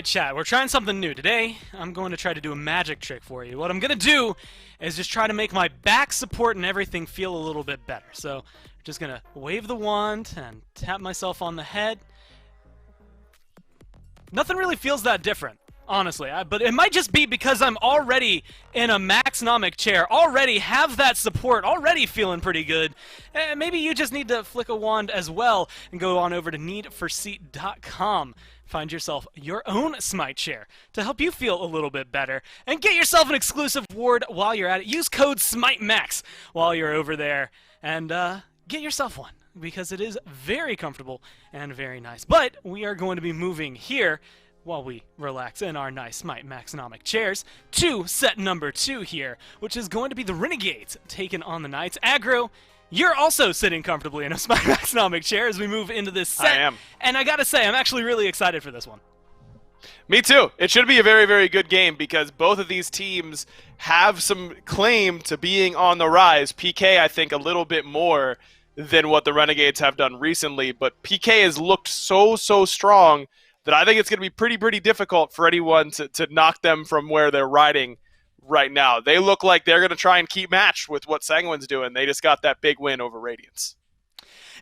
Smite chat. We're trying something new. Today, I'm going to try to do a magic trick for you. What I'm going to do is just try to make my back support and everything feel a little bit better. So, I'm just going to wave the wand and tap myself on the head. Nothing really feels that different, honestly. But it might just be because I'm already in a maxnomic chair, already have that support, already feeling pretty good. Maybe you just need to flick a wand as well and go on over to needforseat.com. Find yourself your own Smite chair to help you feel a little bit better. And get yourself an exclusive award while you're at it. Use code SMITEMAX while you're over there. And get yourself one, because it is very comfortable and very nice. But we are going to be moving here while we relax in our nice Smite Maxnomic chairs to set number 2 here, which is going to be the Renegades taking on the Knights. Aggro, you're also sitting comfortably in a Smite Maxnomic chair as we move into this set. I am. And I gotta say, I'm actually really excited for this one. Me too. It should be a very, very good game because both of these teams have some claim to being on the rise. PK, I think, a little bit more than what the Renegades have done recently, but PK has looked so strong that I think it's going to be pretty difficult for anyone to knock them from where they're riding right now. They look like they're going to try and keep match with what Sanguine's doing. They just got that big win over Radiance.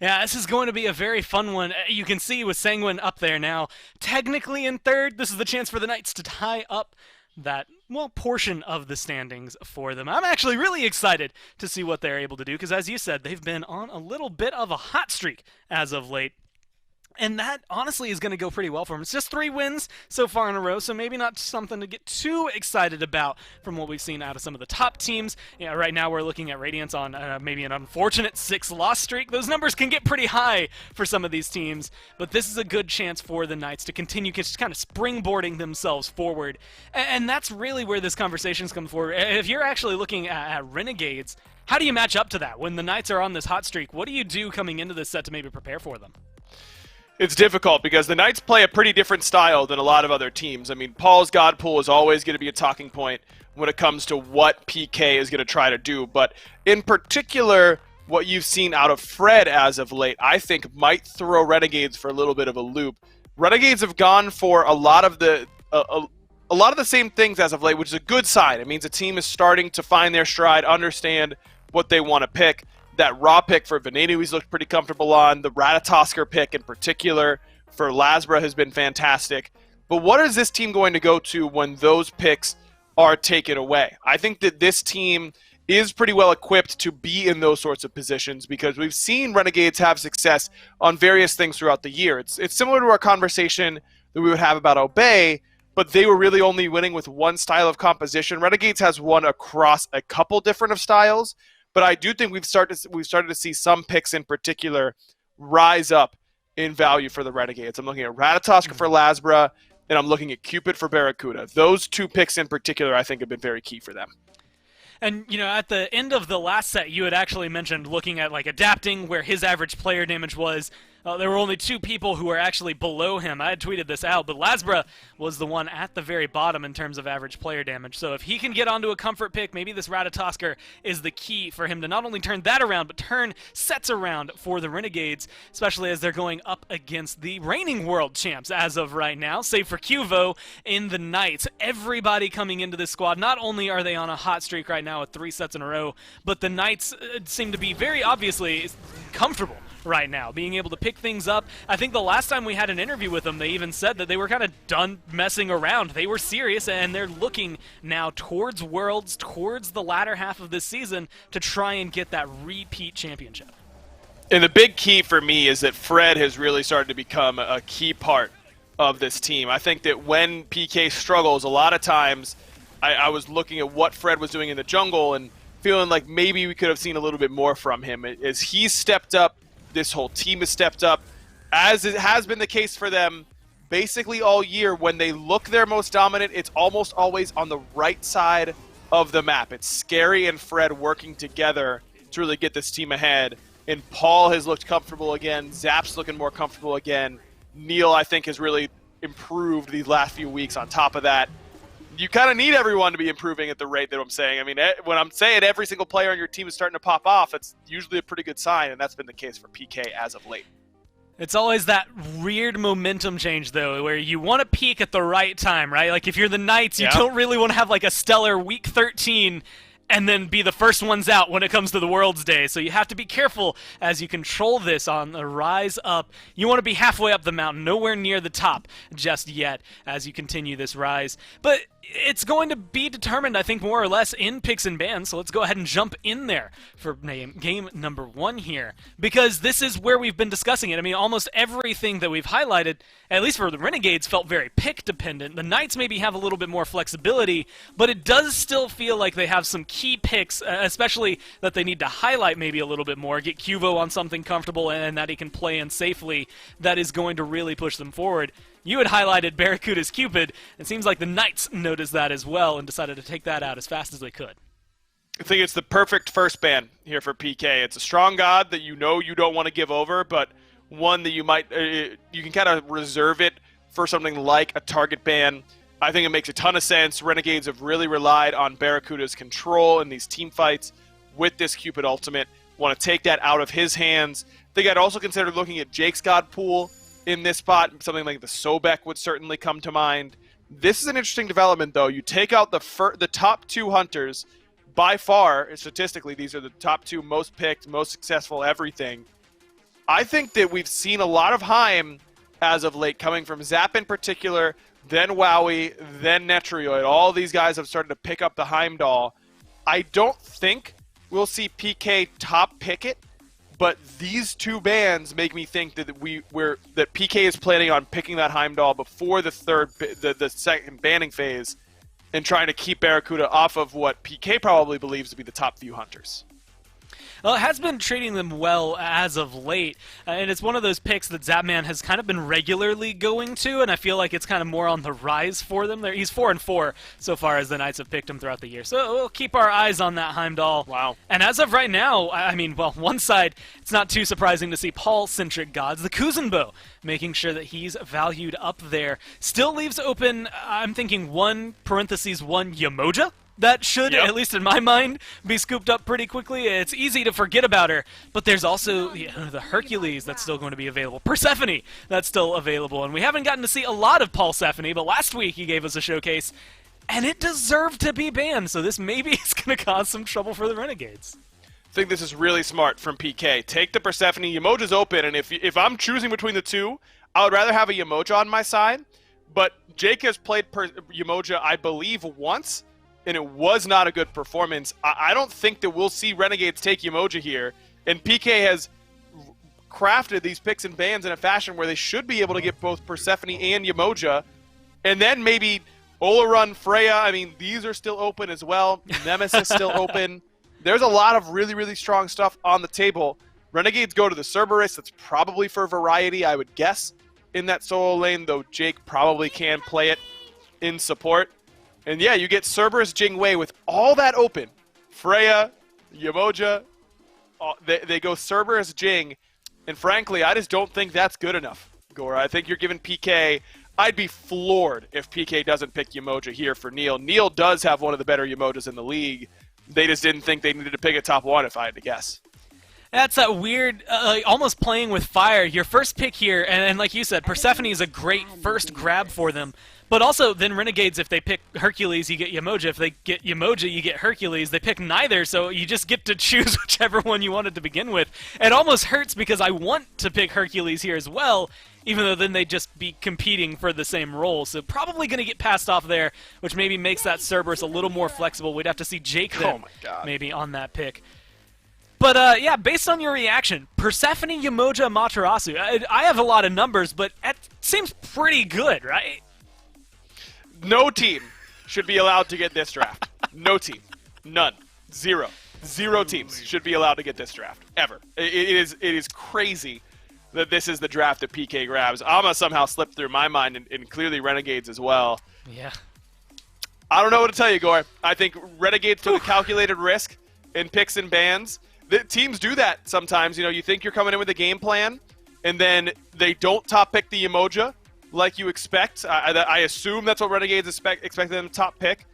Yeah, this is going to be a very fun one. You can see with Sanguine up there now, technically in third. This is the chance for the Knights to tie up that, well, portion of the standings for them. I'm actually really excited to see what they're able to do, because as you said, they've been on a little bit of a hot streak as of late. And that, honestly, is going to go pretty well for them. It's just 3 wins so far in a row, so maybe not something to get too excited about from what we've seen out of some of the top teams. Yeah, right now we're looking at Radiance on maybe an unfortunate 6-loss streak. Those numbers can get pretty high for some of these teams, but this is a good chance for the Knights to continue just kind of springboarding themselves forward. And that's really where this conversation's come forward. If you're actually looking at Renegades, how do you match up to that? When the Knights are on this hot streak, what do you do coming into this set to maybe prepare for them? It's difficult because the Knights play a pretty different style than a lot of other teams. I mean, Paul's God Pool is always going to be a talking point when it comes to what PK is going to try to do. But in particular, what you've seen out of Fred as of late, I think might throw Renegades for a little bit of a loop. Renegades have gone for a lot of the same things as of late, which is a good sign. It means a team is starting to find their stride, understand what they want to pick. That raw pick for Venenu he's looked pretty comfortable on. The Ratatosker pick in particular for Lasbra has been fantastic. But what is this team going to go to when those picks are taken away? I think that this team is pretty well equipped to be in those sorts of positions because we've seen Renegades have success on various things throughout the year. It's similar to our conversation that we would have about Obey, but they were really only winning with one style of composition. Renegades has won across a couple different of styles. But I do think we've started to see some picks in particular rise up in value for the Renegades. I'm looking at Ratatosker for Lasbra, and I'm looking at Cupid for Barracuda. Those 2 picks in particular I think have been very key for them. And, you know, at the end of the last set, you had actually mentioned looking at, like, adapting where his average player damage was. There were only 2 people who were actually below him. I had tweeted this out, but Lasbra was the one at the very bottom in terms of average player damage. So if he can get onto a comfort pick, maybe this Ratatosker is the key for him to not only turn that around, but turn sets around for the Renegades, especially as they're going up against the reigning world champs as of right now, save for Cuvo in the Knights. Everybody coming into this squad, not only are they on a hot streak right now with 3 sets in a row, but the Knights seem to be very obviously comfortable right now, being able to pick things up. I think the last time we had an interview with them, they even said that they were kind of done messing around. They were serious, and they're looking now towards Worlds, towards the latter half of this season to try and get that repeat championship. And the big key for me is that Fred has really started to become a key part of this team. I think that when PK struggles, a lot of times I was looking at what Fred was doing in the jungle and feeling like maybe we could have seen a little bit more from him. As he's stepped up, this whole team has stepped up, as it has been the case for them basically all year. When they look their most dominant, it's almost always on the right side of the map. It's Scary and Fred working together to really get this team ahead. And Paul has looked comfortable again. Zap's looking more comfortable again. Neil, I think, has really improved these last few weeks. On top of that, you kind of need everyone to be improving at the rate that I'm saying. I mean, when I'm saying every single player on your team is starting to pop off, it's usually a pretty good sign, and that's been the case for PK as of late. It's always that weird momentum change, though, where you want to peak at the right time, right? Like, if you're the Knights, you don't really want to have, like, a stellar Week 13 and then be the first ones out when it comes to the World's Day. So you have to be careful as you control this on the rise up. You want to be halfway up the mountain, nowhere near the top just yet as you continue this rise. But it's going to be determined, I think, more or less in picks and bans, so let's go ahead and jump in there for game number 1 here, because this is where we've been discussing it. I mean, almost everything that we've highlighted, at least for the Renegades, felt very pick-dependent. The Knights maybe have a little bit more flexibility, but it does still feel like they have some key picks, especially that they need to highlight maybe a little bit more, get Cuvo on something comfortable and that he can play in safely, that is going to really push them forward. You had highlighted Barracuda's Cupid. It seems like the Knights noticed that as well and decided to take that out as fast as they could. I think it's the perfect first ban here for PK. It's a strong god that you know you don't want to give over, but one that you might you can kind of reserve it for something like a target ban. I think it makes a ton of sense. Renegades have really relied on Barracuda's control in these team fights with this Cupid ultimate. Want to take that out of his hands. I think I'd also consider looking at Jake's god pool in this spot. Something like the Sobek would certainly come to mind. This is an interesting development, though. You take out the top 2 hunters. By far, statistically, these are the top 2 most picked, most successful, everything. I think that we've seen a lot of Heim as of late, coming from Zap in particular, then Wowie, then Netrioid. All these guys have started to pick up the Heimdall. I don't think we'll see PK top pick it, but these 2 bans make me think that that PK is planning on picking that Heimdall before the second banning phase, and trying to keep Barracuda off of what PK probably believes to be the top few hunters. Well, it has been treating them well as of late, and it's one of those picks that Zapman has kind of been regularly going to, and I feel like it's kind of more on the rise for them. He's 4-4 so far as the Knights have picked him throughout the year, so we'll keep our eyes on that Heimdall. Wow. And as of right now, I mean, well, one side, it's not too surprising to see Paul-centric gods, the Kuzenbo, making sure that he's valued up there. Still leaves open, I'm thinking 1 Yamoja. That should, at least in my mind, be scooped up pretty quickly. It's easy to forget about her, but there's also the Hercules that's still going to be available. Persephone that's still available, and we haven't gotten to see a lot of Paulsephone, but last week he gave us a showcase, and it deserved to be banned, so this maybe is going to cause some trouble for the Renegades. I think this is really smart from PK. Take the Persephone. Yamoja's open, and if I'm choosing between the 2, I would rather have a Yamoja on my side, but Jake has played Yamoja, I believe, once, and it was not a good performance. I don't think that we'll see Renegades take Yamoja here, and PK has crafted these picks and bans in a fashion where they should be able to get both Persephone and Yamoja, and then maybe Olarun, Freya. I mean, these are still open as well. Nemesis still open. There's a lot of really, really strong stuff on the table. Renegades go to the Cerberus. That's probably for variety, I would guess, in that solo lane, though Jake probably can play it in support. And yeah, you get Cerberus Jingwei with all that open. Freya, Yamoja, they go Cerberus Jing. And frankly, I just don't think that's good enough, Gora. I think you're giving PK... I'd be floored if PK doesn't pick Yamoja here for Neil. Neil does have one of the better Yamojas in the league. They just didn't think they needed to pick a top 1, if I had to guess. That's that weird, almost playing with fire. Your first pick here, and like you said, Persephone is a great first grab for them. But also, then Renegades, if they pick Hercules, you get Yamoja. If they get Yamoja, you get Hercules. They pick neither, so you just get to choose whichever one you wanted to begin with. It almost hurts because I want to pick Hercules here as well, even though then they'd just be competing for the same role. So probably going to get passed off there, which maybe makes that Cerberus a little more flexible. We'd have to see Jake then maybe on that pick. But, yeah, based on your reaction, Persephone, Yamoja, Materasu, I have a lot of numbers, but it seems pretty good, right? No team should be allowed to get this draft. No team. None. Zero. Zero teams should be allowed to get this draft. Ever. It is crazy that this is the draft that PK grabs. Ama somehow slipped through my mind, and clearly Renegades as well. Yeah. I don't know what to tell you, Gore. I think Renegades took a calculated risk in picks and bans. The teams do that sometimes. You know, you think you're coming in with a game plan, and then they don't top pick the Yamoja like you expect. I assume that's what Renegades expected them to top pick.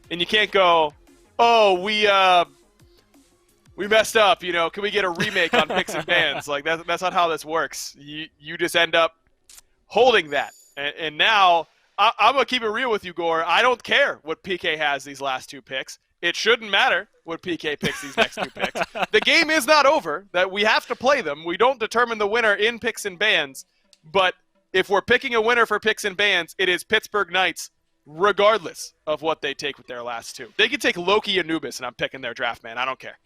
And you can't go, oh, we we messed up, you know, can we get a remake on picks and bans? Like, that's not how this works. You just end up holding that. And now, I'm going to keep it real with you, Gore. I don't care what PK has these last 2 picks. It shouldn't matter what PK picks these next 2 picks. The game is not over. That we have to play them. We don't determine the winner in picks and bans. But if we're picking a winner for picks and bans, it is Pittsburgh Knights, regardless of what they take with their last 2. They could take Loki Anubis, and I'm picking their draft man. I don't care.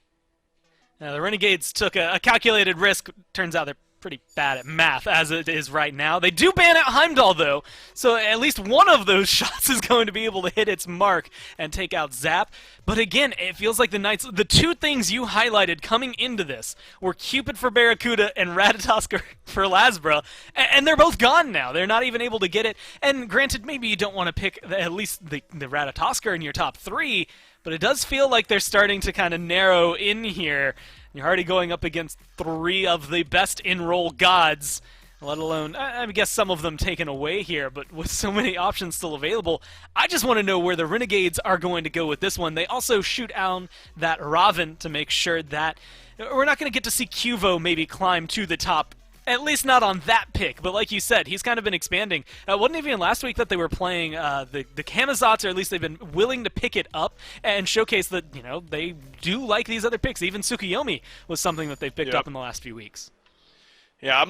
The Renegades took a calculated risk. Turns out they're pretty bad at math as it is right now. They do ban out Heimdall, though, so at least one of those shots is going to be able to hit its mark and take out Zap. But again, it feels like the Knights, the 2 things you highlighted coming into this were Cupid for Barracuda and Ratatosk for Lasbra, and they're both gone now. They're not even able to get it. And granted, maybe you don't want to pick at least the Ratatosker in your top 3, but it does feel like they're starting to kind of narrow in here. You're already going up against 3 of the best in-roll gods, let alone, I guess some of them taken away here, but with so many options still available, I just want to know where the Renegades are going to go with this one. They also shoot down that Raven to make sure that we're not going to get to see Cuvo maybe climb to the top, at least not on that pick, but like you said, he's kind of been expanding. Wasn't even last week that they were playing the Kamazots, or at least they've been willing to pick it up and showcase that, you know, they do like these other picks. Even Tsukuyomi was something that they've picked up in the last few weeks. Yeah, I'm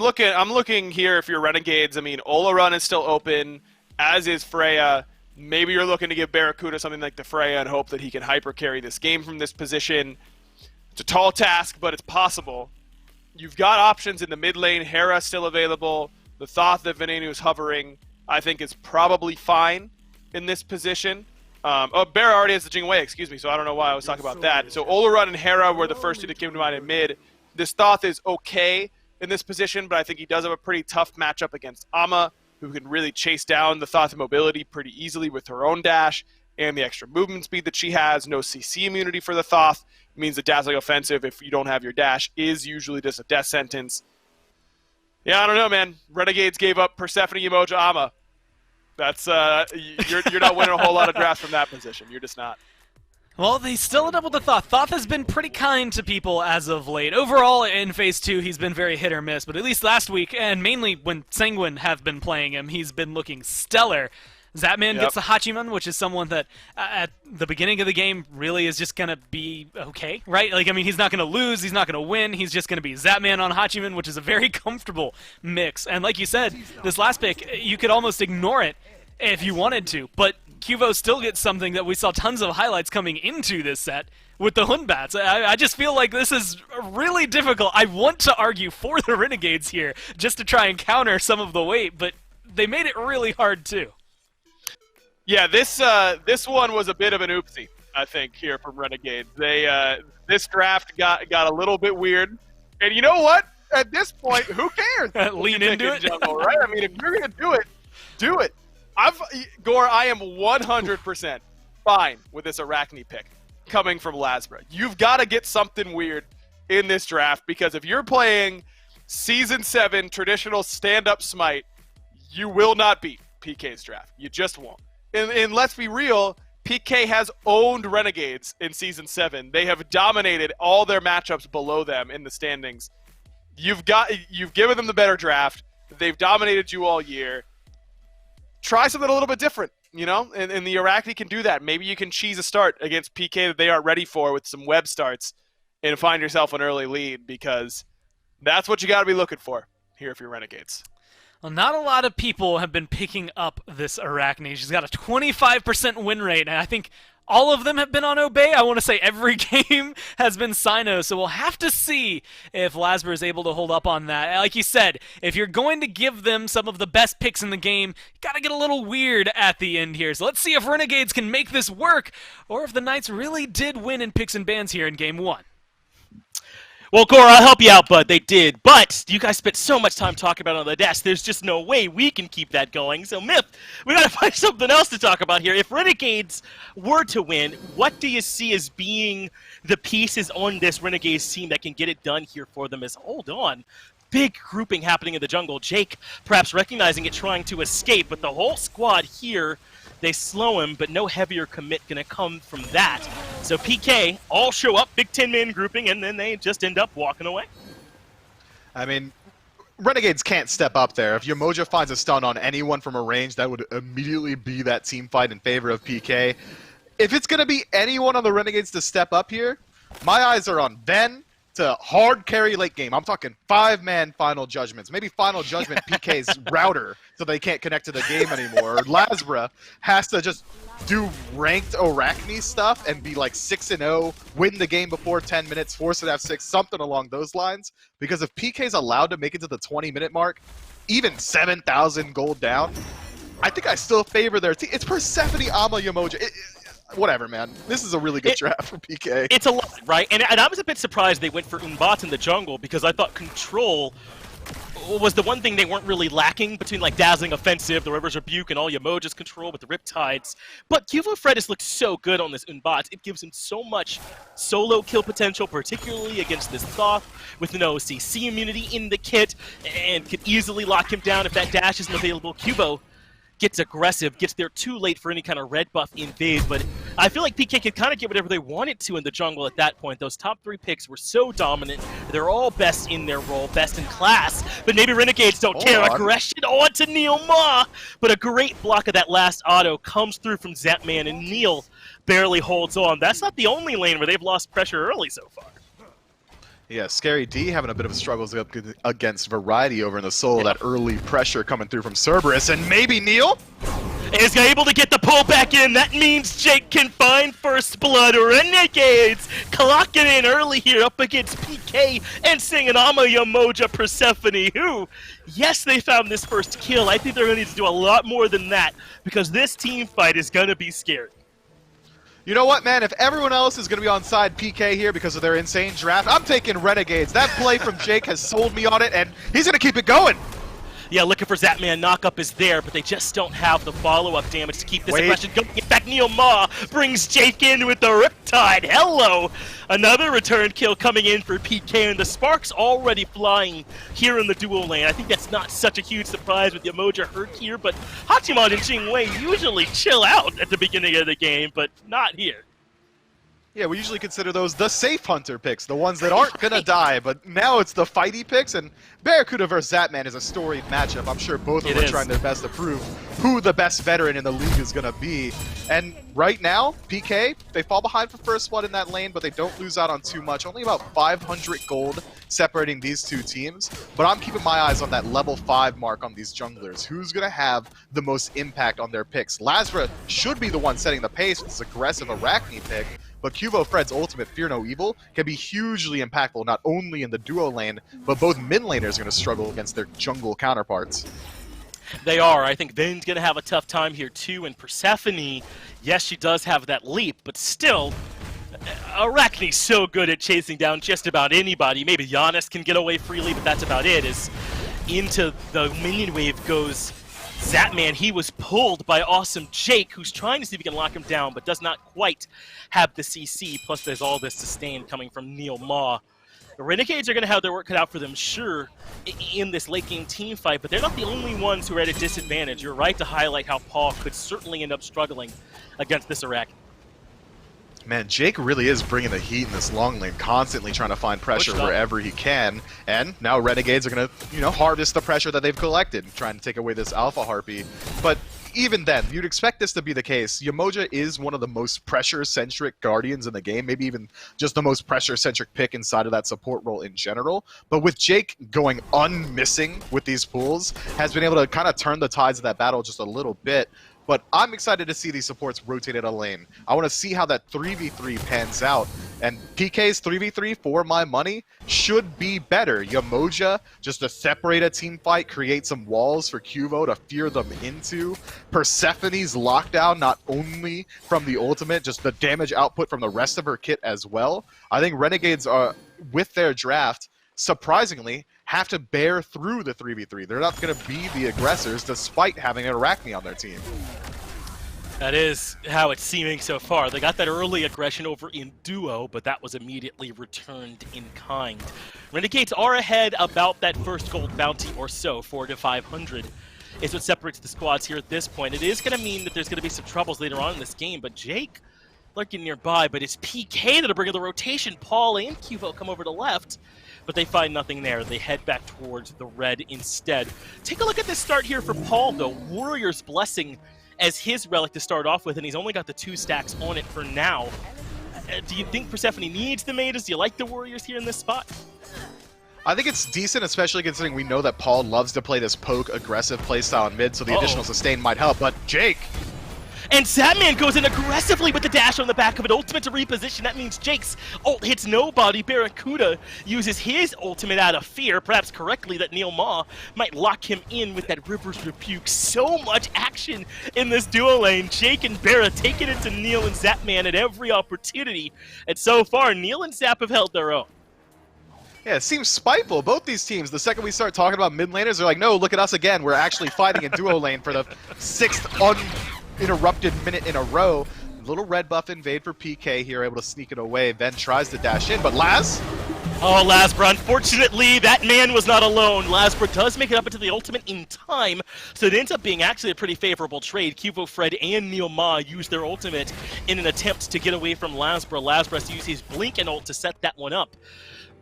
looking here if you're Renegades. I mean, Olarun is still open, as is Freya. Maybe you're looking to give Barracuda something like the Freya and hope that he can hyper carry this game from this position. It's a tall task, but it's possible. You've got options in the mid lane. Hera still available. The Thoth that Venenu is hovering, I think, is probably fine in this position. Barra already has the Jingwei, excuse me, so I don't know why I was talking about that. So Olarun and Hera were the first 2 that came to mind in mid. This Thoth is okay in this position, but I think he does have a pretty tough matchup against Amma, who can really chase down the Thoth mobility pretty easily with her own dash and the extra movement speed that she has. No CC immunity for the Thoth. Means the dazzling offensive, if you don't have your dash, is usually just a death sentence. Yeah, I don't know, man. Renegades gave up Persephone Umoja Amma. That's you're not winning a whole lot of drafts from that position. You're just not. Well, they still end up with the Thoth. Thoth has been pretty kind to people as of late. Overall, in Phase 2, he's been very hit or miss, but at least last week, and mainly when Sanguine have been playing him, he's been looking stellar. Zapman gets the Hachiman, which is someone that at the beginning of the game really is just going to be okay, right? Like, I mean, he's not going to lose, he's not going to win, he's just going to be Zapman on Hachiman, which is a very comfortable mix. And like you said, this last pick, you could almost ignore it if you wanted to, but Cuvo still gets something that we saw tons of highlights coming into this set with the Hunbats. I just feel like this is really difficult. I want to argue for the Renegades here just to try and counter some of the weight, but they made it really hard too. Yeah, this one was a bit of an oopsie, I think, here from Renegades. This draft got a little bit weird, and you know what? At this point, who cares? Lean into it, jungle, right? I mean, if you're gonna do it, do it. Gore, I am 100% fine with this Arachne pick coming from Lasbra. You've got to get something weird in this draft, because if you're playing Season 7 traditional stand-up Smite, you will not beat PK's draft. You just won't. And let's be real, PK has owned Renegades in Season 7. They have dominated all their matchups below them in the standings. You've given them the better draft. They've dominated you all year. Try something a little bit different, you know? And the Arachne can do that. Maybe you can cheese a start against PK that they aren't ready for with some web starts and find yourself an early lead, because that's what you got to be looking for here if you're Renegades. Well, not a lot of people have been picking up this Arachne. She's got a 25% win rate, and I think all of them have been on Obey. I want to say every game has been Sino, so we'll have to see if Lasbra is able to hold up on that. Like you said, if you're going to give them some of the best picks in the game, you got to get a little weird at the end here. So let's see if Renegades can make this work, or if the Knights really did win in picks and bans here in Game 1. Well, Gore, I'll help you out, bud. They did. But you guys spent so much time talking about it on the desk, there's just no way we can keep that going. So, Myth, we got to find something else to talk about here. If Renegades were to win, what do you see as being the pieces on this Renegades team that can get it done here for them? As, hold on, big grouping happening in the jungle. Jake perhaps recognizing it, trying to escape, but the whole squad here They slow him, but no heavier commit going to come from that. So PK all show up, big 10-man grouping, and then they just end up walking away. I mean, Renegades can't step up there. If Yamoja finds a stun on anyone from a range, that would immediately be that team fight in favor of PK. If it's going to be anyone on the Renegades to step up here, my eyes are on Ben to hard carry late game. I'm talking 5-man final judgments. Maybe final judgment PK's router so they can't connect to the game anymore. Or Lasbra has to just do ranked Arachne stuff and be like 6-0, win the game before 10 minutes, force it F6, something along those lines. Because if PK's allowed to make it to the 20-minute mark, even 7,000 gold down, I think I still favor their team. It's Persephone, Ama, Yamoja. Whatever, man. This is a really good draft for PK. It's a lot, right? And I was a bit surprised they went for Umbats in the jungle because I thought control was the one thing they weren't really lacking between like Dazzling Offensive, the River's Rebuke, and all Yamoja's control with the Riptides. But Cuvo Fredis looks so good on this Umbats. It gives him so much solo kill potential, particularly against this Thoth with no CC immunity in the kit, and could easily lock him down if that dash isn't available. Cuvo gets aggressive, gets there too late for any kind of red buff invade, but I feel like PK could kind of get whatever they wanted to in the jungle at that point. Those top 3 picks were so dominant. They're all best in their role, best in class, but maybe Renegades don't care. Aggression onto Neil Ma, but a great block of that last auto comes through from Zapman, and Neil barely holds on. That's not the only lane where they've lost pressure early so far. Yeah, Scary D having a bit of struggles against Variety over in the Soul. That early pressure coming through from Cerberus, and maybe Neil is able to get the pull back in. That means Jake can find first blood. Renegades clocking in early here up against PK and singing Ama Yamoja Persephone, who, yes, they found this first kill. I think they're going to need to do a lot more than that because this team fight is going to be scary. You know what, man? If everyone else is going to be on side PK here because of their insane draft, I'm taking Renegades. That play from Jake has sold me on it, and he's going to keep it going. Yeah, looking for Zapman. Knockup is there, but they just don't have the follow-up damage to keep this aggression going. In fact, Neil Ma brings Jake in with the Riptide. Hello! Another return kill coming in for PK, and the sparks already flying here in the duo lane. I think that's not such a huge surprise with Yamoja hurt here, but Hachiman and Jingwei usually chill out at the beginning of the game, but not here. Yeah, we usually consider those the safe hunter picks, the ones that aren't going to die, but now it's the fighty picks, and Barracuda versus Zapman is a storied matchup. I'm sure both of them are trying their best to prove who the best veteran in the league is going to be. And right now, PK, they fall behind for first blood in that lane, but they don't lose out on too much. Only about 500 gold separating these two teams, but I'm keeping my eyes on that level 5 mark on these junglers. Who's going to have the most impact on their picks? Lasbra should be the one setting the pace with this aggressive Arachne pick, but Cuvo Fred's ultimate Fear No Evil can be hugely impactful, not only in the duo lane, but both mid laners are going to struggle against their jungle counterparts. They are. I think Vane's going to have a tough time here too, and Persephone, yes, she does have that leap, but still, Arachne's so good at chasing down just about anybody. Maybe Giannis can get away freely, but that's about it. As into the minion wave goes Zapman. He was pulled by awesome Jake, who's trying to see if he can lock him down, but does not quite have the CC. Plus, there's all this sustain coming from Neil Ma. The Renegades are going to have their work cut out for them, sure, in this late-game team fight, but they're not the only ones who are at a disadvantage. You're right to highlight how Paul could certainly end up struggling against this Arachne. Man, Jake really is bringing the heat in this long lane, constantly trying to find pressure wherever he can. And now Renegades are going to, harvest the pressure that they've collected, trying to take away this Alpha Harpy. But even then, you'd expect this to be the case. Yamoja is one of the most pressure-centric Guardians in the game, maybe even just the most pressure-centric pick inside of that support role in general. But with Jake going unmissing with these pulls, has been able to kind of turn the tides of that battle just a little bit. But I'm excited to see these supports rotate at a lane. I want to see how that 3v3 pans out. And PK's 3v3, for my money, should be better. Yamoja, just to separate a team fight, create some walls for Cuvo to fear them into. Persephone's lockdown, not only from the ultimate, just the damage output from the rest of her kit as well. I think Renegades are, with their draft, surprisingly, have to bear through the 3v3. They're not going to be the aggressors despite having an Arachne on their team. That is how it's seeming so far. They got that early aggression over in duo, but that was immediately returned in kind. Renegades are ahead about that first gold bounty or so, 400 to 500. is what separates the squads here at this point. It is going to mean that there's going to be some troubles later on in this game, but Jake lurking nearby, but it's PK that'll bring in the rotation. Paul and Cuvo come over to left, but they find nothing there. They head back towards the red instead. Take a look at this start here for Paul, though. Warrior's Blessing as his relic to start off with, and he's only got the 2 stacks on it for now. Do you think Persephone needs the Maidens? Do you like the Warriors here in this spot? I think it's decent, especially considering we know that Paul loves to play this poke aggressive playstyle in mid, so the additional sustain might help. But Jake... And Satman goes in aggressively with the dash on the back of an ultimate to reposition. That means Jake's ult hits nobody. Barracuda uses his ultimate out of fear, perhaps correctly, that Neil Ma might lock him in with that River's Rebuke. So much action in this duo lane. Jake and Barra taking it to Neil and Zapman at every opportunity. And so far, Neil and Zap have held their own. Yeah, it seems spiteful. Both these teams, the second we start talking about mid laners, they're like, no, look at us again. We're actually fighting in duo lane for the 6th uninterrupted minute in a row. Little red buff invade for PK here, able to sneak it away. Then tries to dash in, but Laz? Oh, Lasbra, unfortunately, that man was not alone. Lasbra does make it up into the ultimate in time, so it ends up being actually a pretty favorable trade. Cuvo, Fred, and Neil Ma use their ultimate in an attempt to get away from Lasbra. Lasbra has to use his blink and ult to set that one up.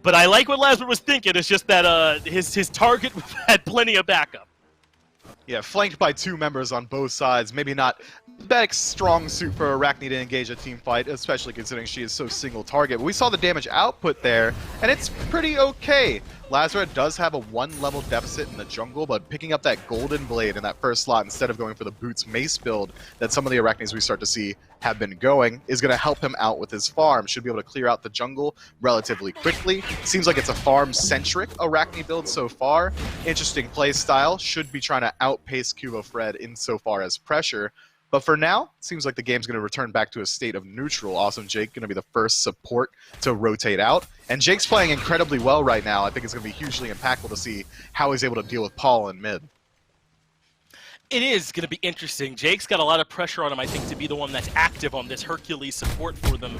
But I like what Lasbra was thinking. It's just that his target had plenty of backup. Yeah, flanked by 2 members on both sides. Maybe not Beck's strong suit for Arachne to engage a team fight, especially considering she is so single target. But we saw the damage output there, and it's pretty okay. Lazarus does have a 1-level deficit in the jungle, but picking up that Golden Blade in that first slot instead of going for the Boots Mace build that some of the Arachnes we start to see have been going is going to help him out with his farm. Should be able to clear out the jungle relatively quickly. Seems like it's a farm-centric Arachne build so far. Interesting play style. Should be trying to outpace Cubo Fred insofar as pressure. But for now, it seems like the game's going to return back to a state of neutral. Awesome Jake going to be the first support to rotate out. And Jake's playing incredibly well right now. I think it's going to be hugely impactful to see how he's able to deal with Paul in mid. It is going to be interesting. Jake's got a lot of pressure on him, I think, to be the one that's active on this Hercules support for them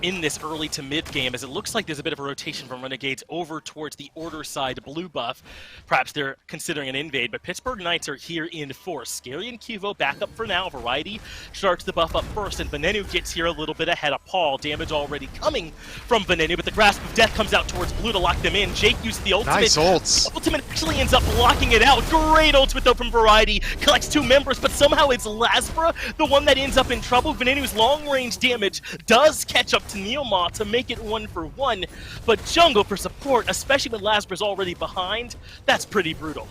in this early to mid game, as it looks like there's a bit of a rotation from Renegades over towards the Order side blue buff. Perhaps they're considering an invade, but Pittsburgh Knights are here in force. Scary and Cuvo back up for now. Variety starts the buff up first, and Venenu gets here a little bit ahead of Paul. Damage already coming from Venenu, but the Grasp of Death comes out towards blue to lock them in. Jake uses the ultimate. Nice ults. Ultimate actually ends up blocking it out. Great ultimate though from Variety. Collects 2 members, but somehow it's Lasbra, the one that ends up in trouble. Venenu's long-range damage does catch up to Neilma to make it 1-for-1, but jungle for support, especially when Lasbra's already behind, that's pretty brutal.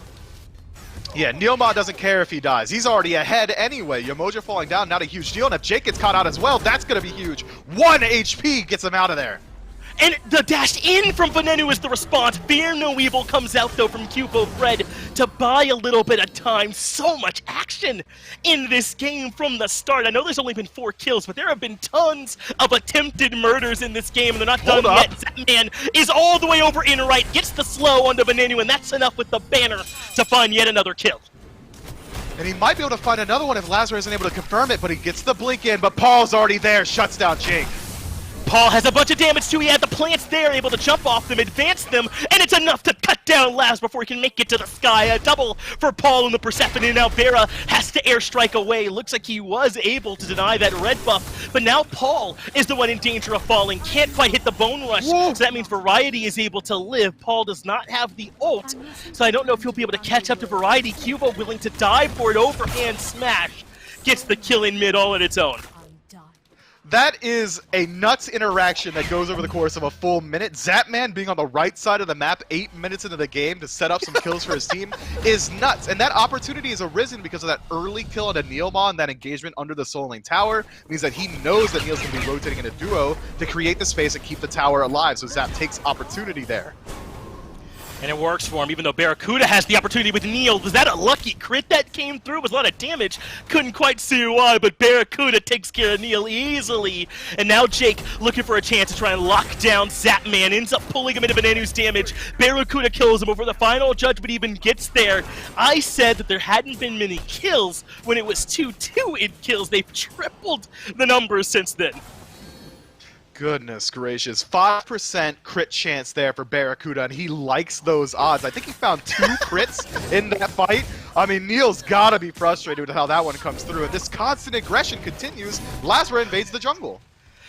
Yeah, Neilma doesn't care if he dies. He's already ahead anyway. Yamoja falling down, not a huge deal, and if Jake gets caught out as well, that's going to be huge. 1 HP gets him out of there. And the dash in from Venenu is the response. Fear No Evil comes out, though, from Cubo Fred to buy a little bit of time. So much action in this game from the start. I know there's only been 4 kills, but there have been tons of attempted murders in this game, and they're not done yet. Zapman is all the way over in right, gets the slow onto Venenu, and that's enough with the banner to find yet another kill. And he might be able to find another one if Lazarus isn't able to confirm it, but he gets the blink in, but Paul's already there, shuts down Jake. Paul has a bunch of damage too. He had the plants there, able to jump off them, advance them, and it's enough to cut down Laz before he can make it to the sky. A double for Paul and the Persephone. Now Vera has to airstrike away. Looks like he was able to deny that red buff, but now Paul is the one in danger of falling. Can't quite hit the bone rush, so that means Variety is able to live. Paul does not have the ult, so I don't know if he'll be able to catch up to Variety. Cubo willing to die for it. Overhand smash gets the kill in mid all on its own. That is a nuts interaction that goes over the course of a full minute. Zapman being on the right side of the map 8 minutes into the game to set up some kills for his team is nuts. And that opportunity has arisen because of that early kill on Neilma and that engagement under the Soul Lane Tower. It means that he knows that Neil's going to be rotating in a duo to create the space and keep the tower alive. So Zap takes opportunity there. And it works for him, even though Barracuda has the opportunity with Neil. Was that a lucky crit that came through? It was a lot of damage. Couldn't quite see why, but Barracuda takes care of Neil easily. And now Jake looking for a chance to try and lock down Zapman. Ends up pulling him into Venenu's damage. Barracuda kills him before the final judgment even gets there. I said that there hadn't been many kills when it was 2-2 in kills. They've tripled the numbers since then. Goodness gracious. 5% crit chance there for Barracuda, and he likes those odds. I think he found 2 crits in that fight. I mean, Neil's gotta be frustrated with how that one comes through, and this constant aggression continues. Lazarus invades the jungle.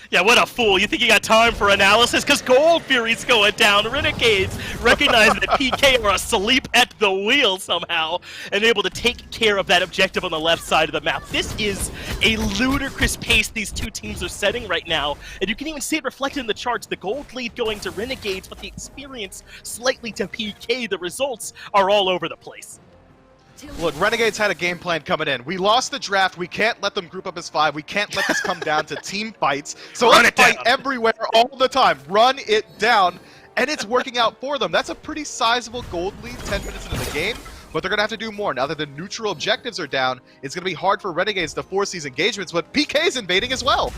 Yeah, what a fool. You think you got time for analysis? Because Gold Fury's going down. Renegades recognize that PK are asleep at the wheel somehow and able to take care of that objective on the left side of the map. This is a ludicrous pace these two teams are setting right now, and you can even see it reflected in the charts. The gold lead going to Renegades, but the experience slightly to PK. The results are all over the place. Look, Renegades had a game plan coming in. We lost the draft. We can't let them group up as 5. We can't let this come down to team fights. So let's fight everywhere all the time. Run it down. And it's working out for them. That's a pretty sizable gold lead 10 minutes into the game. But they're going to have to do more. Now that the neutral objectives are down, it's going to be hard for Renegades to force these engagements, but PK's invading as well.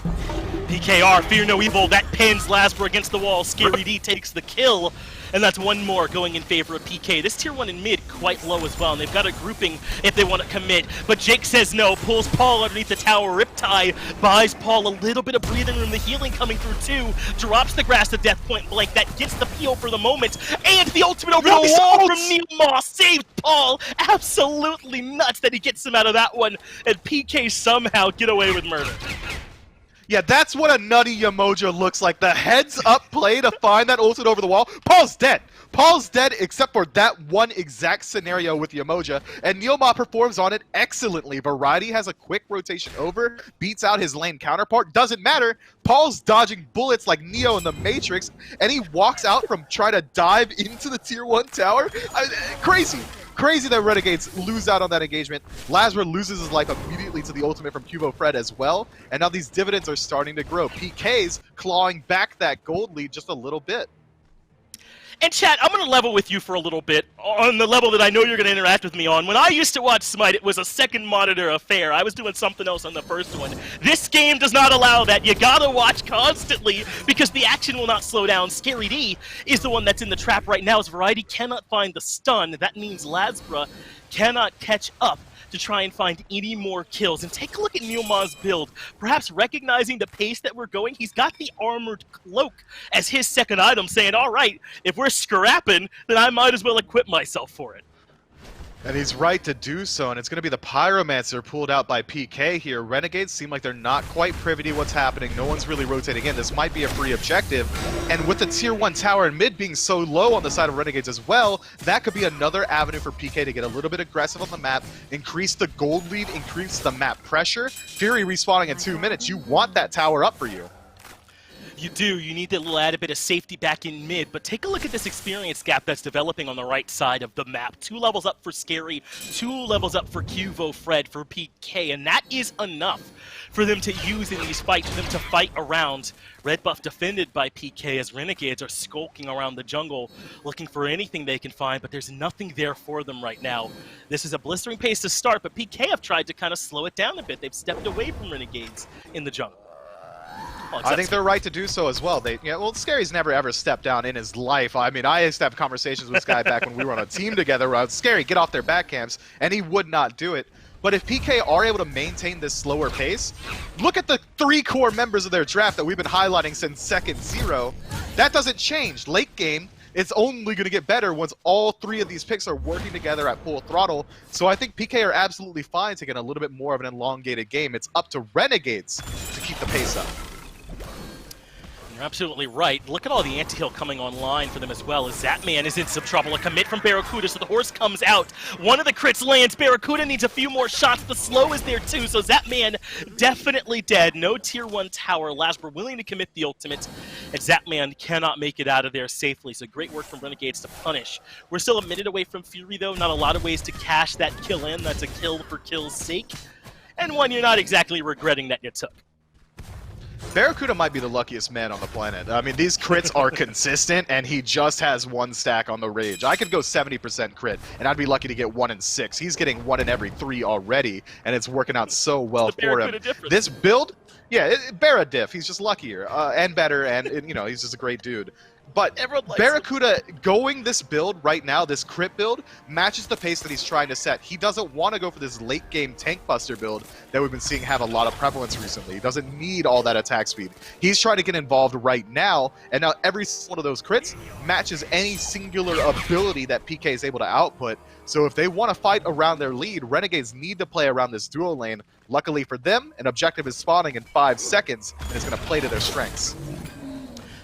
PKR, fear no evil. That pins Lasper against the wall. Scary D takes the kill. And that's one more going in favor of PK. This tier 1 in mid quite low as well, and they've got a grouping if they want to commit. But Jake says no, pulls Paul underneath the tower. Riptide buys Paul a little bit of breathing room. The healing coming through too. Drops the grass to death point blank. That gets the peel for the moment. And the ultimate over the wall from Neil Moss saved Paul. Absolutely nuts that he gets him out of that one. And PK somehow get away with murder. Yeah, that's what a nutty Yamoja looks like. The heads-up play to find that ultimate over the wall. Paul's dead. Paul's dead except for that one exact scenario with Yamoja, and Neilma performs on it excellently. Variety has a quick rotation over, beats out his lane counterpart. Doesn't matter. Paul's dodging bullets like Neo in the Matrix, and he walks out from trying to dive into the tier 1 tower. Crazy. Crazy that Renegades lose out on that engagement. Lazarus loses his life immediately to the ultimate from Cubo Fred as well. And now these dividends are starting to grow. PK's clawing back that gold lead just a little bit. And chat, I'm going to level with you for a little bit on the level that I know you're going to interact with me on. When I used to watch SMITE, it was a second monitor affair. I was doing something else on the first one. This game does not allow that. You got to watch constantly because the action will not slow down. Scary D is the one that's in the trap right now as Variety cannot find the stun. That means Lasbra cannot catch up to try and find any more kills. And take a look at Neilma's build. Perhaps recognizing the pace that we're going, he's got the armored cloak as his second item, saying, all right, if we're scrapping, then I might as well equip myself for it. And he's right to do so, and it's going to be the Pyromancer pulled out by PK here. Renegades seem like they're not quite privy to what's happening. No one's really rotating in. This might be a free objective. And with the tier 1 tower in mid being so low on the side of Renegades as well, that could be another avenue for PK to get a little bit aggressive on the map, increase the gold lead, increase the map pressure. Fury respawning in 2 minutes. You want that tower up for you. You do. You need that little added bit of safety back in mid, but take a look at this experience gap that's developing on the right side of the map. 2 levels up for Scary, 2 levels up for Cuvo Fred, for PK, and that is enough for them to use in these fights, for them to fight around. Red buff defended by PK as Renegades are skulking around the jungle looking for anything they can find, but there's nothing there for them right now. This is a blistering pace to start, but PK have tried to kind of slow it down a bit. They've stepped away from Renegades in the jungle. I think they're right to do so as well. Well, Scary's never ever stepped down in his life. I mean, I used to have conversations with this guy back when we were on a team together where I was, Scary, get off their back camps, and he would not do it. But if PK are able to maintain this slower pace, look at the 3 core members of their draft that we've been highlighting since second 0. That doesn't change. Late game, it's only going to get better once all 3 of these picks are working together at full throttle. So I think PK are absolutely fine taking a little bit more of an elongated game. It's up to Renegades to keep the pace up. You're absolutely right. Look at all the anti-heal coming online for them as well, as Zapman is in some trouble. A commit from Barracuda, so the horse comes out. One of the crits lands. Barracuda needs a few more shots. The slow is there too, so Zapman definitely dead. No tier 1 tower. Lasper willing to commit the ultimate, and Zapman cannot make it out of there safely, so great work from Renegades to punish. We're still a minute away from Fury, though. Not a lot of ways to cash that kill in. That's a kill for kill's sake, and one you're not exactly regretting that you took. Barracuda might be the luckiest man on the planet. I mean, these crits are consistent, and he just has 1 stack on the Rage. I could go 70% crit, and I'd be lucky to get 1 in 6. He's getting 1 in every 3 already, and it's working out so well for him. This build, yeah, Barra diff. He's just luckier and better, and you know, he's just a great dude. But Everyone likes Barracuda going this build right now, this crit build, matches the pace that he's trying to set. He doesn't want to go for this late game tank buster build that we've been seeing have a lot of prevalence recently. He doesn't need all that attack speed. He's trying to get involved right now, and now every one of those crits matches any singular ability that PK is able to output. So if they want to fight around their lead, Renegades need to play around this duo lane. Luckily for them, an objective is spawning in 5 seconds, and it's going to play to their strengths.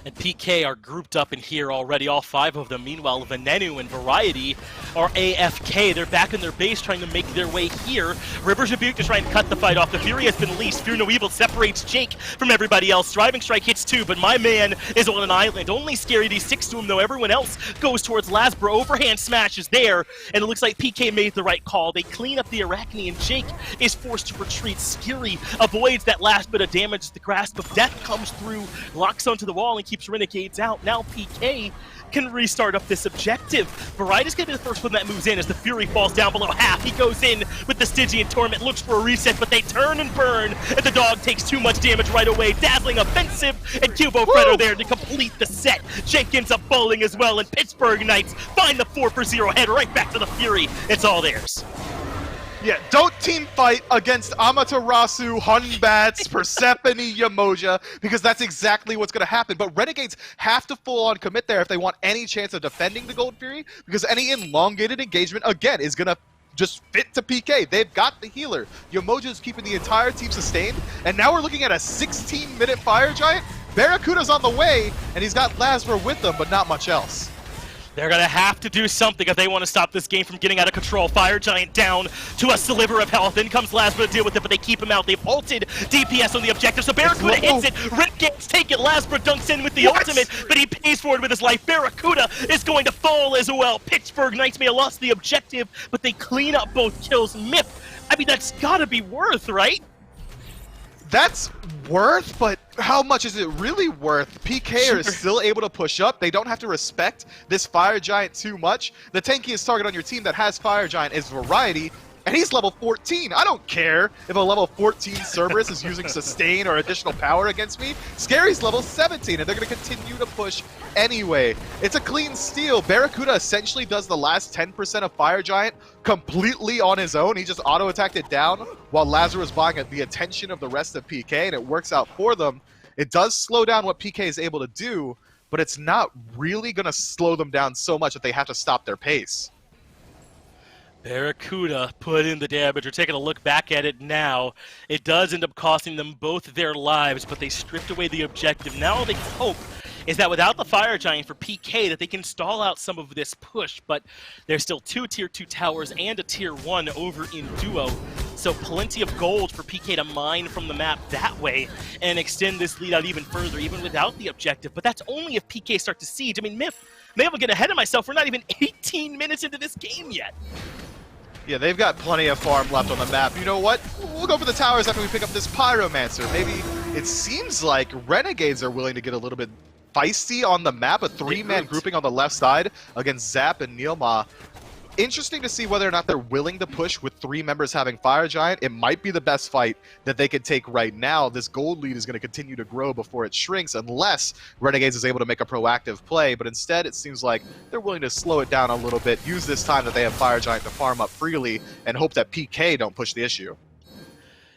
And PK are grouped up in here already, all 5 of them. Meanwhile, Venenu and Variety are AFK. They're back in their base trying to make their way here. Rivers Rebuke to try and cut the fight off. The Fury has been leased. Fear No Evil separates Jake from everybody else. Driving Strike hits 2, but my man is on an island. Only Scary D6 to him, though. Everyone else goes towards Lasbro. Overhand smash is there, and it looks like PK made the right call. They clean up the Arachne, and Jake is forced to retreat. Scary avoids that last bit of damage. The grasp of death comes through, locks onto the wall, and keeps Renegades out. Now PK can restart up this objective. Variety's going to be the first one that moves in as the Fury falls down below half. He goes in with the Stygian Torment, looks for a reset, but they turn and burn, and the dog takes too much damage right away. Dazzling offensive, and Cubo Fred are there to complete the set. Jake ends up bowling as well, and Pittsburgh Knights find the 4-for-0 head right back to the Fury. It's all theirs. Yeah, don't team fight against Amaterasu, Hunbats, Persephone, Yamoja, because that's exactly what's going to happen. But Renegades have to full-on commit there if they want any chance of defending the Gold Fury, because any elongated engagement, again, is going to just fit to PK. They've got the healer. Yamoja is keeping the entire team sustained, and now we're looking at a 16-minute Fire Giant. Barracuda's on the way, and he's got Lasbro with them, but not much else. They're going to have to do something if they want to stop this game from getting out of control. Fire Giant down to a sliver of health. In comes Lasbro to deal with it, but they keep him out. They've ulted DPS on the objective, so Barracuda hits it. Renegades take it. Lasbro dunks in with the ultimate, but he pays for it with his life. Barracuda is going to fall as well. Pittsburgh Knights may have lost the objective, but they clean up both kills. Myth, I mean, that's got to be worth, right? That's worth, but how much is it really worth? PK are still able to push up. They don't have to respect this Fire Giant too much. The tankiest target on your team that has Fire Giant is Variety, and he's level 14. I don't care if a level 14 Cerberus is using sustain or additional power against me. Scary's level 17, and they're going to continue to push anyway. It's a clean steal. Barracuda essentially does the last 10% of Fire Giant completely on his own. He just auto-attacked it down while Lazarus was buying the attention of the rest of PK, and it works out for them. It does slow down what PK is able to do, but it's not really going to slow them down so much that they have to stop their pace. Barracuda put in the damage. We're taking a look back at it now. It does end up costing them both their lives, but they stripped away the objective. Now all they hope is that without the Fire Giant for PK, that they can stall out some of this push, but there's still 2 Tier 2 towers and a Tier 1 over in Duo, so plenty of gold for PK to mine from the map that way and extend this lead out even further, even without the objective. But that's only if PK start to siege. I mean, Myth, maybe I'll get ahead of myself. We're not even 18 minutes into this game yet. Yeah, they've got plenty of farm left on the map. You know what? We'll go for the towers after we pick up this Pyromancer. Maybe it seems like Renegades are willing to get a little bit feisty on the map. A 3-man grouping on the left side against Zap and Neilma. Interesting to see whether or not they're willing to push with 3 members having Fire Giant. It might be the best fight that they could take right now. This gold lead is going to continue to grow before it shrinks unless Renegades is able to make a proactive play. But instead, it seems like they're willing to slow it down a little bit, use this time that they have Fire Giant to farm up freely, and hope that PK don't push the issue.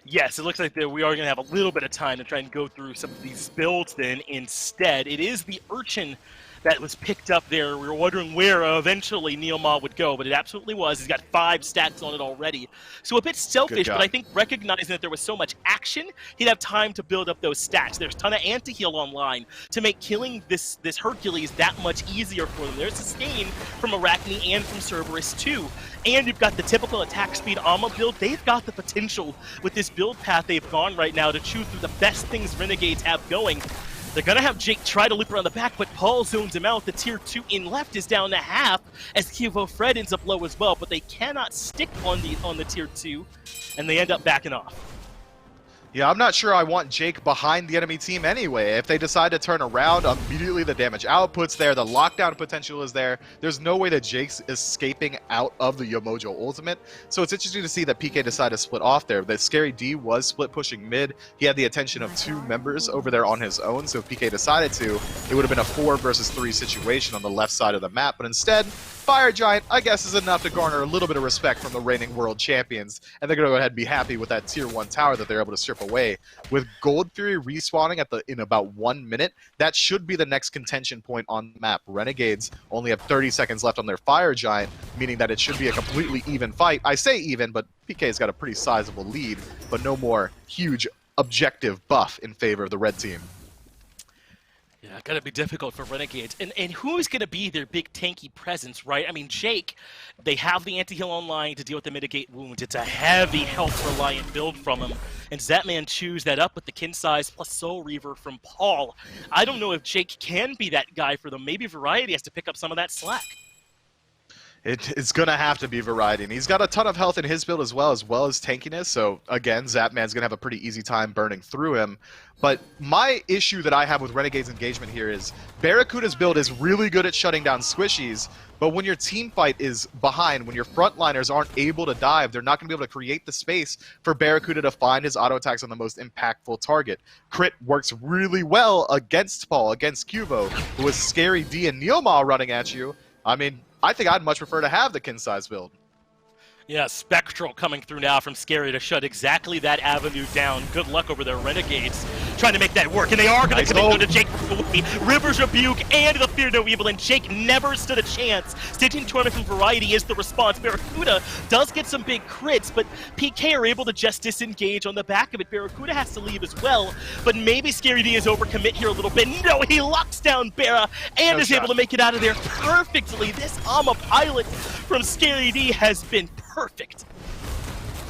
Yes, it looks like we are going to have a little bit of time to try and go through some of these builds then. Instead, it is the Urchin that was picked up there. We were wondering where eventually Neilma would go, but it absolutely was. He's got 5 stats on it already. So a bit selfish, but I think recognizing that there was so much action, he'd have time to build up those stats. There's a ton of anti-heal online to make killing this Hercules that much easier for them. There's sustain from Arachne and from Cerberus too. And you've got the typical attack speed Amma build. They've got the potential with this build path they've gone right now to choose through the best things Renegades have going. They're going to have Jake try to loop around the back, but Paul zones him out. The Tier 2 in left is down to half as Kivo Fred ends up low as well, but they cannot stick on the Tier 2, and they end up backing off. Yeah, I'm not sure I want Jake behind the enemy team anyway. If they decide to turn around, immediately the damage output's there, the lockdown potential is there. There's no way that Jake's escaping out of the Yomojo ultimate. So it's interesting to see that PK decided to split off there. That Scary D was split pushing mid. He had the attention of 2 members over there on his own, so if PK decided to, it would have been a 4 versus 3 situation on the left side of the map. But instead, Fire Giant, I guess, is enough to garner a little bit of respect from the reigning world champions, and they're going to go ahead and be happy with that tier 1 tower that they're able to strip away. With Gold Fury respawning in about 1 minute, that should be the next contention point on the map. Renegades only have 30 seconds left on their Fire Giant, meaning that it should be a completely even fight. I say even, but PK's got a pretty sizable lead, but no more huge objective buff in favor of the red team. Yeah, gotta be difficult for Renegades. And who's gonna be their big tanky presence, right? I mean, Jake, they have the anti-heal online to deal with the mitigate wounds. It's a heavy health-reliant build from him. And Zapman chews that up with the kin size plus Soul Reaver from Paul. I don't know if Jake can be that guy for them. Maybe Variety has to pick up some of that slack. It's going to have to be Variety, and he's got a ton of health in his build as well as tankiness, so again, Zapman's going to have a pretty easy time burning through him. But my issue that I have with Renegade's engagement here is Barracuda's build is really good at shutting down squishies, but when your team fight is behind, when your frontliners aren't able to dive, they're not going to be able to create the space for Barracuda to find his auto attacks on the most impactful target. Crit works really well against Paul, against Cubo, who is Scary D and Neomar running at you. I mean, I think I'd much prefer to have the kin size build. Yeah, Spectral coming through now from Scary to shut exactly that avenue down. Good luck over there, Renegades, trying to make that work, and they are going to commit to Jake Rivers Rebuke and the Fear No Evil, and Jake never stood a chance. Stitching Tournament from Variety is the response. Barracuda does get some big crits, but PK are able to just disengage on the back of it. Barracuda has to leave as well, but maybe Scary D is overcommit here a little bit. No, he locks down Barra and is able to make it out of there perfectly. This Ama pilot from Scary D has been perfect.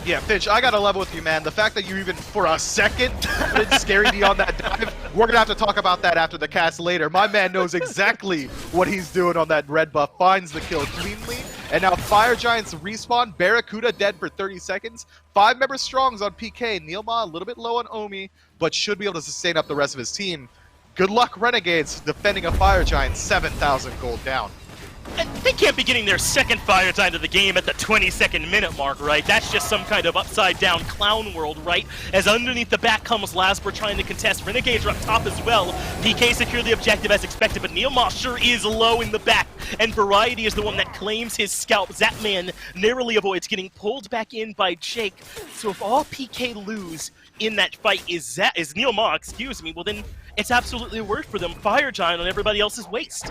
Yeah, Finch, I gotta level with you, man. The fact that you even, for a second, put Scary D on that dive, we're gonna have to talk about that after the cast later. My man knows exactly what he's doing on that red buff, finds the kill cleanly, and now Fire Giants respawn, Barracuda dead for 30 seconds, 5 members strongs on PK, Neilma a little bit low on Omi, but should be able to sustain up the rest of his team. Good luck, Renegades, defending a Fire Giant, 7,000 gold down. And they can't be getting their second Fire Giant of the game at the 22nd minute mark, right? That's just some kind of upside-down clown world, right? As underneath the back comes Lasper trying to contest. Renegades are up top as well. PK secure the objective as expected, but Neomar sure is low in the back. And Variety is the one that claims his scalp. Zapman narrowly avoids getting pulled back in by Jake. So if all PK lose in that fight is Neomar, excuse me, well then it's absolutely worth for them. Fire Giant on everybody else's waist.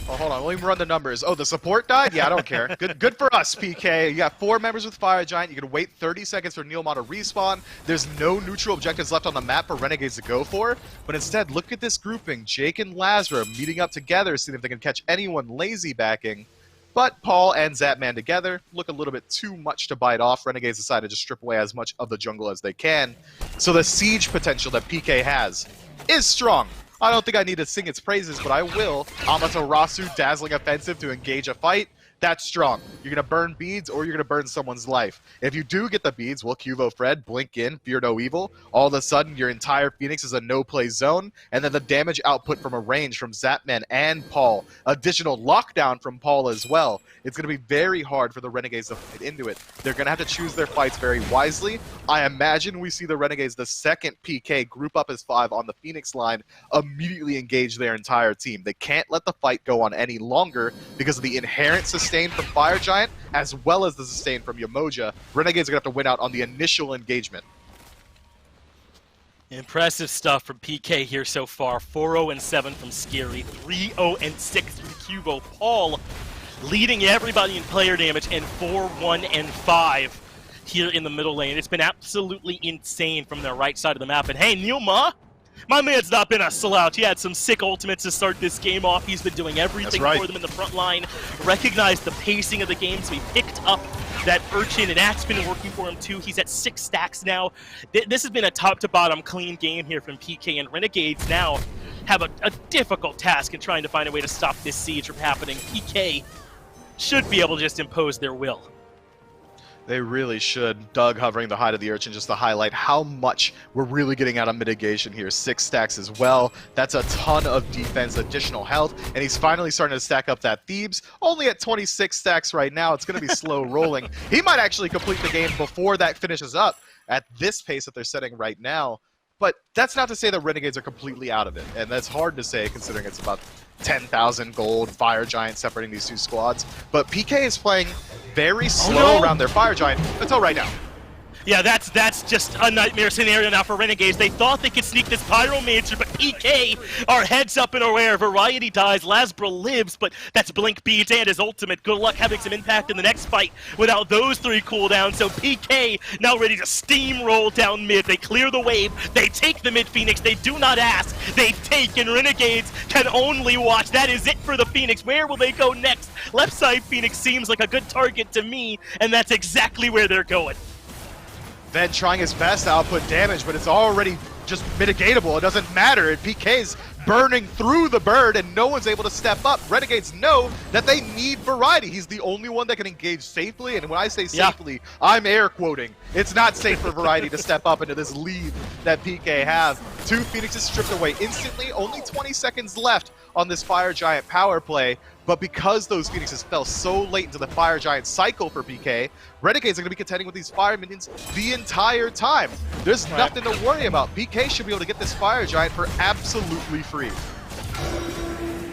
Oh, hold on, let me run the numbers. Oh, the support died? Yeah, I don't care. Good for us, PK. You got 4 members with Fire Giant. You can wait 30 seconds for Neilma to respawn. There's no neutral objectives left on the map for Renegades to go for. But instead, look at this grouping. Jake and Lazara meeting up together, seeing if they can catch anyone lazy backing. But Paul and Zapman together look a little bit too much to bite off. Renegades decided to strip away as much of the jungle as they can. So the siege potential that PK has is strong. I don't think I need to sing its praises, but I will. Amaterasu Dazzling Offensive to engage a fight. That's strong. You're going to burn beads or you're going to burn someone's life. If you do get the beads, will Cuvo Fred blink in, fear no evil. All of a sudden, your entire Phoenix is a no-play zone. And then the damage output from a range from Zapman and Paul. Additional lockdown from Paul as well. It's going to be very hard for the Renegades to fight into it. They're going to have to choose their fights very wisely. I imagine we see the Renegades, the second PK, group up as 5 on the Phoenix line, immediately engage their entire team. They can't let the fight go on any longer because of the inherent sustain from Fire Giant, as well as the sustain from Yamoja. Renegades are going to have to win out on the initial engagement. Impressive stuff from PK here so far. 4-0-7 from Scary, 3-0-6 from Cubo. Paul leading everybody in player damage, and 4-1-5 here in the middle lane. It's been absolutely insane from the right side of the map. And hey, Neilma, my man's not been a slouch. He had some sick ultimates to start this game off. He's been doing everything for them in the front line. Recognized the pacing of the game, so he picked up that Urchin, and that's been working for him too. He's at 6 stacks now. This has been a top-to-bottom clean game here from PK, and Renegades now have a difficult task in trying to find a way to stop this siege from happening. PK should be able to just impose their will. They really should. Doug hovering the height of the Urchin just to highlight how much we're really getting out of mitigation here. 6 stacks as well. That's a ton of defense, additional health, and he's finally starting to stack up that Thebes. Only at 26 stacks right now. It's going to be slow rolling. He might actually complete the game before that finishes up at this pace that they're setting right now. But that's not to say that Renegades are completely out of it, and that's hard to say considering it's about 10,000 gold, Fire Giant separating these two squads. But PK is playing very slow around their Fire Giant until right now. Yeah, that's just a nightmare scenario now for Renegades. They thought they could sneak this Pyromancer, but PK are heads up and aware. Variety dies, Lasbra lives, but that's Blink Beads and his ultimate. Good luck having some impact in the next fight without those 3 cooldowns. So PK now ready to steamroll down mid. They clear the wave, they take the mid Phoenix, they do not ask, they take, and Renegades can only watch. That is it for the Phoenix. Where will they go next? Left side Phoenix seems like a good target to me, and that's exactly where they're going. Ven trying his best to output damage, but it's already just mitigatable. It doesn't matter. PK's burning through the bird, and no one's able to step up. Renegades know that they need Variety. He's the only one that can engage safely, and when I say safely, I'm air quoting. It's not safe for Variety to step up into this lead that PK have. 2 Phoenixes stripped away instantly. Only 20 seconds left on this Fire Giant power play. But because those Phoenixes fell so late into the Fire Giant cycle for PK, Renegades are going to be contending with these Fire Minions the entire time. There's nothing to worry about. PK should be able to get this Fire Giant for absolutely free.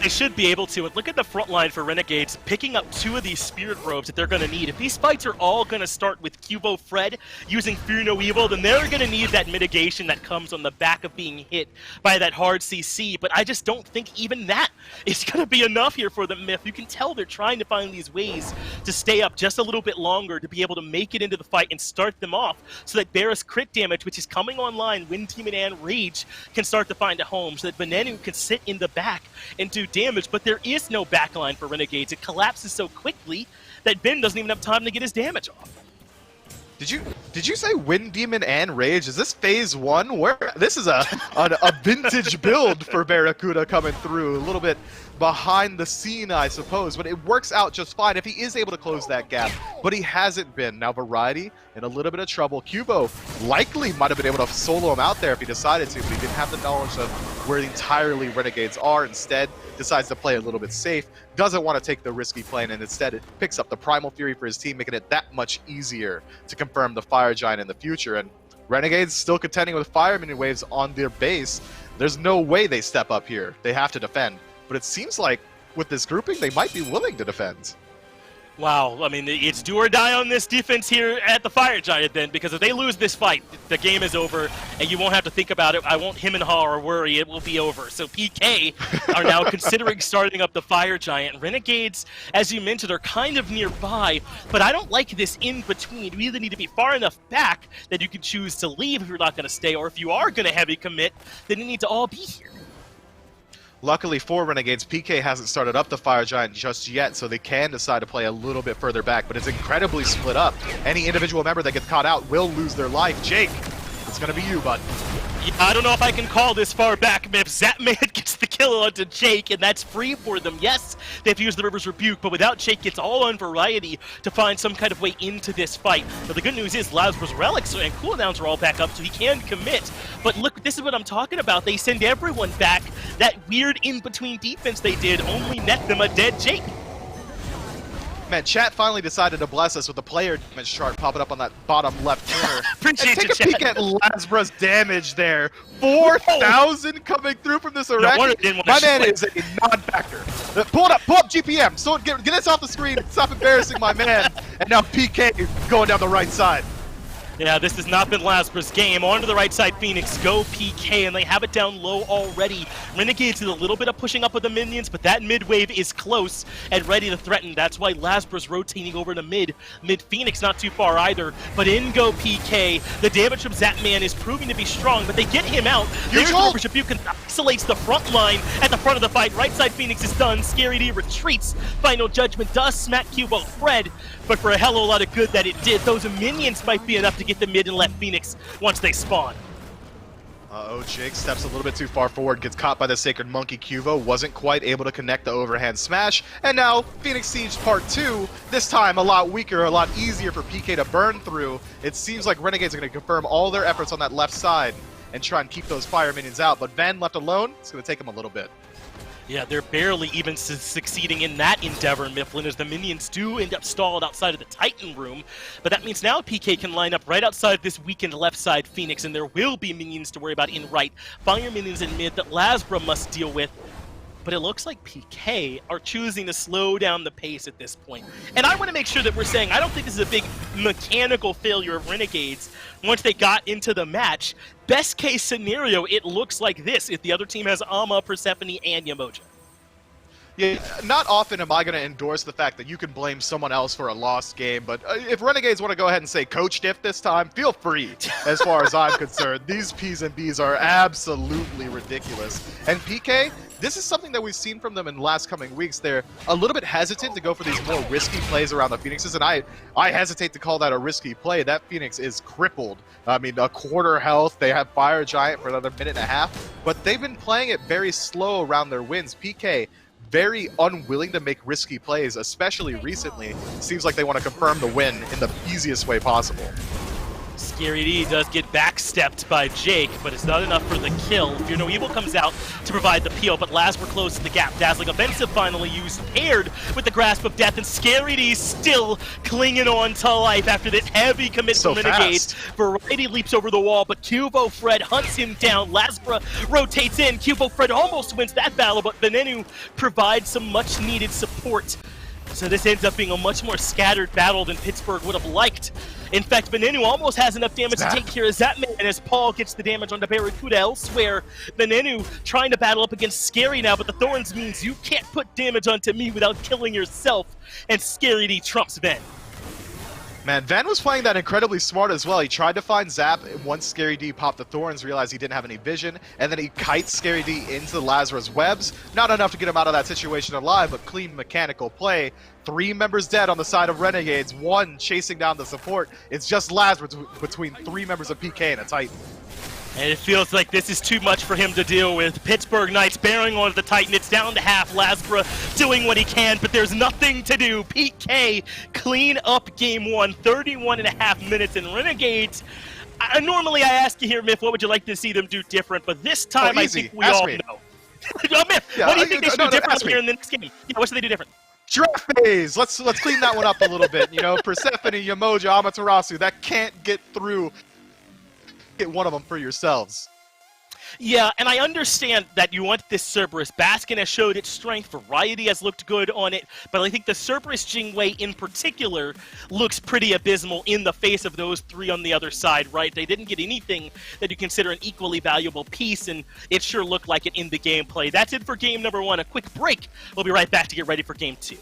They should be able to. And look at the front line for Renegades, picking up 2 of these Spirit Robes that they're going to need. If these fights are all going to start with Cubo Fred using Fear No Evil, then they're going to need that mitigation that comes on the back of being hit by that hard CC. But I just don't think even that is going to be enough here for the Myth. You can tell they're trying to find these ways to stay up just a little bit longer to be able to make it into the fight and start them off so that Barris crit damage, which is coming online when Team and Rage can start to find a home, so that Venenu can sit in the back and do damage. But there is no backline for Renegades. It collapses so quickly that Ben doesn't even have time to get his damage off. Did you say Wind Demon and Rage? Is this phase 1? Where this is a vintage build for Barracuda coming through. A little bit behind the scene, I suppose, but it works out just fine if he is able to close that gap. But he hasn't been. Now Variety in a little bit of trouble. Cubo likely might have been able to solo him out there if he decided to, but he didn't have the knowledge of where entirely Renegades are. Instead, decides to play a little bit safe. Doesn't want to take the risky play, and instead it picks up the Primal Fury for his team, making it that much easier to confirm the Fire Giant in the future. And Renegades still contending with Fire Minion waves on their base. There's no way they step up here. They have to defend. But it seems like with this grouping, they might be willing to defend. Wow, I mean, it's do or die on this defense here at the Fire Giant then, because if they lose this fight, the game is over, and you won't have to think about it. I won't him and haw or worry, it will be over. So PK are now considering starting up the Fire Giant. Renegades, as you mentioned, are kind of nearby, but I don't like this in-between. You either need to be far enough back that you can choose to leave if you're not going to stay, or if you are going to heavy commit, then you need to all be here. Luckily for Renegades, PK hasn't started up the Fire Giant just yet, so they can decide to play a little bit further back, but it's incredibly split up. Any individual member that gets caught out will lose their life. Jake, it's going to be you, bud. Yeah, I don't know if I can call this far back, Miff. Zapman gets the kill onto Jake, and that's free for them. Yes, they've used the River's Rebuke, but without Jake, it's all on Variety to find some kind of way into this fight. But the good news is Lazarus Relics and cooldowns are all back up, so he can commit. But look, this is what I'm talking about. They send everyone back. That weird in-between defense they did only net them a dead Jake. Man, chat finally decided to bless us with the player damage chart popping up on that bottom left corner. Appreciate and you, take a peek at Lasbra's damage there. 4,000 coming through from this Iraqi. My man is a non-factor. Pull up GPM. So get this off the screen. Stop embarrassing my man. And now PK going down the right side. Yeah, this has not been Lasbra's game. On to the right side, Phoenix go PK, and they have it down low already. Renegades did a little bit of pushing up with the minions, but that mid wave is close and ready to threaten. That's why Lasbra's rotating over to mid. Mid Phoenix not too far either, but in go PK. The damage from Zapman is proving to be strong, but they get him out. There's the River's Rebuke and isolates the front line at the front of the fight. Right side Phoenix is done. Scary D retreats. Final Judgment does smack Cubo Fred, but for a hell of a lot of good that it did. Those minions might be enough to get the mid and left Phoenix once they spawn. Uh-oh, Jake steps a little bit too far forward, gets caught by the Sacred Monkey. Cuvo wasn't quite able to connect the overhand smash, and now Phoenix Siege Part 2, this time a lot weaker, a lot easier for PK to burn through. It seems like Renegades are going to confirm all their efforts on that left side and try and keep those fire minions out, but Van left alone, it's going to take him a little bit. Yeah, they're barely even succeeding in that endeavor, Mifflin, as the minions do end up stalled outside of the Titan room. But that means now PK can line up right outside this weakened left side Phoenix, and there will be minions to worry about in right. Fire minions in mid that Lasbra must deal with. But it looks like PK are choosing to slow down the pace at this point. And I want to make sure that we're saying I don't think this is a big mechanical failure of Renegades once they got into the match. Best case scenario, it looks like this if the other team has Ama, Persephone, and Yamoja. Yeah, not often am I going to endorse the fact that you can blame someone else for a lost game, but if Renegades want to go ahead and say coach diff this time, feel free, as far as I'm concerned. These P's and B's are absolutely ridiculous. And PK, this is something that we've seen from them in the last coming weeks. They're a little bit hesitant to go for these more risky plays around the Phoenixes, and I hesitate to call that a risky play. That Phoenix is crippled. I mean, a quarter health. They have Fire Giant for another minute and a half, but they've been playing it very slow around their wins. PK, very unwilling to make risky plays, especially recently. Seems like they want to confirm the win in the easiest way possible. Scary D does get backstepped by Jake, but it's not enough for the kill. Fear No Evil comes out to provide the peel, but Lasbra closes the gap. Dazzling Offensive finally used, paired with the Grasp of Death, and Scary D still clinging on to life after this heavy commit So from Renegades. fast. Variety leaps over the wall, but Cubo Fred hunts him down. Lasbra rotates in. Cubo Fred almost wins that battle, but Venenu provides some much-needed support. So this ends up being a much more scattered battle than Pittsburgh would have liked. In fact, Venenu almost has enough damage to take care of Zapman, and as Paul gets the damage onto Barracuda elsewhere, Venenu trying to battle up against Scary now, but the Thorns means you can't put damage onto me without killing yourself, and Scary D trumps Ven. Man, Van was playing that incredibly smart as well. He tried to find Zap, and once Scary D popped the Thorns, realized he didn't have any vision, and then he kites Scary D into Lazarus' webs. Not enough to get him out of that situation alive, but clean mechanical play. 3 members dead on the side of Renegades, 1 chasing down the support. It's just Lazarus between 3 members of PK and a Titan. And it feels like this is too much for him to deal with. Pittsburgh Knights bearing on the Titan. It's down to half. Lasbra doing what he can, but there's nothing to do. PK clean up game 1, 31 and a half minutes, and Renegades. Normally I ask you here, Miff, what would you like to see them do different? But this time I think we all know. Miff, Yeah, what do you think they should do different ask me. here in the next game? Yeah, what should they do different? Draft phase! Let's clean that one up a little bit. You know, Persephone, Yamoja, Amaterasu, that can't get through. Get one of them for yourselves. Yeah, and I understand that you want this Cerberus. Baskin has showed its strength. Variety has looked good on it. But I think the Cerberus Jingwei in particular looks pretty abysmal in the face of those 3 on the other side, right? They didn't get anything that you consider an equally valuable piece, and it sure looked like it in the gameplay. That's it for game number 1. A quick break. We'll be right back to get ready for game 2.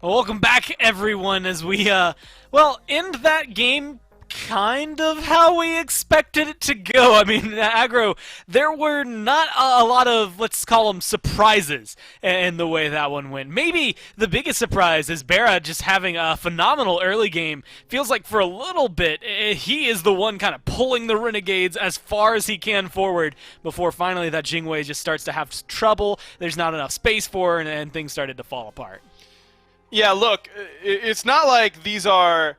Welcome back, everyone, as we, well, end that game kind of how we expected it to go. I mean, Aggro, there were not a lot of, let's call them, surprises in the way that one went. Maybe the biggest surprise is Barra just having a phenomenal early game. Feels like for a little bit, he is the one kind of pulling the Renegades as far as he can forward before finally that Jingwei just starts to have trouble. There's not enough space for her, and things started to fall apart. Yeah, look, it's not like these are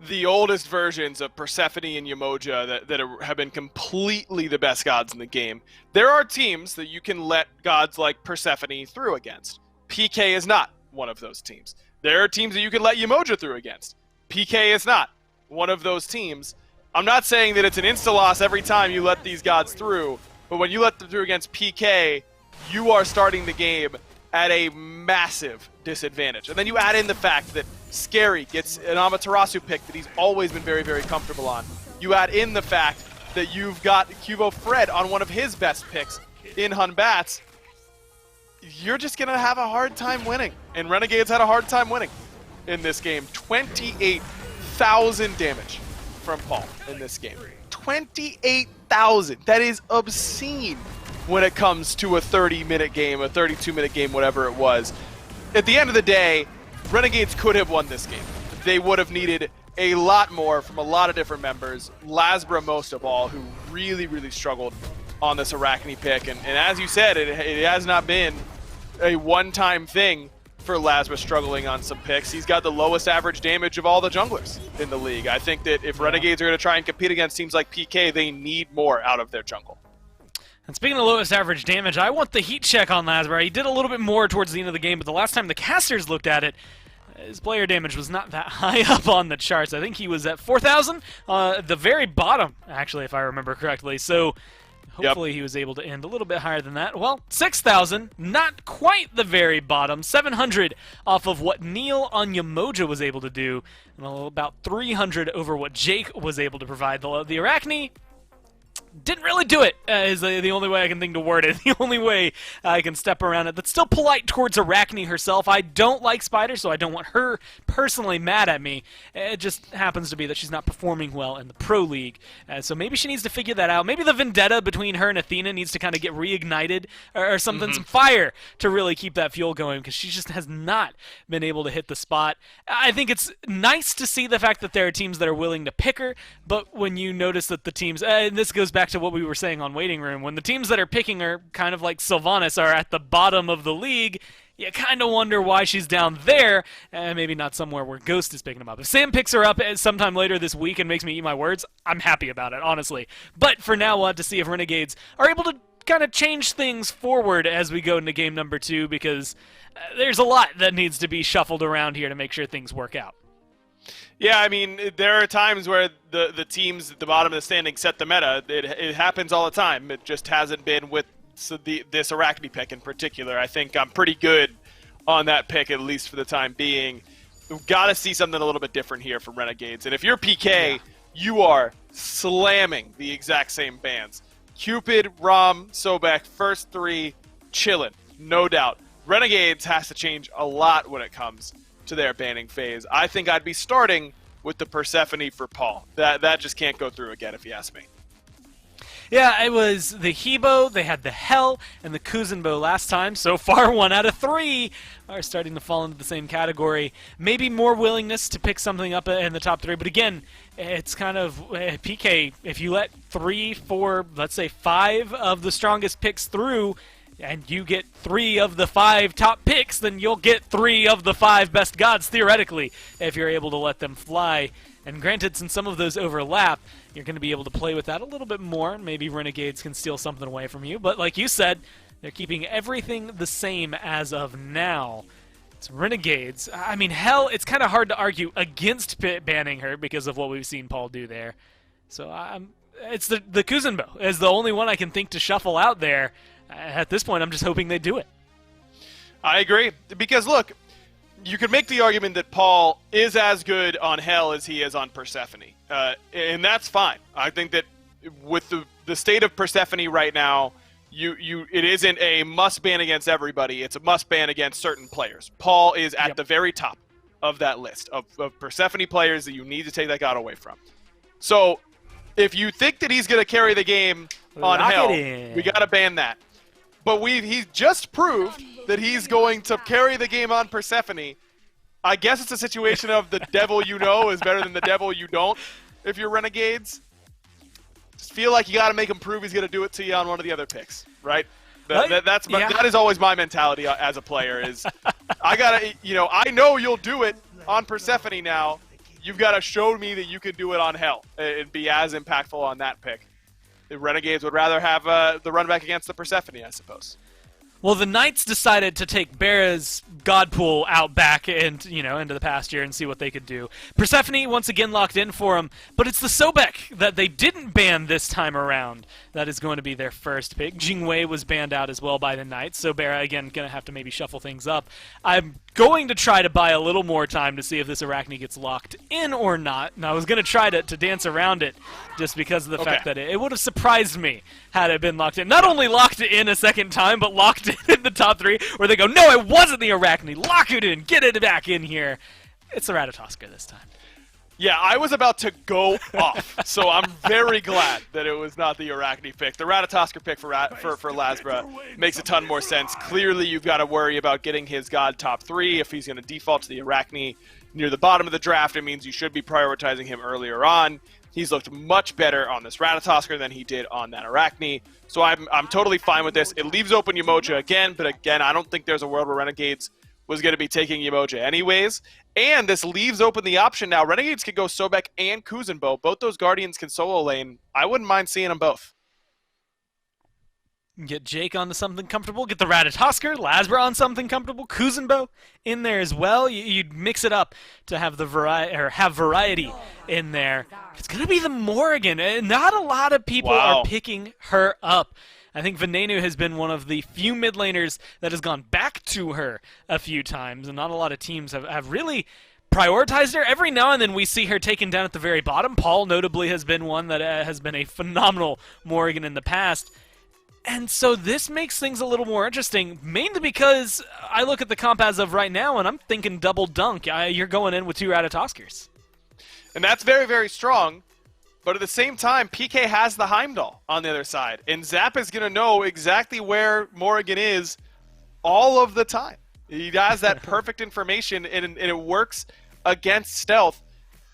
the oldest versions of Persephone and Yamoja that have been completely the best gods in the game. There are teams that you can let gods like Persephone through against. PK is not one of those teams. There are teams that you can let Yamoja through against. PK is not one of those teams. I'm not saying that it's an insta-loss every time you let these gods through, but when you let them through against PK, you are starting the game at a massive disadvantage. And then you add in the fact that Scary gets an Amaterasu pick that he's always been very, very comfortable on. You add in the fact that you've got Cubo Fred on one of his best picks in Hun Bats. You're just going to have a hard time winning. And Renegades had a hard time winning in this game. 28,000 damage from Paul in this game. 28,000. That is obscene when it comes to a 30-minute game, a 32-minute game, whatever it was. At the end of the day, Renegades could have won this game. They would have needed a lot more from a lot of different members, Lasbra most of all, who really, really struggled on this Arachne pick. And as you said, it has not been a one-time thing for Lasbra struggling on some picks. He's got the lowest average damage of all the junglers in the league. I think that if Renegades are going to try and compete against teams like PK, they need more out of their jungle. And speaking of lowest average damage, I want the heat check on Lasbra. He did a little bit more towards the end of the game, but the last time the casters looked at it, his player damage was not that high up on the charts. I think he was at 4,000, the very bottom, actually, if I remember correctly. So hopefully he was able to end a little bit higher than that. Well, 6,000, not quite the very bottom. 700 off of what Neil on Yamoja was able to do, and about 300 over what Jake was able to provide. The Arachne didn't really do it, is the only way I can think to word it. The only way I can step around it. That's still polite towards Arachne herself. I don't like Spider, so I don't want her personally mad at me. It just happens to be that she's not performing well in the Pro League. So maybe she needs to figure that out. Maybe the vendetta between her and Athena needs to kind of get reignited or something, some fire to really keep that fuel going, because she just has not been able to hit the spot. I think it's nice to see the fact that there are teams that are willing to pick her, but when you notice that the teams, and this goes back to what we were saying on Waiting Room, when the teams that are picking her, kind of like Sylvanas, are at the bottom of the league, you kind of wonder why she's down there, and maybe not somewhere where Ghost is picking them up. If Sam picks her up sometime later this week and makes me eat my words, I'm happy about it, honestly. But for now, we'll have to see if Renegades are able to kind of change things forward as we go into game number 2, because there's a lot that needs to be shuffled around here to make sure things work out. Yeah, I mean, there are times where the teams at the bottom of the standing set the meta. It happens all the time. It just hasn't been with this Arachne pick in particular. I think I'm pretty good on that pick, at least for the time being. We've got to see something a little bit different here from Renegades. And if you're PK, you are slamming the exact same bans. Cupid, Rom, Sobek, first 3, chillin', no doubt. Renegades has to change a lot when it comes to their banning phase. I think I'd be starting with the Persephone for Paul. That just can't go through again, if you ask me. Yeah, it was the Hebo, they had the Hell, and the Kuzenbo last time. So far, 1 out of 3 are starting to fall into the same category. Maybe more willingness to pick something up in the top 3, but again, it's kind of PK. If you let 3, 4, let's say 5 of the strongest picks through, and you get 3 of the 5 top picks, then you'll get 3 of the 5 best gods, theoretically, if you're able to let them fly. And granted, since some of those overlap, you're going to be able to play with that a little bit more. Maybe Renegades can steal something away from you. But like you said, they're keeping everything the same as of now. It's Renegades. I mean, hell, it's kind of hard to argue against banning her because of what we've seen Paul do there. So it's the Kuzenbo is the only one I can think to shuffle out there. At this point, I'm just hoping they do it. I agree. Because, look, you could make the argument that Paul is as good on Hell as he is on Persephone. And that's fine. I think that with the state of Persephone right now, it isn't a must ban against everybody. It's a must ban against certain players. Paul is at the very top of that list of Persephone players that you need to take that god away from. So if you think that he's going to carry the game on Hell, we got to ban that. But he's just proved that he's going to carry the game on Persephone. I guess it's a situation of the devil you know is better than the devil you don't if you're Renegades. Just feel like you got to make him prove he's going to do it to you on one of the other picks, right? That is always my mentality as a player is I got to, I know you'll do it on Persephone now. You've got to show me that you can do it on Hell and be as impactful on that pick. The Renegades would rather have the run back against the Persephone, I suppose. Well, the Knights decided to take Bera's god pool out back and, into the pasture and see what they could do. Persephone once again locked in for him, but it's the Sobek that they didn't ban this time around that is going to be their first pick. Jingwei was banned out as well by the Knights, so Bera, again, going to have to maybe shuffle things up. I'm going to try to buy a little more time to see if this Arachne gets locked in or not, and I was going to try to dance around it just because of the fact that it would have surprised me had it been locked in. Not only locked it in a second time, but locked it in the top 3, where they go, no, it wasn't the Arachne, lock it in, get it back in here. It's the Ratatoskr this time. Yeah, I was about to go off, so I'm very glad that it was not the Arachne pick. The Ratatoskr pick for Lasbra makes a ton more sense. Clearly, you've got to worry about getting his god top 3. If he's going to default to the Arachne near the bottom of the draft, it means you should be prioritizing him earlier on. He's looked much better on this Ratatoskr than he did on that Arachne, so I'm totally fine with this. It leaves open Umoja again, but again, I don't think there's a world where Renegades was going to be taking Umoja anyways. And this leaves open the option now. Renegades could go Sobek and Kuzenbo. Both those Guardians can solo lane. I wouldn't mind seeing them both. Get Jake onto something comfortable. Get the Ratatoskr, Lasbra on something comfortable. Kuzenbo in there as well. You'd mix it up to have the variety in there. It's going to be the Morrigan. Not a lot of people are picking her up. I think Venenu has been one of the few mid laners that has gone back to her a few times, and not a lot of teams have really prioritized her. Every now and then we see her taken down at the very bottom. Paul notably has been one that has been a phenomenal Morrigan in the past. And so this makes things a little more interesting, mainly because I look at the comp as of right now, and I'm thinking double dunk. You're going in with 2 Ratatoskrs. And that's very, very strong. But at the same time, PK has the Heimdall on the other side. And Zap is going to know exactly where Morrigan is all of the time. He has that perfect information, and it works against stealth.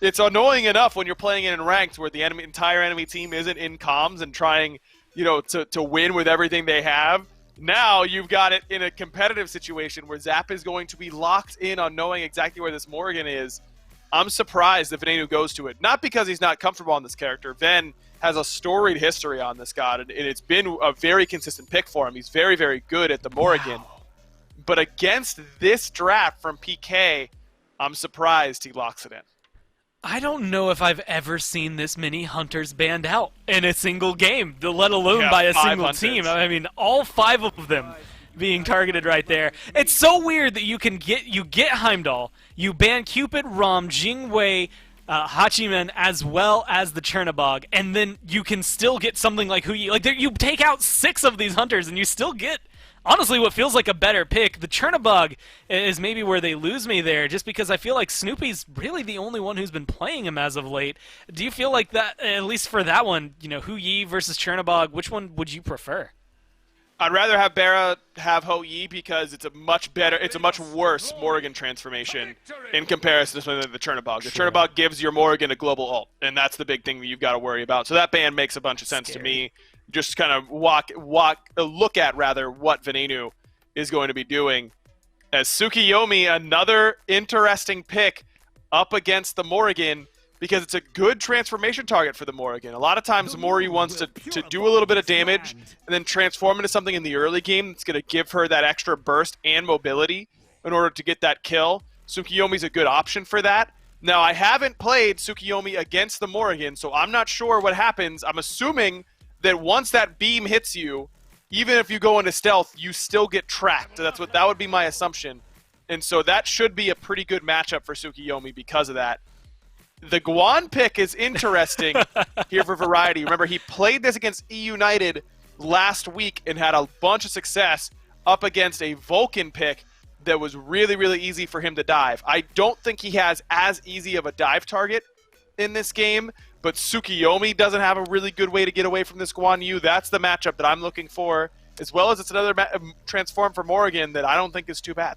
It's annoying enough when you're playing it in ranked where the entire enemy team isn't in comms and trying to win with everything they have. Now you've got it in a competitive situation where Zap is going to be locked in on knowing exactly where this Morrigan is. I'm surprised if Venenu goes to it. Not because he's not comfortable on this character. Ven has a storied history on this god, and it's been a very consistent pick for him. He's very, very good at the Morrigan. Wow. But against this draft from PK, I'm surprised he locks it in. I don't know if I've ever seen this many hunters banned out in a single game, let alone by a single hunters. Team. I mean, all 5 of them being targeted right there. It's so weird that you get Heimdall, you ban Cupid, Rom, Jingwei, Hachiman, as well as the Chernabog, and then you can still get something like you take out 6 of these hunters and you still get, honestly, what feels like a better pick. The Chernabog is maybe where they lose me there, just because I feel like Snoopy's really the only one who's been playing him as of late. Do you feel like that, at least for that one, Hu Yi versus Chernabog, which one would you prefer? I'd rather have Bera have Ho Yi because it's a much worse Morrigan transformation in comparison to the Chernabog. The Chernabog gives your Morrigan a global ult, and that's the big thing that you've got to worry about. So that ban makes a bunch of sense to me. Just kind of look at what Venenu is going to be doing. As Tsukiyomi, another interesting pick up against the Morrigan, because it's a good transformation target for the Morrigan. A lot of times Mori wants to do a little bit of damage and then transform into something in the early game that's going to give her that extra burst and mobility in order to get that kill. Tsukiyomi's a good option for that. Now, I haven't played Tsukiyomi against the Morrigan, so I'm not sure what happens. I'm assuming that once that beam hits you, even if you go into stealth, you still get tracked. That would be my assumption. And so that should be a pretty good matchup for Tsukiyomi because of that. The Guan pick is interesting here for variety. Remember, he played this against E United last week and had a bunch of success up against a Vulcan pick that was really, really easy for him to dive. I don't think he has as easy of a dive target in this game, but Tsukuyomi doesn't have a really good way to get away from this Guan Yu. That's the matchup that I'm looking for, as well as it's another transform for Morrigan that I don't think is too bad.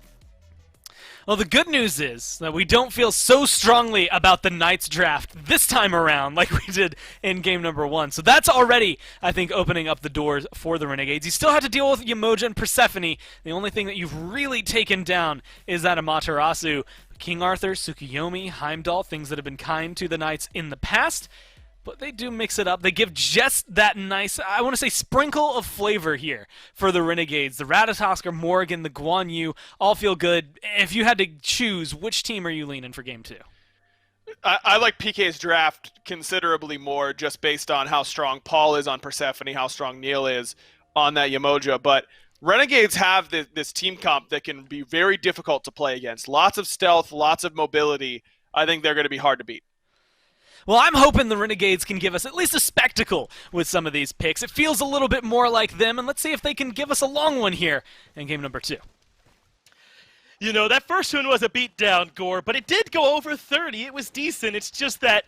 Well, the good news is that we don't feel so strongly about the Knights draft this time around like we did in game number 1. So that's already, I think, opening up the doors for the Renegades. You still have to deal with Yamoja and Persephone. The only thing that you've really taken down is that Amaterasu. King Arthur, Tsukuyomi, Heimdall, things that have been kind to the Knights in the past. But they do mix it up. They give just that nice, I want to say, sprinkle of flavor here for the Renegades. The Ratatoskr, Morrigan, the Guan Yu all feel good. If you had to choose, which team are you leaning for game 2? I like PK's draft considerably more just based on how strong Paul is on Persephone, how strong Neil is on that Yamoja. But Renegades have this team comp that can be very difficult to play against. Lots of stealth, lots of mobility. I think they're going to be hard to beat. Well, I'm hoping the Renegades can give us at least a spectacle with some of these picks. It feels a little bit more like them, and let's see if they can give us a long one here in game number 2. You know, that first one was a beatdown, Gore, but it did go over 30. It was decent. It's just that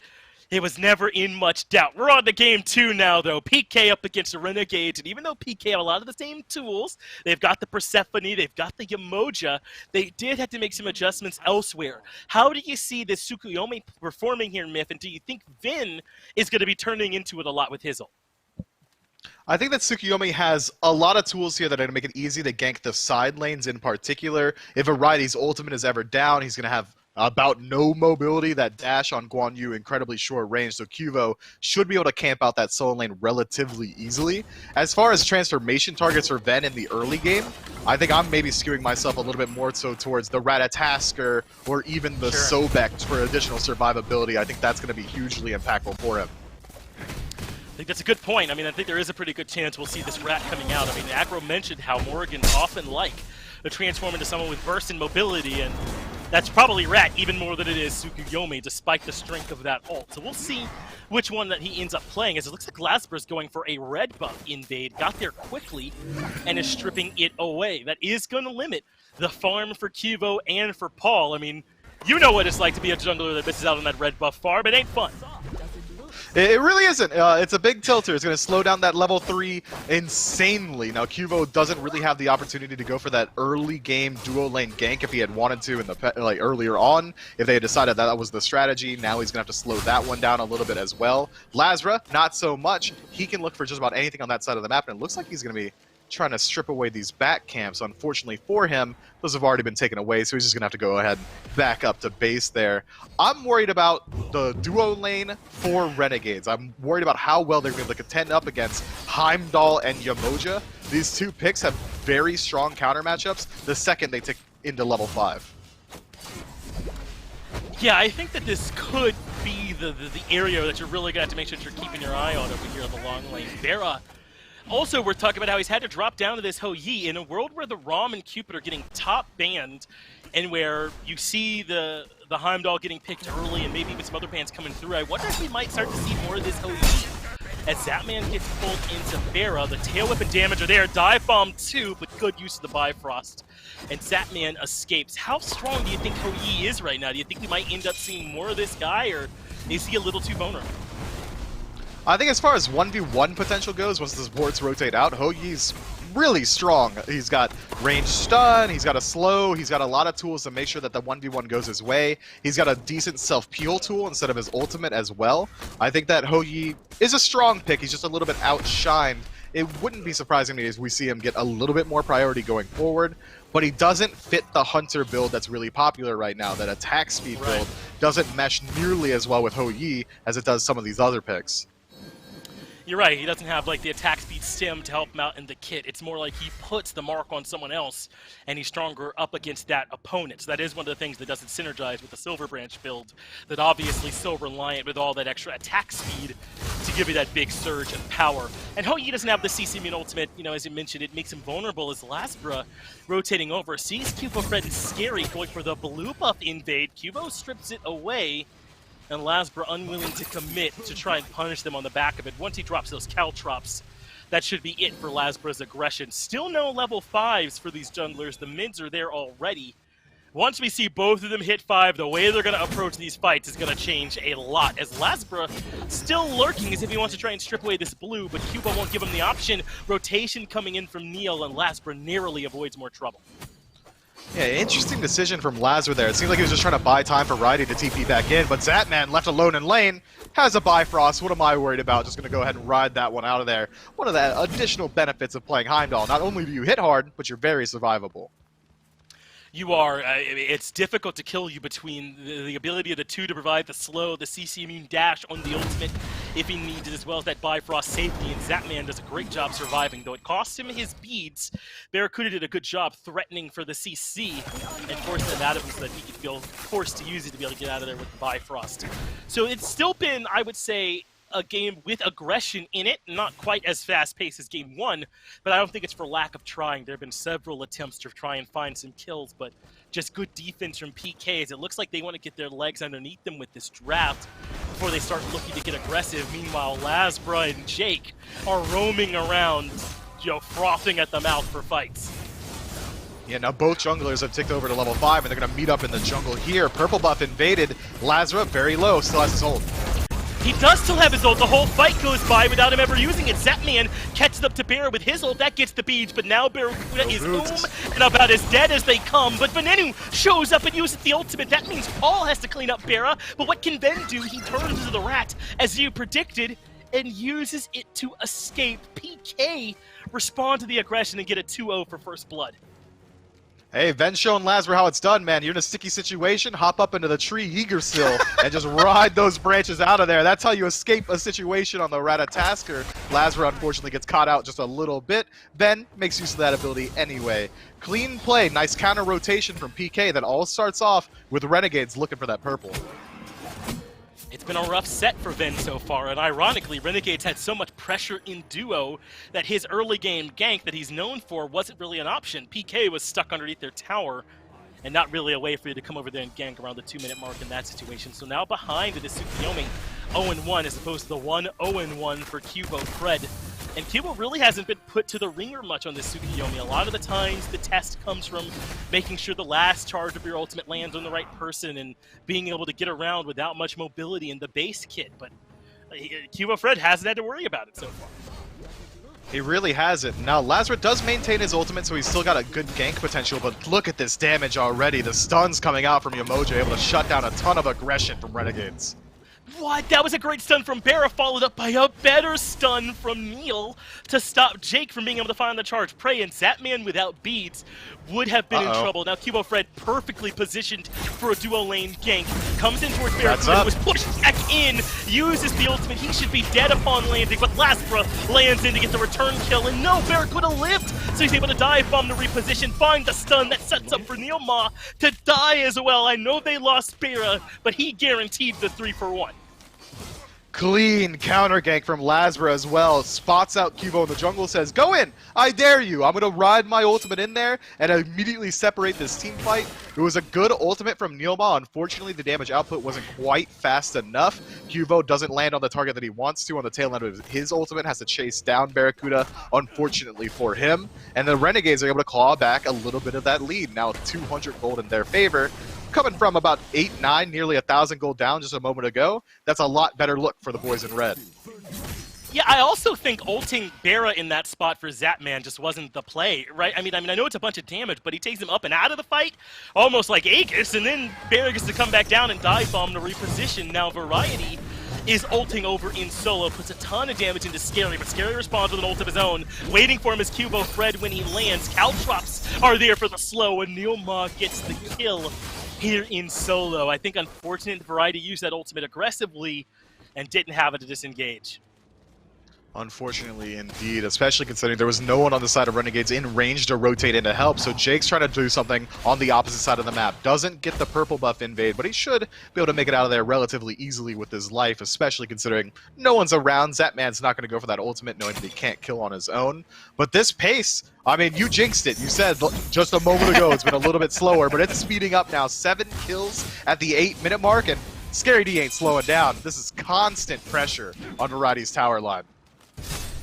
it was never in much doubt. We're on to game 2 now, though. PK up against the Renegades, and even though PK have a lot of the same tools, they've got the Persephone, they've got the Yamoja, they did have to make some adjustments elsewhere. How do you see this Tsukuyomi performing here, Myth, and do you think Vin is going to be turning into it a lot with his ult? I think that Tsukuyomi has a lot of tools here that are going to make it easy to gank the side lanes in particular. If Ariadne's ultimate is ever down, he's going to have about no mobility. That dash on Guan Yu, incredibly short range, so Cuvo should be able to camp out that solo lane relatively easily. As far as transformation targets for Ven in the early game, I think I'm maybe skewing myself a little bit more so towards the Ratatasker or even the Sobek for additional survivability. I think that's going to be hugely impactful for him. I think that's a good point. I mean, I think there is a pretty good chance we'll see this Rat coming out. I mean, Acro mentioned how Morrigan's often like to transform into someone with burst and mobility, and that's probably Rat even more than it is Tsukuyomi, despite the strength of that ult. So we'll see which one that he ends up playing, as it looks like Lasbra's going for a red buff invade, got there quickly, and is stripping it away. That is going to limit the farm for Cuvo and for Paul. I mean, you know what it's like to be a jungler that misses out on that red buff farm. It ain't fun. It really isn't. It's a big tilter. It's going to slow down that level 3 insanely. Now, Cuvo doesn't really have the opportunity to go for that early game duo lane gank if he had wanted to in the earlier on. If they had decided that was the strategy, now he's going to have to slow that one down a little bit as well. Lasbra, not so much. He can look for just about anything on that side of the map, and it looks like he's going to be trying to strip away these back camps. Unfortunately for him, those have already been taken away, so he's just going to have to go ahead and back up to base there. I'm worried about the duo lane for Renegades. I'm worried about how well they're going to be able to contend up against Heimdall and Yamoja. These two picks have very strong counter matchups the second they tick into level 5. Yeah, I think that this could be the area that you're really going to have to make sure that you're keeping your eye on over here on the long lane. Vera. Also, we're talking about how he's had to drop down to this Ho Yi in a world where the Rom and Cupid are getting top banned, and where you see the Heimdall getting picked early and maybe even some other bans coming through. I wonder if we might start to see more of this Ho Yi as Zapman gets pulled into Vera. The tail whip and damage are there. Dive bomb too, but good use of the Bifrost. And Zapman escapes. How strong do you think Ho Yi is right now? Do you think we might end up seeing more of this guy, or is he a little too vulnerable? I think as far as 1v1 potential goes, once the wards rotate out, Ho Yi's really strong. He's got range stun, he's got a slow, he's got a lot of tools to make sure that the 1v1 goes his way. He's got a decent self-peel tool instead of his ultimate as well. I think that Ho Yi is a strong pick. He's just a little bit outshined. It wouldn't be surprising to me if we see him get a little bit more priority going forward, but he doesn't fit the Hunter build that's really popular right now. That attack speed build doesn't mesh nearly as well with Ho Yi as it does some of these other picks. You're right, he doesn't have like the attack speed stim to help him out in the kit. It's more like he puts the mark on someone else and he's stronger up against that opponent. So that is one of the things that doesn't synergize with the Silver Branch build, that obviously so reliant with all that extra attack speed to give you that big surge of power. And Ho Yi doesn't have the CC Immune ultimate, you know, as you mentioned, it makes him vulnerable as Lasbra rotating over. Sees Cubo Fred and Scary going for the blue buff invade. Cubo strips it away, and Lasbra unwilling to commit to try and punish them on the back of it. Once he drops those Caltrops, that should be it for Lasbra's aggression. Still no level 5s for these junglers. The mids are there already. Once we see both of them hit 5, the way they're going to approach these fights is going to change a lot. As Lasbra still lurking as if he wants to try and strip away this blue, but Cuba won't give him the option. Rotation coming in from Neil, and Lasbra narrowly avoids more trouble. Yeah, interesting decision from Lazar there. It seemed like he was just trying to buy time for Righty to TP back in, but Zatman, left alone in lane, has a Bifrost. What am I worried about? Just going to go ahead and ride that one out of there. One of the additional benefits of playing Heimdall. Not only do you hit hard, but you're very survivable. You are, it's difficult to kill you between the ability of the two to provide the slow, the CC immune dash on the ultimate if he needs it, as well as that Bifrost safety, and Zatman does a great job surviving, though it cost him his beads. Barracuda did a good job threatening for the CC and forcing him out of him so that he could feel forced to use it to be able to get out of there with the Bifrost. So it's still been, I would say, a game with aggression in it, not quite as fast-paced as Game 1, but I don't think it's for lack of trying. There have been several attempts to try and find some kills, but just good defense from PKs. It looks like they want to get their legs underneath them with this draft before they start looking to get aggressive. Meanwhile, Lasbra and Jake are roaming around, frothing at the mouth for fights. Yeah, now both junglers have ticked over to level 5, and they're going to meet up in the jungle here. Purple buff invaded. Lazra, very low, still has his ult. He does still have his ult. The whole fight goes by without him ever using it. Zatman catches up to Bear with his ult. That gets the beads, but now Barracuda is boom and about as dead as they come. But Venenu shows up and uses the ultimate. That means Paul has to clean up Barra. But what can Ven do? He turns into the rat, as you predicted, and uses it to escape. PK respond to the aggression and get a 2-0 for first blood. Hey, Ven's showing Lazar how it's done, man. You're in a sticky situation, hop up into the tree Eagersill and just ride those branches out of there. That's how you escape a situation on the Ratatasker. Lazar unfortunately gets caught out just a little bit. Ven makes use of that ability anyway. Clean play, nice counter rotation from PK that all starts off with Renegades looking for that purple. It's been a rough set for Ven so far, and ironically, Renegades had so much pressure in duo that his early game gank that he's known for wasn't really an option. PK was stuck underneath their tower, and not really a way for you to come over there and gank around the 2-minute mark in that situation. So now behind it is Tsukuyomi, 0-1, as opposed to the 1-0-1 for Cubo Fred. And Cubo really hasn't been put to the ringer much on this Tsukuyomi. A lot of the times the test comes from making sure the last charge of your ultimate lands on the right person and being able to get around without much mobility in the base kit. But Cubo Fred hasn't had to worry about it so far. He really hasn't. Now, Lazarus does maintain his ultimate, so he's still got a good gank potential, but look at this damage already. The stuns coming out from Yamoja, able to shut down a ton of aggression from Renegades. What? That was a great stun from Barra, followed up by a better stun from Neil to stop Jake from being able to find the charge. Prey and Zatman without beads would have been in trouble. Now Cubo Fred perfectly positioned for a duo lane gank. Comes in towards Barracuda, was pushed back in, uses the ultimate. He should be dead upon landing, but Lasbra lands in to get the return kill, and no, Barracuda lived! So he's able to dive bomb to reposition, find the stun that sets up for Neil Ma to die as well. I know they lost Barra, but he guaranteed the 3-for-1. Clean counter gank from Lasbra as well. Spots out Cubo in the jungle, says, "Go in! I dare you! I'm going to ride my ultimate in there and immediately separate this team fight." It was a good ultimate from Neilma. Unfortunately, the damage output wasn't quite fast enough. Cubo doesn't land on the target that he wants to on the tail end of his ultimate, has to chase down Barracuda, unfortunately for him. And the Renegades are able to claw back a little bit of that lead. Now 200 gold in their favor. Coming from about 8-9, nearly 1,000 gold down just a moment ago. That's a lot better look for the boys in red. Yeah, I also think ulting Barra in that spot for Zatman just wasn't the play, right? I mean, I know it's a bunch of damage, but he takes him up and out of the fight, almost like Aegis, and then Barra gets to come back down and dive bomb to reposition. Now Variety is ulting over in solo, puts a ton of damage into Scary, but Scary responds with an ult of his own. Waiting for him is Cubo Fred when he lands. Caltrops are there for the slow, and Neil Ma gets the kill here in solo. I think unfortunate Variety used that ultimate aggressively and didn't have it to disengage. Unfortunately, indeed, especially considering there was no one on the side of Renegades in range to rotate in to help, so Jake's trying to do something on the opposite side of the map. Doesn't get the purple buff invade, but he should be able to make it out of there relatively easily with his life, especially considering no one's around. Zatman's not going to go for that ultimate, knowing that he can't kill on his own. But this pace, I mean, you jinxed it. You said just a moment ago it's been a little bit slower, but it's speeding up now. 7 kills at the 8-minute mark, and Scary D ain't slowing down. This is constant pressure on Variety's tower line.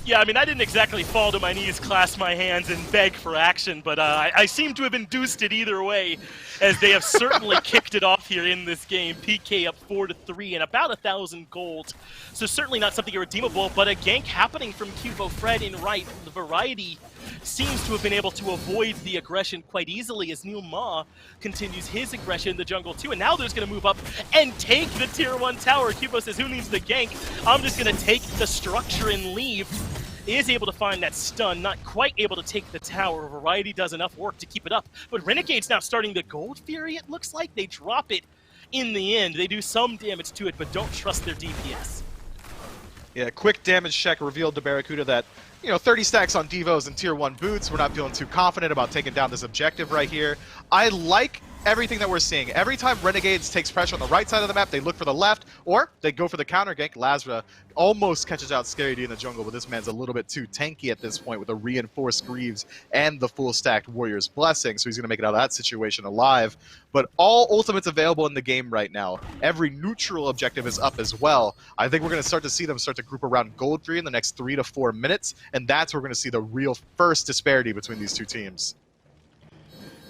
Yeah, I mean, I didn't exactly fall to my knees, clasp my hands, and beg for action, but I seem to have induced it either way, as they have certainly kicked it off here in this game. PK up 4-3 and about 1,000 gold, so certainly not something irredeemable, but a gank happening from Cubo Fred in right. The variety seems to have been able to avoid the aggression quite easily as Neil Ma continues his aggression in the jungle too, and now they're going to move up and take the tier 1 tower. Cubo says, who needs the gank? I'm just going to take the structure and leave. Is able to find that stun, not quite able to take the tower. Variety does enough work to keep it up, but Renegade's now starting the Gold Fury, it looks like. They drop it in the end. They do some damage to it, but don't trust their DPS. Yeah, quick damage check revealed to Barracuda that, 30 stacks on Devos and tier 1 boots. We're not feeling too confident about taking down this objective right here. I like everything that we're seeing. Every time Renegades takes pressure on the right side of the map, they look for the left, or they go for the counter gank. Lazra almost catches out Scary D in the jungle, but this man's a little bit too tanky at this point with a reinforced Greaves and the full stacked Warrior's Blessing, so he's going to make it out of that situation alive. But all ultimates available in the game right now. Every neutral objective is up as well. I think we're going to start to see them start to group around Gold 3 in the next 3 to 4 minutes, and that's where we're going to see the real first disparity between these two teams.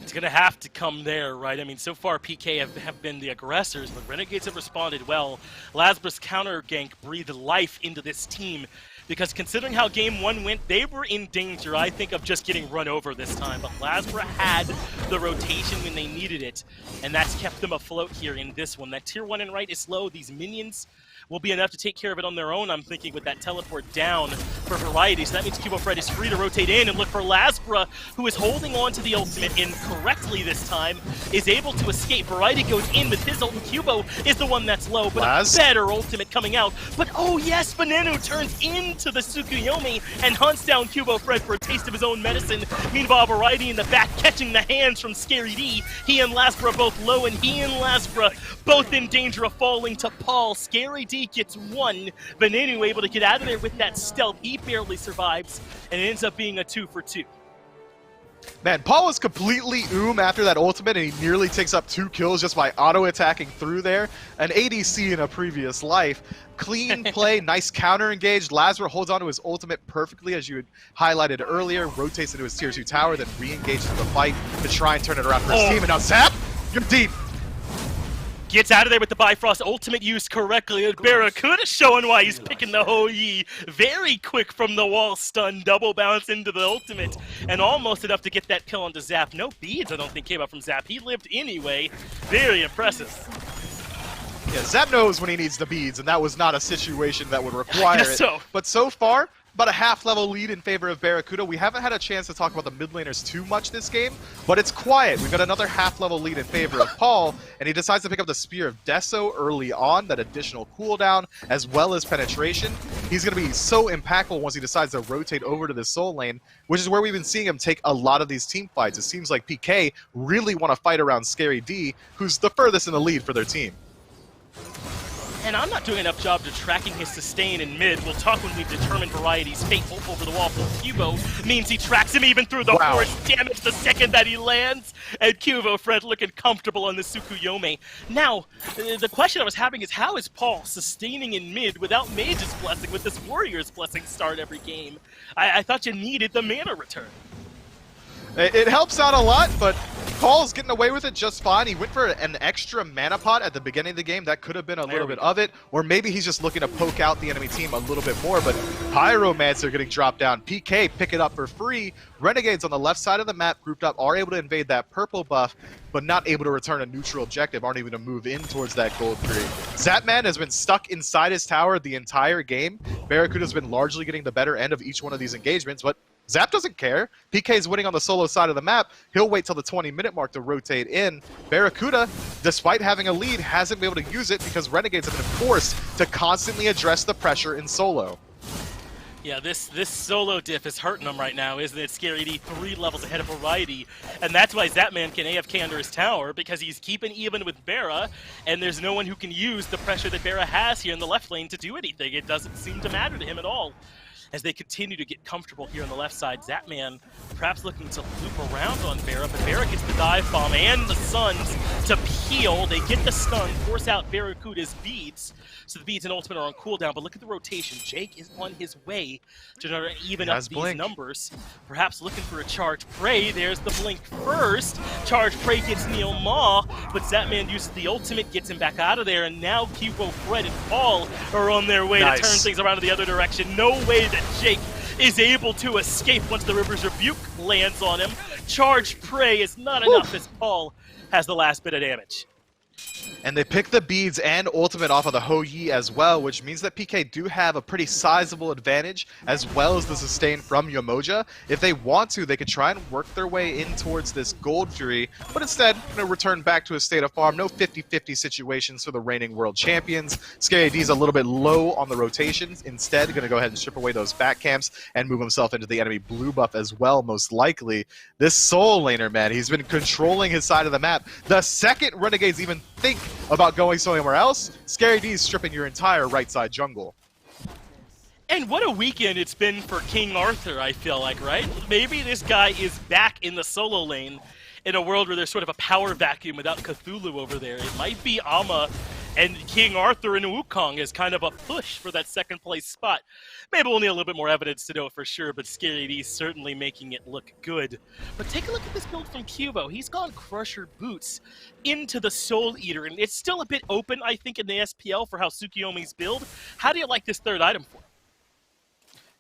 It's going to have to come there, right? I mean, so far PK have been the aggressors, but Renegades have responded well. Lazarus counter gank breathed life into this team, because considering how Game 1 went, they were in danger, I think, of just getting run over this time. But Lazarus had the rotation when they needed it, and that's kept them afloat here in this one. That tier 1 and right is slow. These minions will be enough to take care of it on their own, I'm thinking, with that teleport down for Variety. So that means Cubo Fred is free to rotate in and look for Lazbra, who is holding on to the ultimate incorrectly this time, is able to escape. Variety goes in with his ult, and Cubo is the one that's low, but a better ultimate coming out. But oh yes, Venenu turns into the Tsukuyomi and hunts down Cubo Fred for a taste of his own medicine. Meanwhile, Variety in the back catching the hands from Scary D. He and Lazbra both low, and he and Lazbra both in danger of falling to Paul. Scary D gets one. Venenu able to get out of there with that stealth. He barely survives, and it ends up being a 2 for 2. Man, Paul was completely after that ultimate, and he nearly takes up 2 kills just by auto-attacking through there. An ADC in a previous life. Clean play, nice counter-engaged. Lazarus holds onto his ultimate perfectly, as you had highlighted earlier. Rotates into his tier 2 tower, then re-engages the fight to try and turn it around for his team. And now Zap, you're deep. Gets out of there with the Bifrost ultimate used correctly. Barracuda showing why he's picking the Ho-Yi. Very quick from the wall stun, double bounce into the ultimate, and almost enough to get that kill onto Zap. No beads, I don't think, came out from Zap. He lived anyway. Very impressive. Yeah, Zap knows when he needs the beads, and that was not a situation that would require it. But so far, about a half-level lead in favor of Barracuda. We haven't had a chance to talk about the mid laners too much this game, but it's quiet. We've got another half-level lead in favor of Paul, and he decides to pick up the Spear of Deso early on, that additional cooldown, as well as penetration. He's going to be so impactful once he decides to rotate over to the Soul lane, which is where we've been seeing him take a lot of these team fights. It seems like PK really want to fight around Scary D, who's the furthest in the lead for their team. And I'm not doing enough job to tracking his sustain in mid. We'll talk when we've determined Variety's fate. Over the wall for Cubo means he tracks him even through the force damage the second that he lands. And Cubo Fred looking comfortable on the Tsukuyomi. Now, the question I was having is, how is Paul sustaining in mid without Mage's Blessing, with this Warrior's Blessing start every game? I thought you needed the mana return. It helps out a lot, but Paul's getting away with it just fine. He went for an extra mana pot at the beginning of the game. That could have been a little bit of it. Or maybe he's just looking to poke out the enemy team a little bit more, but Pyromancer getting dropped down. PK pick it up for free. Renegades on the left side of the map, grouped up, are able to invade that purple buff, but not able to return a neutral objective, aren't even to move in towards that gold 3. Zapman has been stuck inside his tower the entire game. Barracuda's been largely getting the better end of each one of these engagements, but Zap doesn't care. PK's winning on the solo side of the map. He'll wait till the 20-minute mark to rotate in. Barracuda, despite having a lead, hasn't been able to use it because Renegades have been forced to constantly address the pressure in solo. Yeah, this solo diff is hurting him right now, isn't it? Scary D 3 levels ahead of Variety, and that's why Zapman can AFK under his tower, because he's keeping even with Barra, and there's no one who can use the pressure that Barra has here in the left lane to do anything. It doesn't seem to matter to him at all. as they continue to get comfortable here on the left side. Zapman perhaps looking to loop around on Vera, but Vera gets the dive bomb and the Suns to peel. They get the stun, force out Barracuda's beads, so the beads and ultimate are on cooldown. But look at the rotation. Jake is on his way to try to even up these numbers. Perhaps looking for a charge prey. There's the blink first. Charge prey gets Neil Maw, but Zapman uses the ultimate, gets him back out of there, and now Cubo, Fred, and Paul are on their way to turn things around in the other direction. No way that Jake is able to escape once the River's Rebuke lands on him. Charge prey is not enough as Paul has the last bit of damage. And they pick the beads and ultimate off of the Ho Yi as well, which means that PK do have a pretty sizable advantage, as well as the sustain from Yomoja. If they want to, they could try and work their way in towards this Gold Fury, but instead, going to return back to a state of farm. No 50-50 situations for the reigning world champions. Scary D's a little bit low on the rotations. Instead, going to go ahead and strip away those back camps and move himself into the enemy blue buff as well, most likely. This Soul Laner, man, he's been controlling his side of the map. The second Renegades even think about going somewhere else, Scary D's stripping your entire right side jungle. And what a weekend it's been for King Arthur, I feel like, right? Maybe this guy is back in the solo lane in a world where there's sort of a power vacuum without Cthulhu over there. It might be Ama and King Arthur and Wukong as kind of a push for that second place spot. Maybe we'll need a little bit more evidence to know for sure, but Scary D's certainly making it look good. But take a look at this build from Cubo. He's gone Crusher Boots into the Soul Eater, and it's still a bit open, I think, in the SPL for how Tsukiyomi's build. How do you like this third item for him?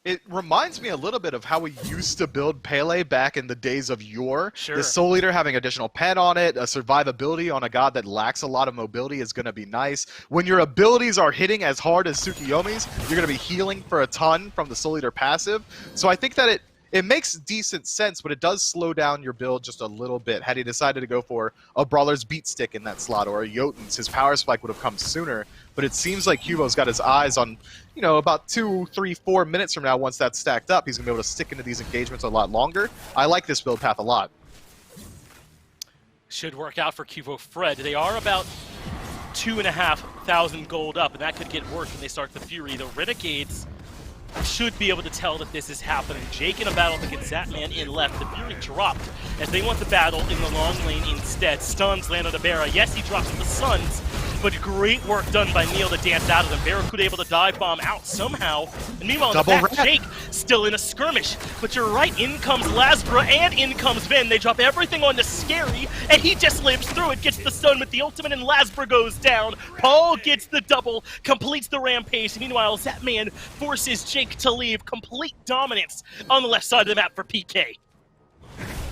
It reminds me a little bit of how we used to build Pele back in the days of yore. Sure. The Soul Eater having additional pen on it, a survivability on a god that lacks a lot of mobility is going to be nice. When your abilities are hitting as hard as Tsukiyomi's, you're going to be healing for a ton from the Soul Eater passive. So I think that it makes decent sense, but it does slow down your build just a little bit. Had he decided to go for a Brawler's Beat Stick in that slot or a Jotun's, his power spike would have come sooner. But it seems like Cubo's got his eyes on, you know, about 2, 3, 4 minutes from now, once that's stacked up, he's going to be able to stick into these engagements a lot longer. I like this build path a lot. Should work out for Cubo Fred. They are about 2,500 gold up, and that could get worse when they start the Fury. The Renegades should be able to tell that this is happening. Jake in a battle against Zapman in left. The Fury dropped as they want the battle in the long lane instead. Stuns land on Abera. Yes, he drops the Suns, but great work done by Neil to dance out of them. Barracuda able to dive bomb out somehow. And meanwhile, in the back, Jake still in a skirmish. But you're right, in comes Lasbra and in comes Vin. They drop everything onto Scary, and he just lives through it. Gets the stun with the ultimate, and Lasbra goes down. Paul gets the double, completes the rampage. Meanwhile, Zapman forces Jake to leave. Complete dominance on the left side of the map for PK.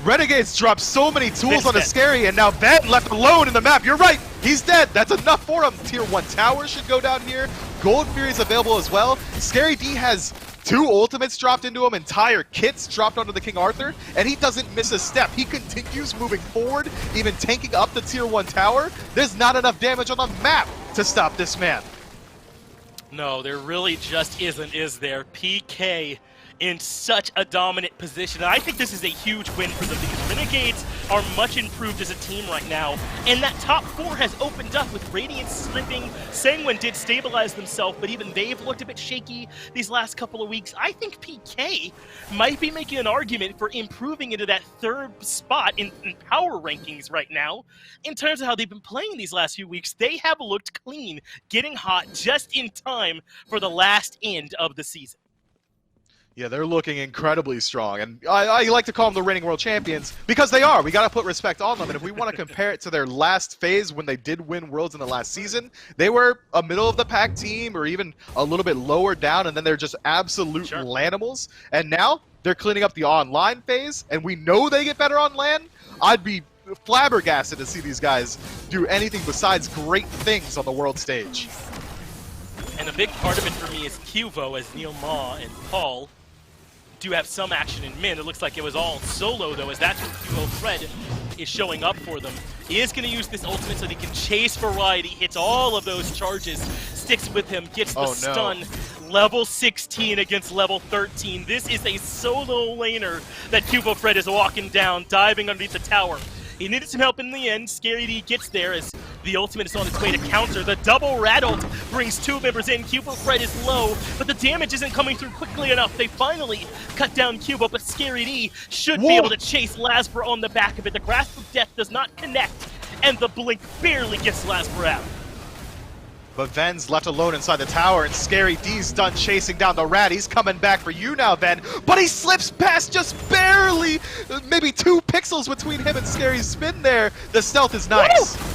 Renegades dropped so many tools on a Scary, and now Van left alone in the map. You're right, he's dead. That's enough for him. Tier 1 tower should go down here. Gold Fury is available as well. Scary D has 2 ultimates dropped into him, entire kits dropped onto the King Arthur, and he doesn't miss a step. He continues moving forward, even tanking up the Tier 1 tower. There's not enough damage on the map to stop this man. No, there really just isn't, is there? PK in such a dominant position. And I think this is a huge win for them because Renegades are much improved as a team right now. And that top 4 has opened up with Radiance slipping. Sangwon did stabilize themselves, but even they've looked a bit shaky these last couple of weeks. I think PK might be making an argument for improving into that 3rd spot in power rankings right now. In terms of how they've been playing these last few weeks, they have looked clean, getting hot just in time for the last end of the season. Yeah, they're looking incredibly strong, and I like to call them the reigning world champions because they are. We got to put respect on them, and if we want to compare it to their last phase when they did win worlds in the last season, they were a middle-of-the-pack team or even a little bit lower down, and then they're just absolute lanimals. And now they're cleaning up the online phase, and we know they get better on LAN. I'd be flabbergasted to see these guys do anything besides great things on the world stage. And a big part of it for me is Cubo, as Neil Maw and Paul do have some action in mid. It looks like it was all solo, though, as that's where Cubo Fred is showing up for them. He is going to use this ultimate so that he can chase variety, hits all of those charges, sticks with him, gets the stun. Level 16 against level 13. This is a solo laner that Cubo Fred is walking down, diving underneath the tower. He needed some help in the end. Scary D gets there as The ultimate is on its way to counter. The double rat ult brings 2 members in. Cubo Fred is low, but the damage isn't coming through quickly enough. They finally cut down Cubo, but Scary D should be able to chase Lasbra on the back of it. The Grasp of Death does not connect, and the Blink barely gets Lasbra out. But Ven's left alone inside the tower, and Scary D's done chasing down the rat. He's coming back for you now, Ven, but he slips past just barely, maybe 2 pixels between him and Scary's spin there. The stealth is nice. Woo!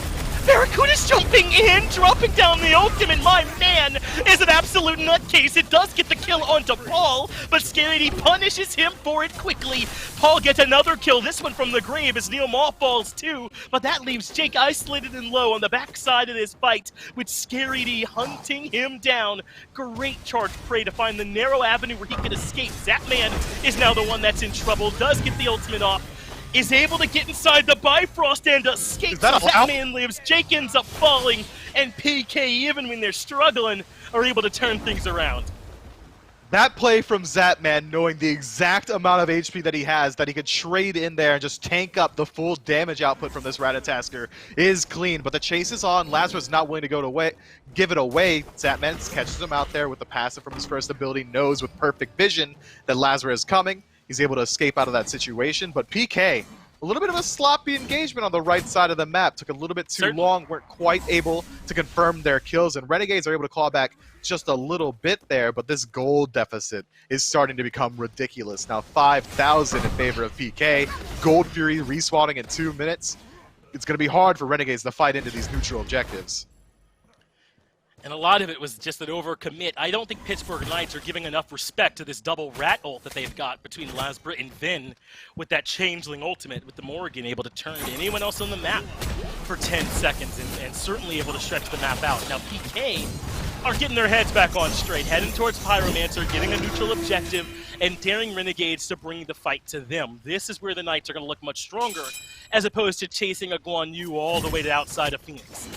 Barracuda's jumping in, dropping down the ultimate. My man is an absolute nutcase. It does get the kill onto Paul, but Scary D punishes him for it quickly. Paul gets another kill, this one from the grave as Neil Maw falls too, but that leaves Jake isolated and low on the backside of this fight with Scary D hunting him down. Great charge prey to find the narrow avenue where he can escape. Zapman is now the one that's in trouble, does get the ultimate off, is able to get inside the Bifrost and escape. Zapman lives, Jake ends up falling, and PK, even when they're struggling, are able to turn things around. That play from Zapman, knowing the exact amount of HP that he has, that he could trade in there and just tank up the full damage output from this Ratatasker, is clean. But the chase is on. Lazarus not willing to give it away. Zapman catches him out there with the passive from his first ability, knows with perfect vision that Lazarus is coming. He's able to escape out of that situation, but PK, a little bit of a sloppy engagement on the right side of the map. Took a little bit too long, weren't quite able to confirm their kills, and Renegades are able to claw back just a little bit there, but this gold deficit is starting to become ridiculous. Now 5,000 in favor of PK. Gold Fury respawning in 2 minutes. It's going to be hard for Renegades to fight into these neutral objectives. And a lot of it was just an overcommit. I don't think Pittsburgh Knights are giving enough respect to this double rat ult that they've got between Lasbra and Vin with that changeling ultimate, with the Morrigan able to turn to anyone else on the map for 10 seconds and certainly able to stretch the map out. Now PK are getting their heads back on straight, heading towards Pyromancer, getting a neutral objective, and daring Renegades to bring the fight to them. This is where the Knights are going to look much stronger, as opposed to chasing a Guan Yu all the way to outside of Phoenix.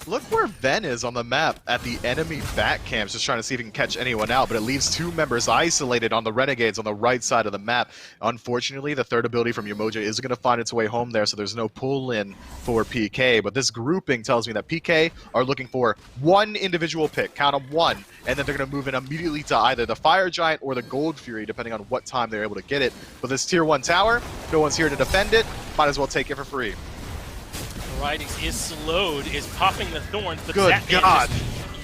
Look where Ven is on the map at the enemy back camps, just trying to see if he can catch anyone out, but it leaves 2 members isolated on the Renegades on the right side of the map. Unfortunately, the third ability from Umoja is going to find its way home there, so there's no pull-in for PK, but this grouping tells me that PK are looking for 1 individual pick, count them 1, and then they're going to move in immediately to either the Fire Giant or the Gold Fury, depending on what time they're able to get it. But this Tier 1 tower, no one's here to defend it, might as well take it for free. Varieties is slowed, is popping the thorns, but Good God.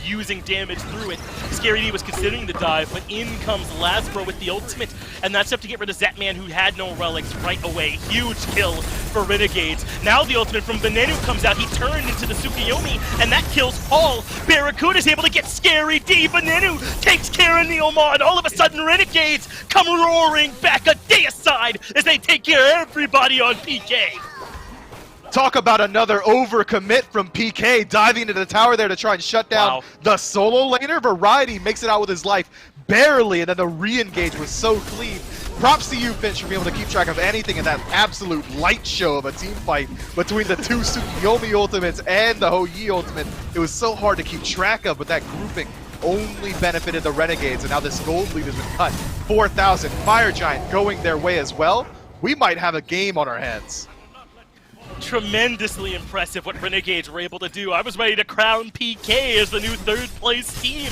Using damage through it. Scary D was considering the dive, but in comes Lasbra with the ultimate, and that's enough to get rid of Zapman, who had no relics right away. Huge kill for Renegades. Now the ultimate from Venenu comes out. He turned into the Tsukiyomi, and that kills Paul. Barracuda's able to get Scary D. Venenu takes care of Neil Maw, and all of a sudden Renegades come roaring back a deicide as they take care of everybody on PK. Talk about another overcommit from PK, diving into the tower there to try and shut down the solo laner. Variety makes it out with his life, barely, and then the re-engage was so clean. Props to you, Finch, for being able to keep track of anything in that absolute light show of a team fight between the 2 Tsukiyomi ultimates and the Hou-Yi ultimate. It was so hard to keep track of, but that grouping only benefited the Renegades, and now this gold lead has been cut. 4,000, Fire Giant going their way as well. We might have a game on our hands. Tremendously impressive what Renegades were able to do. I was ready to crown PK as the new 3rd place team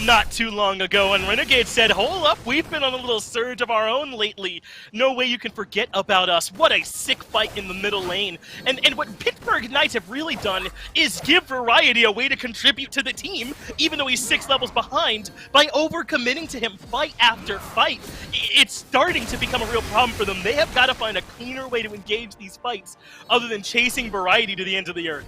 not too long ago, and Renegades said, hold up, we've been on a little surge of our own lately. No way you can forget about us. What a sick fight in the middle lane. And what Pittsburgh Knights have really done is give Variety a way to contribute to the team, even though he's 6 levels behind, by overcommitting to him fight after fight. It's starting to become a real problem for them. They have got to find a cleaner way to engage these fights other than chasing Variety to the ends of the earth.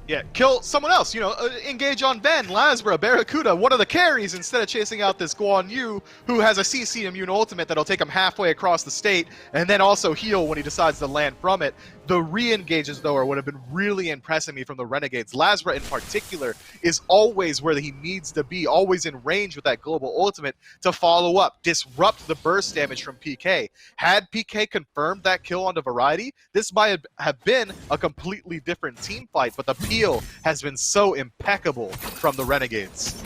Yeah, kill someone else, you know, engage on Ven, Lasbra, Barracuda, one of the carries, instead of chasing out this Guan Yu, who has a CC immune ultimate that'll take him halfway across the state, and then also heal when he decides to land from it. The re-engages, though, are what have been really impressing me from the Renegades. Lasbra, in particular, is always where he needs to be, always in range with that global ultimate to follow up, disrupt the burst damage from PK. Had PK confirmed that kill onto Variety, this might have been a completely different team fight, but the peel has been so impeccable from the Renegades.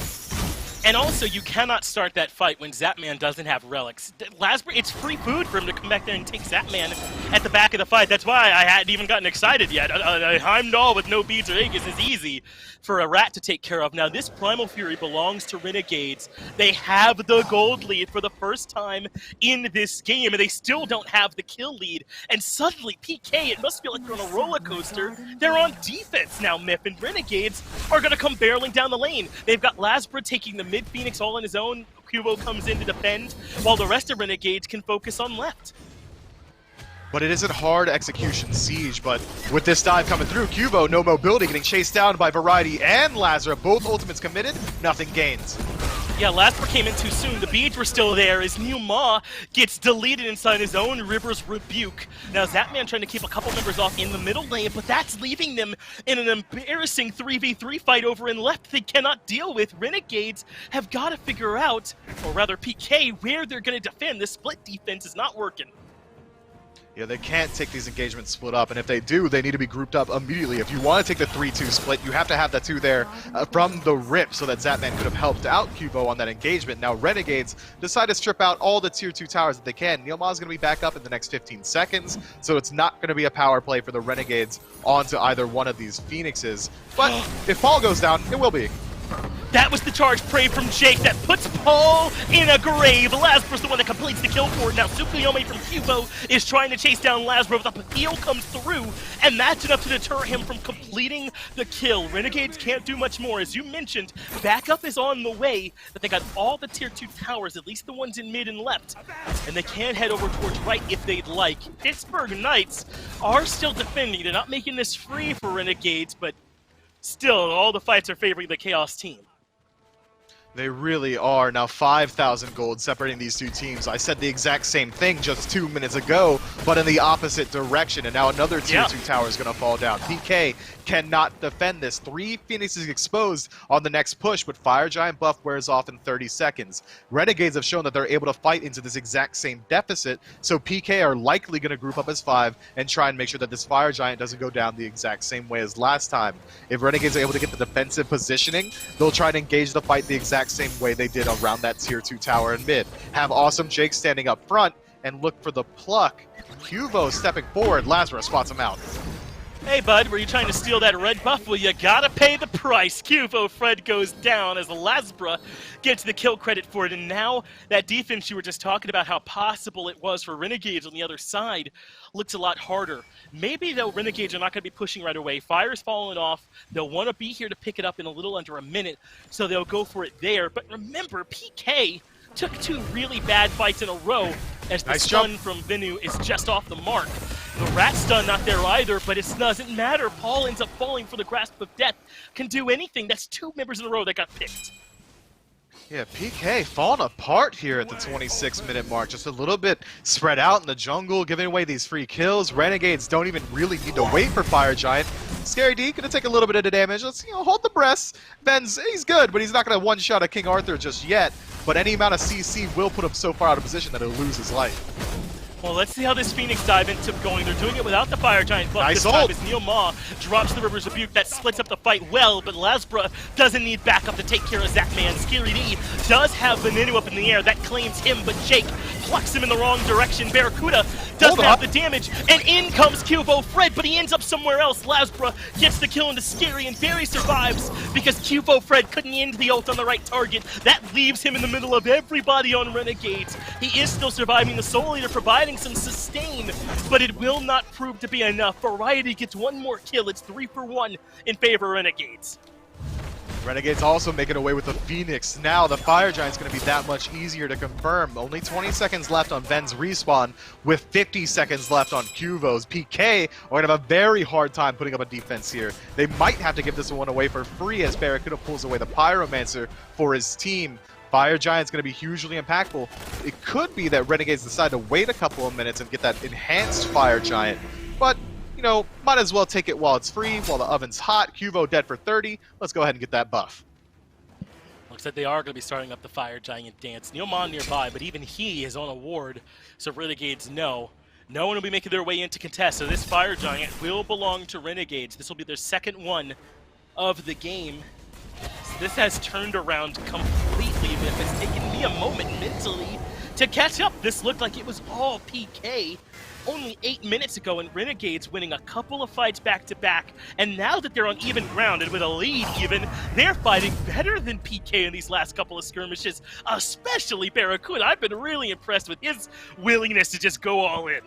And also, you cannot start that fight when Zapman doesn't have relics. Lasbury, it's free food for him to come back there and take Zapman at the back of the fight. That's why I hadn't even gotten excited yet. A Heimdall with no beads or Aegis is easy for a rat to take care of. Now, this Primal Fury belongs to Renegades. They have the gold lead for the first time in this game, and they still don't have the kill lead. And suddenly, PK, it must feel like they're on a roller coaster. They're on defense now, Myth, and Renegades are going to come barreling down the lane. They've got Lasbra taking the mid Phoenix all on his own. Kubo comes in to defend, while the rest of Renegades can focus on left. But it isn't hard execution siege, but with this dive coming through, Kubo, no mobility, getting chased down by Variety and Lazara. Both ultimates committed, nothing gains. Yeah, Lasper came in too soon. The beads were still there as New Ma gets deleted inside his own River's Rebuke. Now, Zapman trying to keep a couple members off in the middle lane, but that's leaving them in an embarrassing 3v3 fight over in left they cannot deal with. Renegades have got to figure out, or rather PK, where they're going to defend. This split defense is not working. Yeah, they can't take these engagements split up, and if they do, they need to be grouped up immediately. If you want to take the 3-2 split, you have to have that 2 there from the rip so that Zapman could have helped out Kubo on that engagement. Now, Renegades decide to strip out all the tier 2 towers that they can. Neilma's going to be back up in the next 15 seconds, so it's not going to be a power play for the Renegades onto either one of these Phoenixes. But if Paul goes down, it will be. That was the charge prey from Jake that puts Paul in a grave. Lasbra's the one that completes the kill for it. Now Tsukuyomi from Kubo is trying to chase down Lasbra, but the heal comes through, and that's enough to deter him from completing the kill. Renegades can't do much more. As you mentioned, backup is on the way, but they got all the tier 2 towers, at least the ones in mid and left, and they can head over towards right if they'd like. Pittsburgh Knights are still defending. They're not making this free for Renegades, but still, all the fights are favoring the Chaos team. They really are. Now 5,000 gold separating these two teams. I said the exact same thing just 2 minutes ago, but in the opposite direction. And now another tier 2 tower is going to fall down. PK cannot defend this. 3 Phoenixes exposed on the next push, but Fire Giant buff wears off in 30 seconds. Renegades have shown that they're able to fight into this exact same deficit, so PK are likely going to group up as 5 and try and make sure that this Fire Giant doesn't go down the exact same way as last time. If Renegades are able to get the defensive positioning, they'll try to engage the fight the exact same way they did around that tier 2 tower in mid. Have Awesome Jake standing up front and look for the pluck. Kubo stepping forward, Lazarus spots him out. Hey bud, were you trying to steal that red buff? Well, you gotta pay the price. Kubo Fred goes down as Lasbra gets the kill credit for it, and now that defense you were just talking about how possible it was for Renegades on the other side looks a lot harder. Maybe though Renegades are not going to be pushing right away. Fire's falling off. They'll want to be here to pick it up in a little under a minute, so they'll go for it there. But remember, PK took 2 really bad fights in a row as the stun from Venu is just off the mark. The rat stun not there either, but it doesn't matter. Paul ends up falling for the grasp of death. Can do anything. That's 2 members in a row that got picked. Yeah, PK falling apart here at the 26-minute mark. Just a little bit spread out in the jungle, giving away these free kills. Renegades don't even really need to wait for Fire Giant. Scary D gonna take a little bit of the damage. Let's hold the breath. Ben's he's good, but he's not gonna one-shot at King Arthur just yet. But any amount of CC will put him so far out of position that he'll lose his life. Well, let's see how this Phoenix dive ends up going. They're doing it without the Fire Giant buff Nice this time ult. as Neil Ma drops the River's Rebuke. That splits up the fight well, but Lasbra doesn't need backup to take care of Zapman. Scary D does have Venenu up in the air. That claims him, but Jake plucks him in the wrong direction. Barracuda doesn't have the damage, and in comes Kubo Fred, but he ends up somewhere else. Lasbra gets the kill into Scary, and Barry survives because Kubo Fred couldn't end the ult on the right target. That leaves him in the middle of everybody on Renegades. He is still surviving. The Soul Eater providing some sustain, but it will not prove to be enough. Variety gets 1 more kill. It's 3 for 1 in favor of Renegades. Renegades also making away with the Phoenix. Now the Fire Giant's going to be that much easier to confirm. Only 20 seconds left on Ben's respawn with 50 seconds left on Kuvo's. PK are going to have a very hard time putting up a defense here. They might have to give this one away for free as Barracuda pulls away the Pyromancer for his team. Fire Giant's going to be hugely impactful. It could be that Renegades decide to wait a couple of minutes and get that enhanced Fire Giant, but might as well take it while it's free, while the oven's hot. Kuvo dead for 30. Let's go ahead and get that buff. Looks like they are going to be starting up the Fire Giant dance. Neilmon nearby, but even he is on a ward, so Renegades know. No one will be making their way in to contest, so this Fire Giant will belong to Renegades. This will be their second one of the game. So this has turned around completely. honestly, Myth, it's taken me a moment mentally to catch up. This looked like it was all PK only 8 minutes ago, and Renegades winning a couple of fights back-to-back, and now that they're on even ground and with a lead even, they're fighting better than PK in these last couple of skirmishes, especially Barracuda. I've been really impressed with his willingness to just go all in.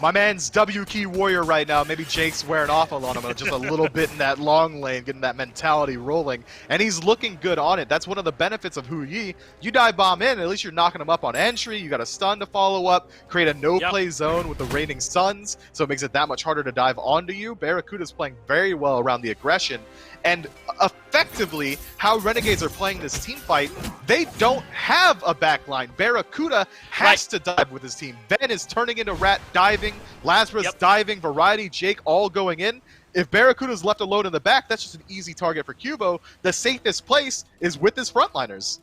My man's W key warrior right now. Maybe Jake's wearing off on him just a little bit in that long lane, getting that mentality rolling, and he's looking good on it. That's one of the benefits of Hu Yi. You dive bomb in, at least you're knocking him up on entry. You got a stun to follow up, create a no-play zone with the Raining Suns, so it makes it that much harder to dive onto you. Barracuda's playing very well around the aggression, and effectively, how Renegades are playing this team fight, they don't have a backline. Barracuda has to dive with his team. Ben is turning into Rat diving, Lazarus diving, Variety, Jake all going in. If Barracuda's left alone in the back, that's just an easy target for Cubo. The safest place is with his frontliners.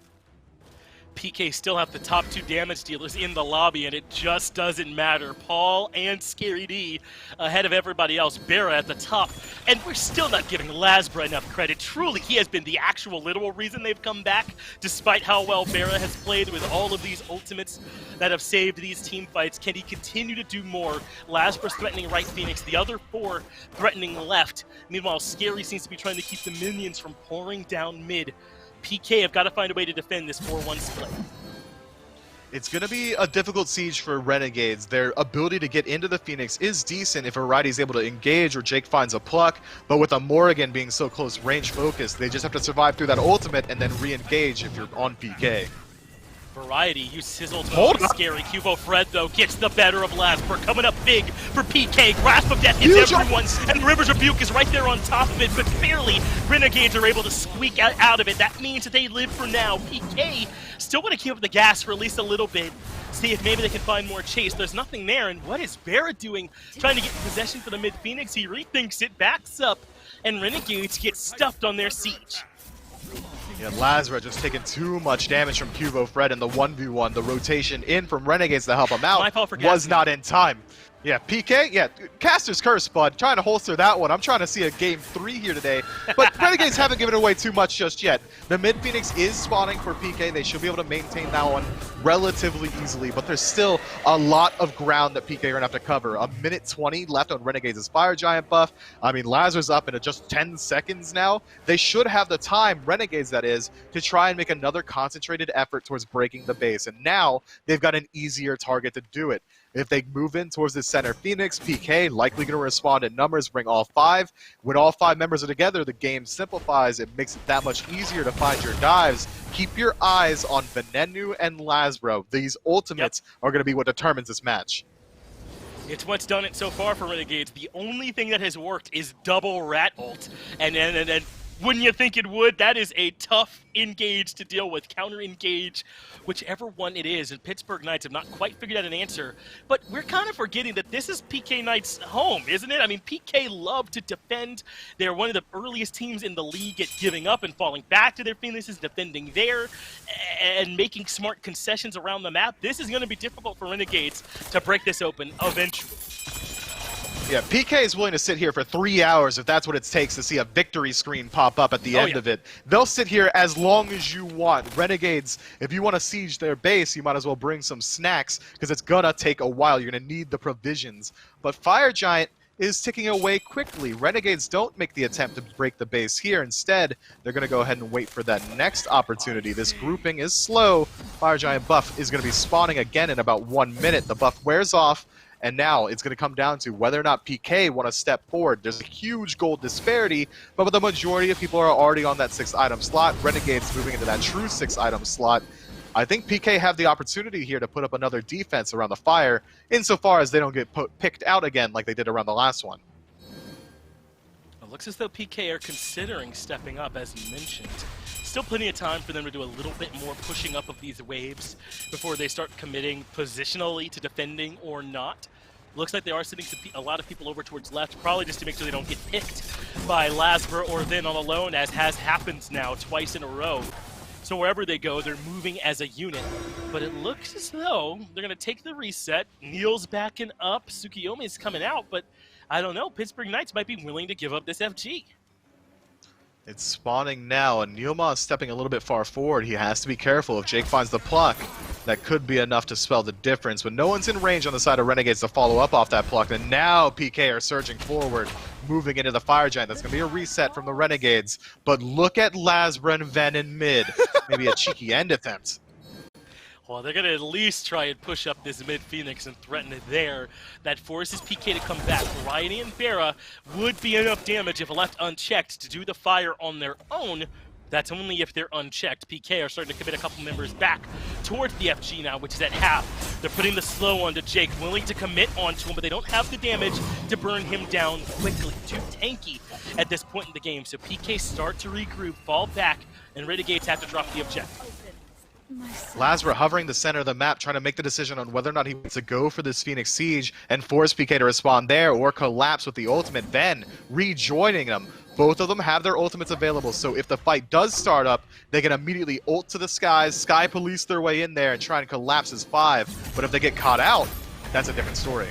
PK still have the top 2 damage dealers in the lobby, and it just doesn't matter. Paul and Scary D ahead of everybody else. Barra at the top, and we're still not giving Lazbra enough credit. Truly, he has been the actual literal reason they've come back, despite how well Barra has played with all of these ultimates that have saved these team fights. Can he continue to do more? Lazbra's threatening right Phoenix, the other 4 threatening left. Meanwhile, Scary seems to be trying to keep the minions from pouring down mid. PK have got to find a way to defend this 4-1 split. It's going to be a difficult siege for Renegades. Their ability to get into the Phoenix is decent if Variety's able to engage or Jake finds a pluck, but with a Morrigan being so close range focused, they just have to survive through that ultimate and then re-engage if you're on PK. Variety uses his ultimate. Scary. Cubo Fred, though, gets the better of Lasper. Coming up big for PK. Grasp of Death hits everyone, and Rivers Rebuke is right there on top of it, but barely Renegades are able to squeak out of it. That means that they live for now. PK still want to keep up the gas for at least a little bit. See if maybe they can find more chase. There's nothing there, and what is Barra doing? Trying to get possession for the mid-Phoenix. He rethinks it, backs up, and Renegades get stuffed on their siege. Yeah, Lazara just taking too much damage from Cubo Fred in the 1v1. The rotation in from Renegades to help him out was not in time. Yeah, PK, yeah, Caster's Curse, bud. Trying to holster that one. I'm trying to see a game 3 here today. But Renegades haven't given away too much just yet. The mid-Phoenix is spawning for PK. They should be able to maintain that one relatively easily, but there's still a lot of ground that PK are going to have to cover. A minute 20 left on Renegades' Fire Giant buff. I mean, Lazarus up into just 10 seconds now. They should have the time, Renegades that is, to try and make another concentrated effort towards breaking the base. And now they've got an easier target to do it. If they move in towards the center Phoenix, PK likely going to respond in numbers, bring all 5. When all 5 members are together, the game simplifies. It makes it that much easier to find your dives. Keep your eyes on Venenu and Lazbro. These ultimates are going to be what determines this match. It's what's done it so far for Renegades. The only thing that has worked is double rat ult. And wouldn't you think it would? That is a tough engage to deal with. Counter engage, whichever one it is. And Pittsburgh Knights have not quite figured out an answer. But we're kind of forgetting that this is PK Knights' home, isn't it? I mean, PK love to defend. They're one of the earliest teams in the league at giving up and falling back to their Phoenixes, defending there, and making smart concessions around the map. This is going to be difficult for Renegades to break this open eventually. Yeah, PK is willing to sit here for 3 hours if that's what it takes to see a victory screen pop up at the end of it. They'll sit here as long as you want. Renegades, if you want to siege their base, you might as well bring some snacks because it's going to take a while. You're going to need the provisions. But Fire Giant is ticking away quickly. Renegades don't make the attempt to break the base here. Instead, they're going to go ahead and wait for that next opportunity. This grouping is slow. Fire Giant buff is going to be spawning again in about 1 minute. The buff wears off. And now it's going to come down to whether or not PK want to step forward. There's a huge gold disparity, but the majority of people are already on that 6th item slot. Renegades moving into that true 6th item slot. I think PK have the opportunity here to put up another defense around the fire, insofar as they don't get picked out again like they did around the last one. It looks as though PK are considering stepping up, as you mentioned. Still plenty of time for them to do a little bit more pushing up of these waves before they start committing positionally to defending or not. Looks like they are sending a lot of people over towards left, probably just to make sure they don't get picked by Lasper or then on alone, as has happened now twice in a row. So wherever they go, they're moving as a unit. But it looks as though they're going to take the reset. Neil's backing up. Tsukiyomi's coming out, but I don't know. Pittsburgh Knights might be willing to give up this FG. It's spawning now, and Neoma is stepping a little bit far forward. He has to be careful. If Jake finds the pluck, that could be enough to spell the difference. But no one's in range on the side of Renegades to follow up off that pluck. And now PK are surging forward, moving into the Fire Giant. That's going to be a reset from the Renegades. But look at Lasbra and Ven in mid. Maybe a cheeky end attempt. Well, they're going to at least try and push up this mid-Phoenix and threaten it there. That forces PK to come back. Variety and Vera would be enough damage if left unchecked to do the fire on their own. That's only if they're unchecked. PK are starting to commit a couple members back towards the FG now, which is at half. They're putting the slow onto Jake, willing to commit onto him, but they don't have the damage to burn him down quickly. Too tanky at this point in the game. So PK start to regroup, fall back, and Renegades have to drop the objective. Lasbra hovering the center of the map, trying to make the decision on whether or not he wants to go for this Phoenix Siege and force PK to respond there or collapse with the ultimate, then rejoining them. Both of them have their ultimates available, so if the fight does start up, they can immediately ult to the skies, sky police their way in there and try and collapse as 5. But if they get caught out, that's a different story.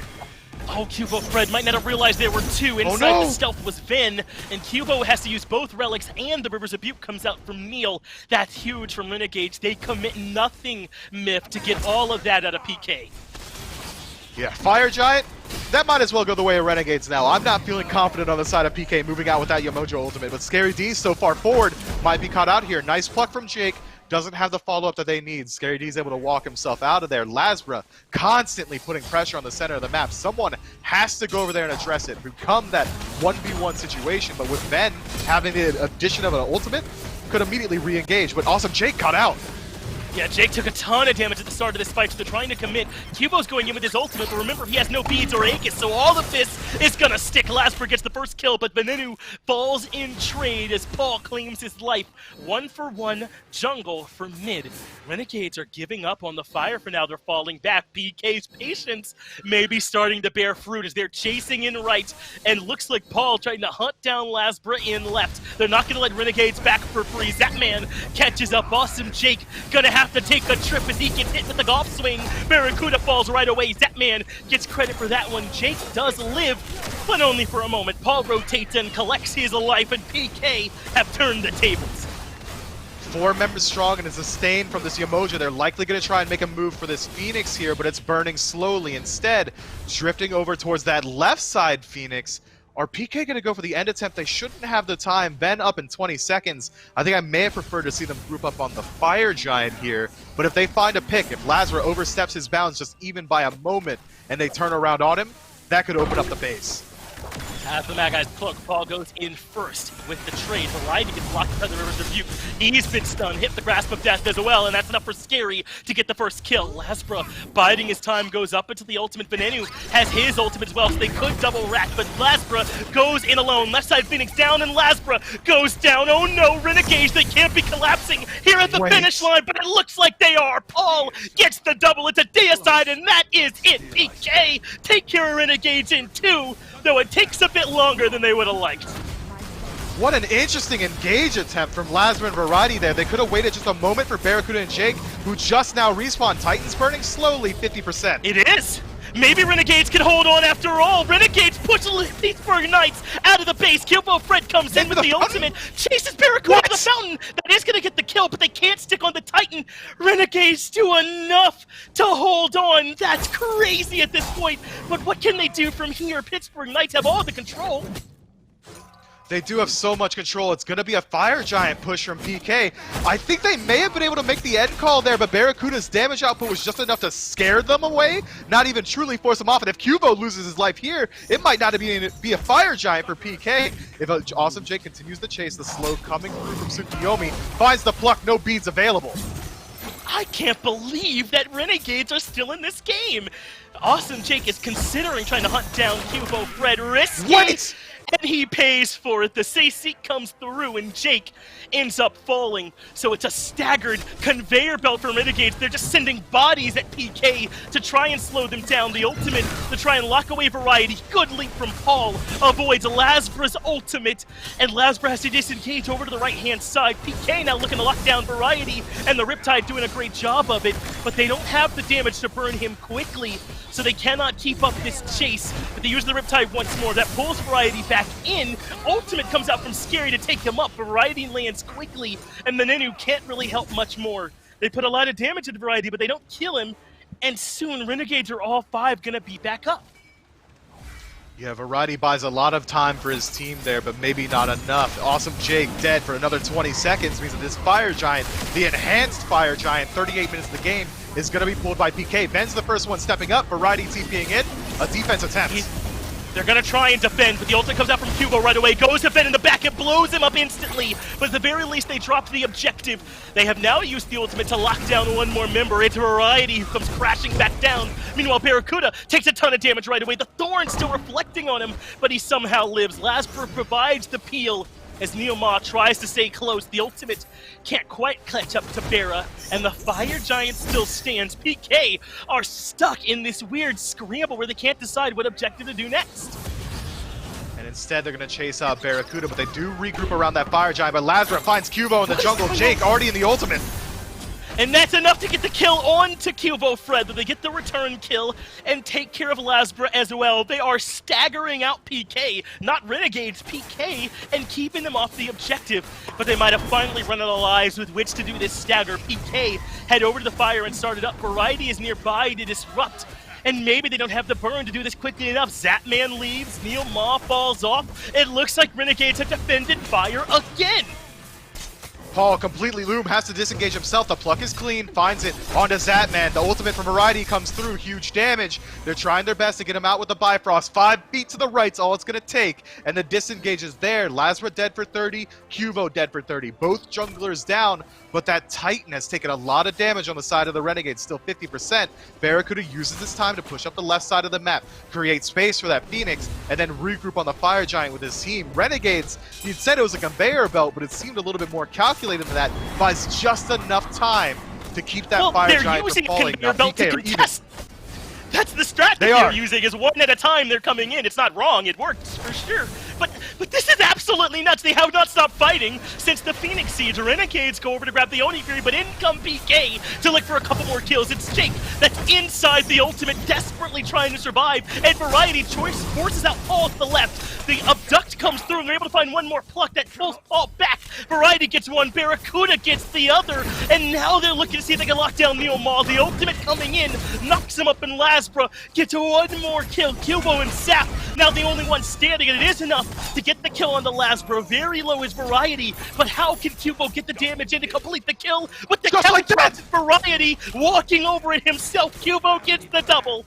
Oh, Cubo Fred might not have realized there were two. Inside the stealth was Vin, and Cubo has to use both relics, and the Rivers of Butte comes out from Neil. That's huge from Renegades. They commit nothing, Myth, to get all of that out of PK. Yeah, Fire Giant, that might as well go the way of Renegades now. I'm not feeling confident on the side of PK moving out without Yamojo ultimate, but Scary D so far forward might be caught out here. Nice pluck from Jake. Doesn't have the follow-up that they need. Scary D's able to walk himself out of there. Lasbra constantly putting pressure on the center of the map. Someone has to go over there and address it. Become that 1v1 situation, but with Ben having the addition of an ultimate, could immediately re-engage. But awesome, Jake got out. Yeah, Jake took a ton of damage at the start of this fight, so they're trying to commit. Cubo's going in with his ultimate, but remember, he has no beads or Aegis, so all of this is gonna stick. Lasbra gets the first kill, but Venenu falls in trade as Paul claims his life. 1-for-1 jungle for mid. Renegades are giving up on the fire for now. They're falling back. PK's patience may be starting to bear fruit as they're chasing in right, and looks like Paul trying to hunt down Lasbra in left. They're not gonna let Renegades back for free. Zapman catches up. Awesome Jake gonna have to take a trip as he gets hit with the golf swing. Barracuda falls right away. Zapman gets credit for that one. Jake does live, but only for a moment. Paul rotates and collects his life, and PK have turned the tables. 4 members strong and a sustain from this Yamoja. They're likely going to try and make a move for this Phoenix here, but it's burning slowly. Instead, drifting over towards that left side Phoenix. Are PK going to go for the end attempt? They shouldn't have the time. Ben up in 20 seconds. I think I may have preferred to see them group up on the Fire Giant here. But if they find a pick, if Lasbra oversteps his bounds just even by a moment and they turn around on him, that could open up the base. As the Mad Guy's plug, Paul goes in first with the trade. Variety gets blocked by the Rivers of Butte. He's been stunned, hit the Grasp of Death as well, and that's enough for Scary to get the first kill. Lasbra biding his time goes up until the ultimate. Venenu has his ultimate as well, so they could double rack, but Lasbra goes in alone. Left side Phoenix down, and Lasbra goes down. Oh no, Renegades, they can't be collapsing here at the finish line, but it looks like they are. Paul gets the double. It's a deicide, and that is it. PK take care of Renegades in 2. Though it takes a bit longer than they would have liked. What an interesting engage attempt from Lasbra and Variety there. They could have waited just a moment for Barracuda and Jake, who just now respawned. Titans burning slowly, 50%. It is! Maybe Renegades can hold on after all. Renegades push the Pittsburgh Knights out of the base. Kilbo Fred comes in with the ultimate, chases Barracuda to the fountain. That is going to get the kill, but they can't stick on the Titan. Renegades do enough to hold on. That's crazy at this point. But what can they do from here? Pittsburgh Knights have all the control. They do have so much control. It's going to be a Fire Giant push from PK. I think they may have been able to make the end call there, but Barracuda's damage output was just enough to scare them away, not even truly force them off. And if Cubo loses his life here, it might not be a Fire Giant for PK. If Awesome Jake continues the chase, the slow coming through from Tsukiyomi finds the pluck, no beads available. I can't believe that Renegades are still in this game. Awesome Jake is considering trying to hunt down Cubo Fred. Risky! And he pays for it. The Seek comes through, and Jake ends up falling. So it's a staggered conveyor belt for Renegades. They're just sending bodies at PK to try and slow them down. The ultimate to try and lock away Variety. Good leap from Paul. Avoids Lasbra's ultimate. And Lasbra has to disengage over to the right-hand side. PK now looking to lock down Variety. And the Riptide doing a great job of it. But they don't have the damage to burn him quickly. So they cannot keep up this chase. But they use the Riptide once more. That pulls Variety back back in. Ultimate comes out from Scary to take him up. Variety lands quickly, and the Nenu can't really help much more. They put a lot of damage into Variety, but they don't kill him, and soon Renegades are all 5 gonna be back up. Yeah, Variety buys a lot of time for his team there, but maybe not enough. Awesome Jake dead for another 20 seconds means that this Fire Giant, the enhanced Fire Giant, 38 minutes of the game, is going to be pulled by PK. Ben's the first one stepping up. Variety TPing in. A defense attempt. They're going to try and defend, but the ultimate comes out from Cubo right away, goes to Finn in the back, it blows him up instantly, but at the very least they dropped the objective. They have now used the ultimate to lock down one more member. It's Variety who comes crashing back down. Meanwhile, Barracuda takes a ton of damage right away. The Thorn still reflecting on him, but he somehow lives. Lasper provides the peel as Neoma tries to stay close. The ultimate can't quite catch up to Barra, and the Fire Giant still stands. PK are stuck in this weird scramble where they can't decide what objective to do next. And instead they're going to chase out Barracuda, but they do regroup around that Fire Giant, but Lazarus finds Cubo in the jungle. Jake already in the ultimate. And that's enough to get the kill on to Cubo Fred, but they get the return kill and take care of Lasbra as well. They are staggering out PK, not Renegades, PK, and keeping them off the objective. But they might have finally run out of lives with which to do this stagger. PK head over to the fire and started up. Variety is nearby to disrupt. And maybe they don't have the burn to do this quickly enough. Zapman leaves, Neil Ma falls off. It looks like Renegades have defended fire again. Paul, completely loom, has to disengage himself. The pluck is clean, finds it onto Zatman. The ultimate from Variety comes through, huge damage. They're trying their best to get him out with the Bifrost. 5 feet to the right's all it's going to take, and the disengage is there. Lazra dead for 30, Cuvo dead for 30. Both junglers down, but that Titan has taken a lot of damage on the side of the Renegades, still 50%. Barracuda uses this time to push up the left side of the map, create space for that Phoenix, and then regroup on the Fire Giant with his team. Renegades, you'd said it was a conveyor belt, but it seemed a little bit more calculated than that. Buys just enough time to keep that Fire Giant from falling. They're using a conveyor belt to contest. That's the strategy they're using, is one at a time they're coming in. It's not wrong, it works for sure. But this is absolutely nuts. They have not stopped fighting since the Phoenix Siege. Renegades go over to grab the Oni Fury, but in come PK to look for a couple more kills. It's Jake that's inside the ultimate, desperately trying to survive, and Variety choice forces out Paul to the left. The abduct comes through, and they're able to find one more pluck that pulls Paul back. Variety gets one, Barracuda gets the other, and now they're looking to see if they can lock down Neo Maul. The ultimate coming in, knocks him up, and Lasbra gets one more kill. Cubo and Sap now the only one standing, and it is enough to get the kill on the Lasbra. Very low is Variety, but how can Cubo get the damage in to complete the kill? With the just like that! Variety walking over it himself, Cubo gets the double.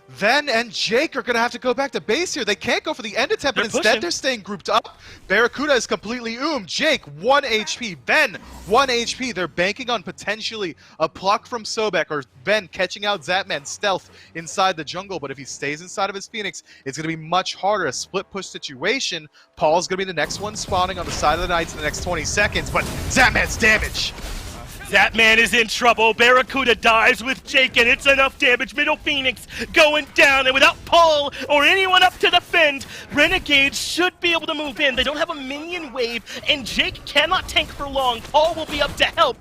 Ven and Jake are going to have to go back to base here. They can't go for the end attempt, but instead they're staying grouped up. Barracuda is completely Jake, 1 HP. Ven, 1 HP. They're banking on potentially a pluck from Sobek, or Ven catching out Zapman stealth inside the jungle. But if he stays inside of his Phoenix, it's going to be much harder. A split push situation. Paul's going to be the next one spawning on the side of the Knights in the next 20 seconds, but Zapman's damage. Zapman is in trouble. Barracuda dies with Jake, and it's enough damage. Middle Phoenix going down, and without Paul or anyone up to defend, Renegades should be able to move in. They don't have a minion wave, and Jake cannot tank for long. Paul will be up to help,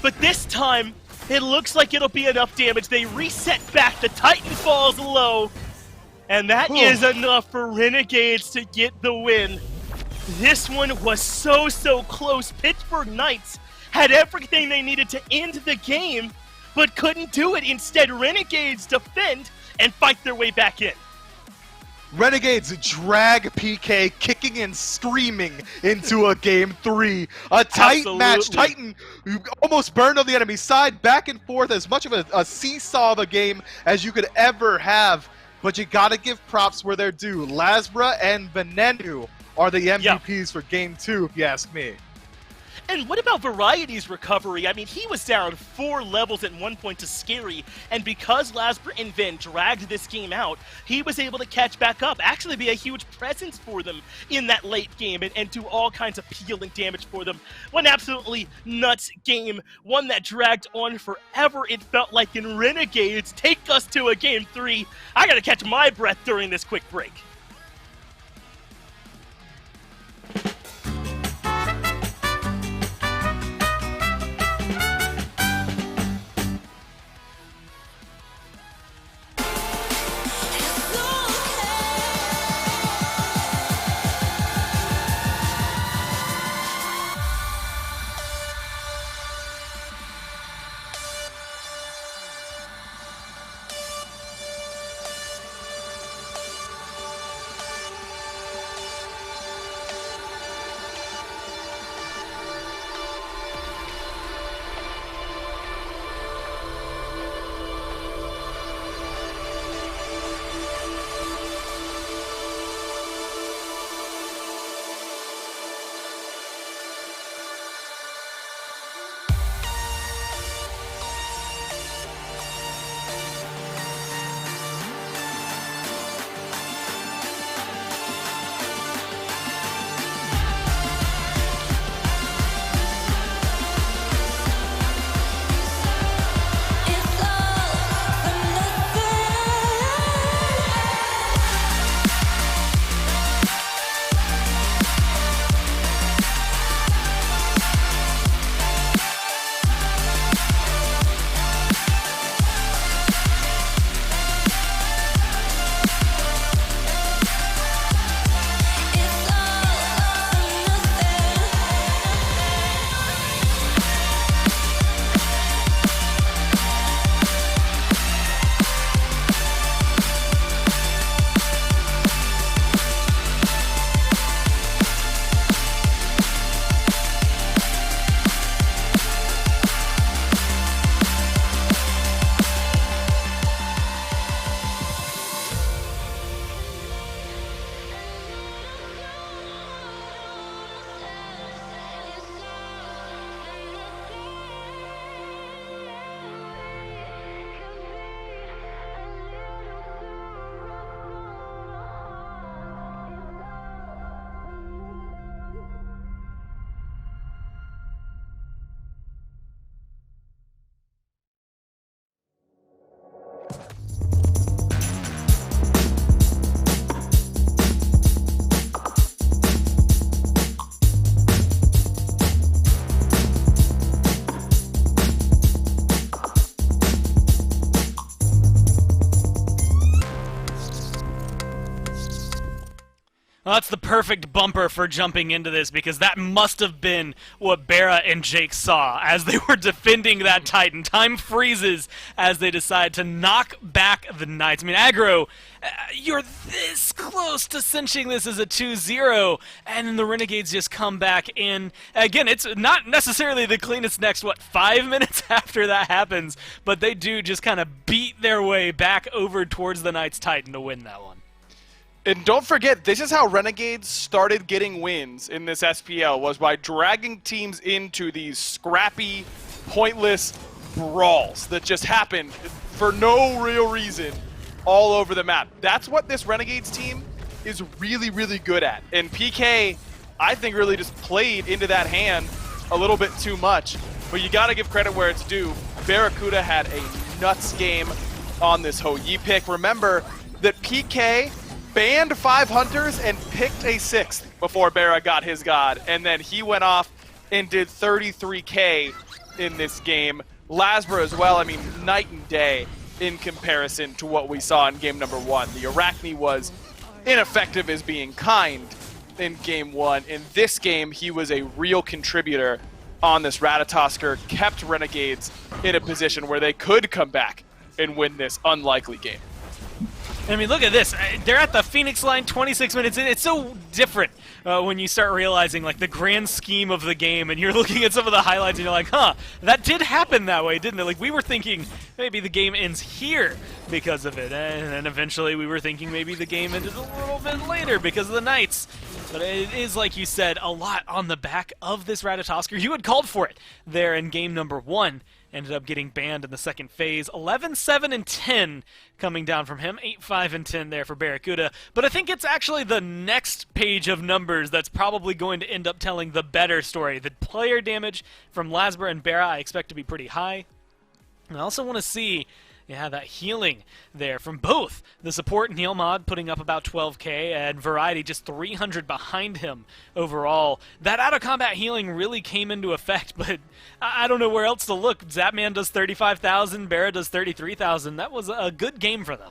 but this time, it looks like it'll be enough damage. They reset back. The Titan falls low, and that is enough for Renegades to get the win. This one was so close. Pittsburgh Knights had everything they needed to end the game, but couldn't do it. Instead, Renegades defend and fight their way back in. Renegades drag PK kicking and screaming into a game 3. A tight match. Titan almost burned on the enemy side, back and forth, as much of a seesaw of a game as you could ever have. But you gotta give props where they're due. Lasbra and Venenu are the MVPs for game 2, if you ask me. And what about Variety's recovery? I mean, he was down 4 levels at one point to Scary, and because Lasbra and Ven dragged this game out, he was able to catch back up, actually be a huge presence for them in that late game, and do all kinds of peeling damage for them. One absolutely nuts game, one that dragged on forever, it felt like, in Renegades. Take us to a game 3. I gotta catch my breath during this quick break. Well, that's the perfect bumper for jumping into this, because that must have been what Bera and Jake saw as they were defending that Titan. Time freezes as they decide to knock back the Knights. I mean, Aggro, you're this close to cinching this as a 2-0, and then the Renegades just come back in. Again, it's not necessarily the cleanest next, 5 minutes after that happens, but they do just kind of beat their way back over towards the Knights Titan to win that one. And don't forget, this is how Renegades started getting wins in this SPL, was by dragging teams into these scrappy, pointless brawls that just happened for no real reason all over the map. That's what this Renegades team is really, really good at. And PK, I think, really just played into that hand a little bit too much. But you gotta give credit where it's due. Barracuda had a nuts game on this Hou-Yi pick. Remember that PK banned 5 hunters and picked a 6th before Bera got his god, and then he went off and did 33k in this game. Lasbra as well, I mean, night and day in comparison to what we saw in game number 1. The Arachne was ineffective as being kind in game 1. In this game, he was a real contributor on this Ratatosker, kept Renegades in a position where they could come back and win this unlikely game. I mean, look at this. They're at the Phoenix line 26 minutes in. It's so different when you start realizing, like, the grand scheme of the game, and you're looking at some of the highlights, and you're like, huh, that did happen that way, didn't it? Like, we were thinking maybe the game ends here because of it, and then eventually we were thinking maybe the game ended a little bit later because of the Knights. But it is, like you said, a lot on the back of this Ratatosker. You had called for it there in game number 1. Ended up getting banned in the second phase. 11-7 and 10 coming down from him. 8-5 and 10 there for Barracuda. But I think it's actually the next page of numbers that's probably going to end up telling the better story. The player damage from Lasbra and Bera I expect to be pretty high. And I also want to see that healing there from both the support and heal mod putting up about 12k, and Variety just 300 behind him overall. That out-of-combat healing really came into effect, but I don't know where else to look. Zapman does 35,000, Bera does 33,000. That was a good game for them.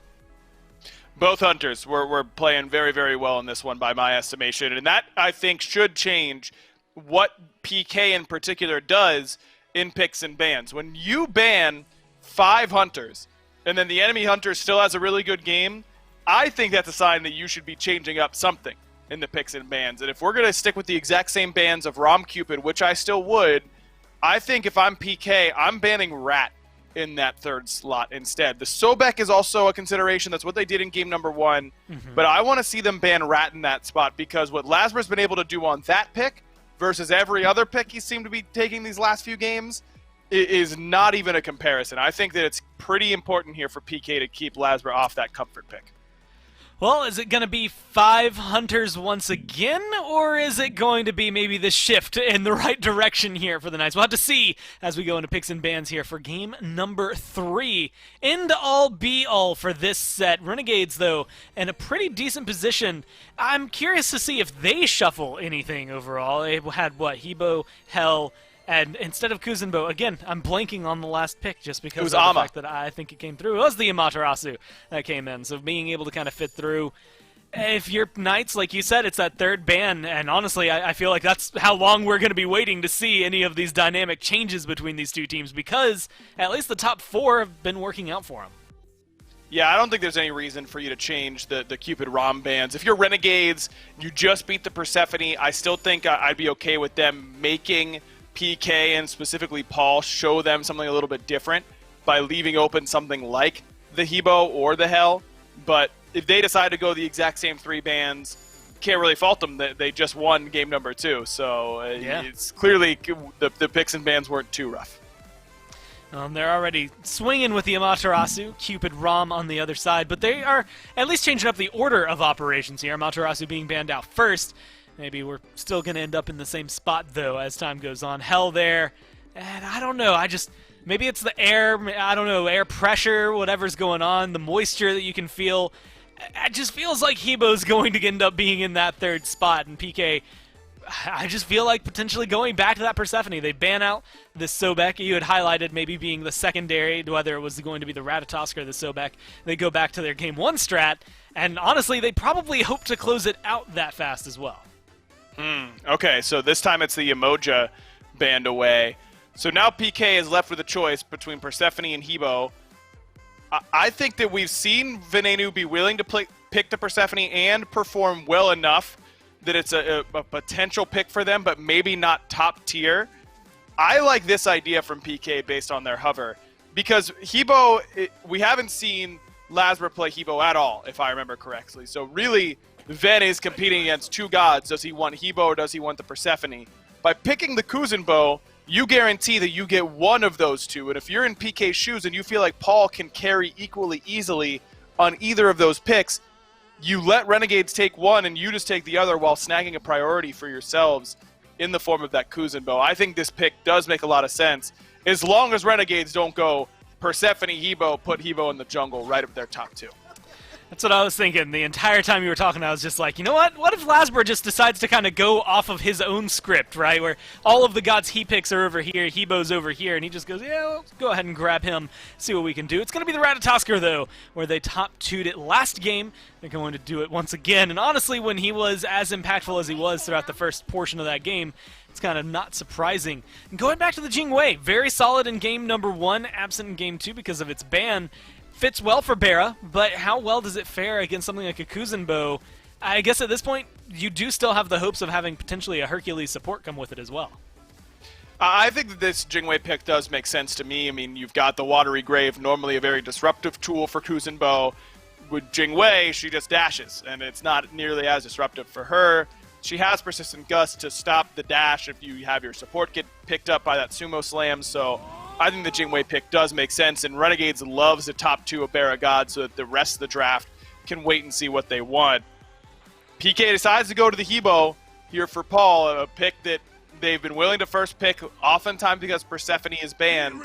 Both hunters were playing very, very well in this one by my estimation, and that, I think, should change what PK in particular does in picks and bans. When you ban 5 hunters, and then the enemy hunter still has a really good game, I think that's a sign that you should be changing up something in the picks and bans. And if we're going to stick with the exact same bans of Rom Cupid, which I still would, I think if I'm PK, I'm banning Rat in that 3rd slot instead. The Sobek is also a consideration. That's what they did in game number 1. But I want to see them ban Rat in that spot, because what Lasbra's been able to do on that pick versus every other pick he seemed to be taking these last few games is not even a comparison. I think that it's pretty important here for PK to keep Lasbra off that comfort pick. Well, is it going to be 5 hunters once again, or is it going to be maybe the shift in the right direction here for the Knights? We'll have to see as we go into picks and bans here for game number 3. End all be all for this set. Renegades, though, in a pretty decent position. I'm curious to see if they shuffle anything overall. They had, what, Hebo, Hell, and instead of Kuzenbo, again, I'm blanking on the last pick just because of the fact that I think it came through. It was the Amaterasu that came in, so being able to kind of fit through. If you're Knights, like you said, it's that 3rd ban, and honestly, I feel like that's how long we're going to be waiting to see any of these dynamic changes between these two teams, because at least the top 4 have been working out for them. Yeah, I don't think there's any reason for you to change the Cupid ROM bans. If you're Renegades, you just beat the Persephone, I still think I'd be okay with them making PK and specifically Paul show them something a little bit different by leaving open something like the Hebo or the Hell. But if they decide to go the exact same 3 bans, can't really fault them. They just won game number 2, so it's clearly the picks and bans weren't too rough. They're already swinging with the Amaterasu, Cupid Rom on the other side, but they are at least changing up the order of operations here. Amaterasu being banned out first. Maybe we're still going to end up in the same spot, though, as time goes on. Hell there. And I don't know. Maybe it's the air. I don't know. Air pressure, whatever's going on. The moisture that you can feel. It just feels like Hebo's going to end up being in that 3rd spot. And PK I just feel like potentially going back to that Persephone. They ban out this Sobek. You had highlighted maybe being the secondary, whether it was going to be the Ratatosk or the Sobek. They go back to their Game 1 strat, and honestly, they probably hope to close it out that fast as well. Okay, so this time it's the Emoja banned away. So now PK is left with a choice between Persephone and Hebo. I think that we've seen Venenu be willing to pick the Persephone and perform well enough that it's a potential pick for them, but maybe not top tier. I like this idea from PK based on their hover, because Hebo, we haven't seen Lasbra play Hebo at all, if I remember correctly. So really, Ven is competing against two gods. Does he want Hebo or does he want the Persephone? By picking the Kuzenbo, you guarantee that you get one of those two. And if you're in PK's shoes and you feel like Paul can carry equally easily on either of those picks, you let Renegades take one and you just take the other while snagging a priority for yourselves in the form of that Kuzenbo. I think this pick does make a lot of sense, as long as Renegades don't go Persephone, Hebo, put Hebo in the jungle right up their top two. That's what I was thinking. The entire time you were talking, I was just like, you know what? What if Lasbra just decides to kind of go off of his own script, right? Where all of the gods he picks are over here, Hebo's over here, and he just goes, yeah, well, go ahead and grab him, see what we can do. It's going to be the Ratatosker, though, where they top 2'd it last game. They're going to do it once again. And honestly, when he was as impactful as he was throughout the first portion of that game, it's kind of not surprising. And going back to the Jingwei, very solid in game number 1, absent in game 2 because of its ban. Fits well for Bera, but how well does it fare against something like a Kuzenbo? I guess at this point, you do still have the hopes of having potentially a Hercules support come with it as well. I think that this Jingwei pick does make sense to me. I mean, you've got the Watery Grave, normally a very disruptive tool for Kuzenbo. With Jingwei, she just dashes, and it's not nearly as disruptive for her. She has Persistent Gust to stop the dash if you have your support get picked up by that Sumo Slam, so I think the Jingwei pick does make sense, and Renegades loves the top 2 of Bera God so that the rest of the draft can wait and see what they want. PK decides to go to the Hebo here for Paul, a pick that they've been willing to first pick, oftentimes because Persephone is banned.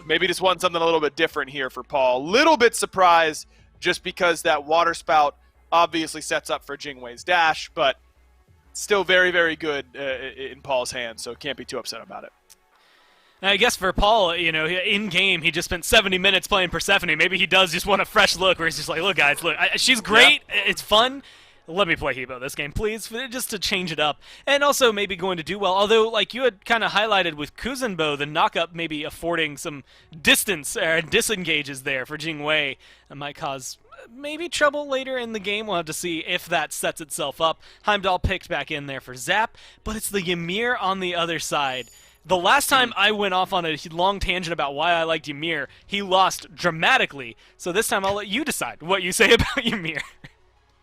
Maybe just want something a little bit different here for Paul. Little bit surprised just because that Water Spout obviously sets up for Jingwei's dash, but still very, very good in Paul's hands, so can't be too upset about it. I guess for Paul, you know, in-game, he just spent 70 minutes playing Persephone. Maybe he does just want a fresh look where he's just like, look, guys, look, she's great. Yeah. It's fun. Let me play Hebo this game, please, just to change it up. And also maybe going to do well. Although, like you had kind of highlighted with Kuzenbo, the knock-up maybe affording some distance or disengages there for Jingwei. That might cause maybe trouble later in the game. We'll have to see if that sets itself up. Heimdall picked back in there for Zap, but it's the Ymir on the other side. The last time I went off on a long tangent about why I liked Ymir, he lost dramatically. So this time I'll let you decide what you say about Ymir.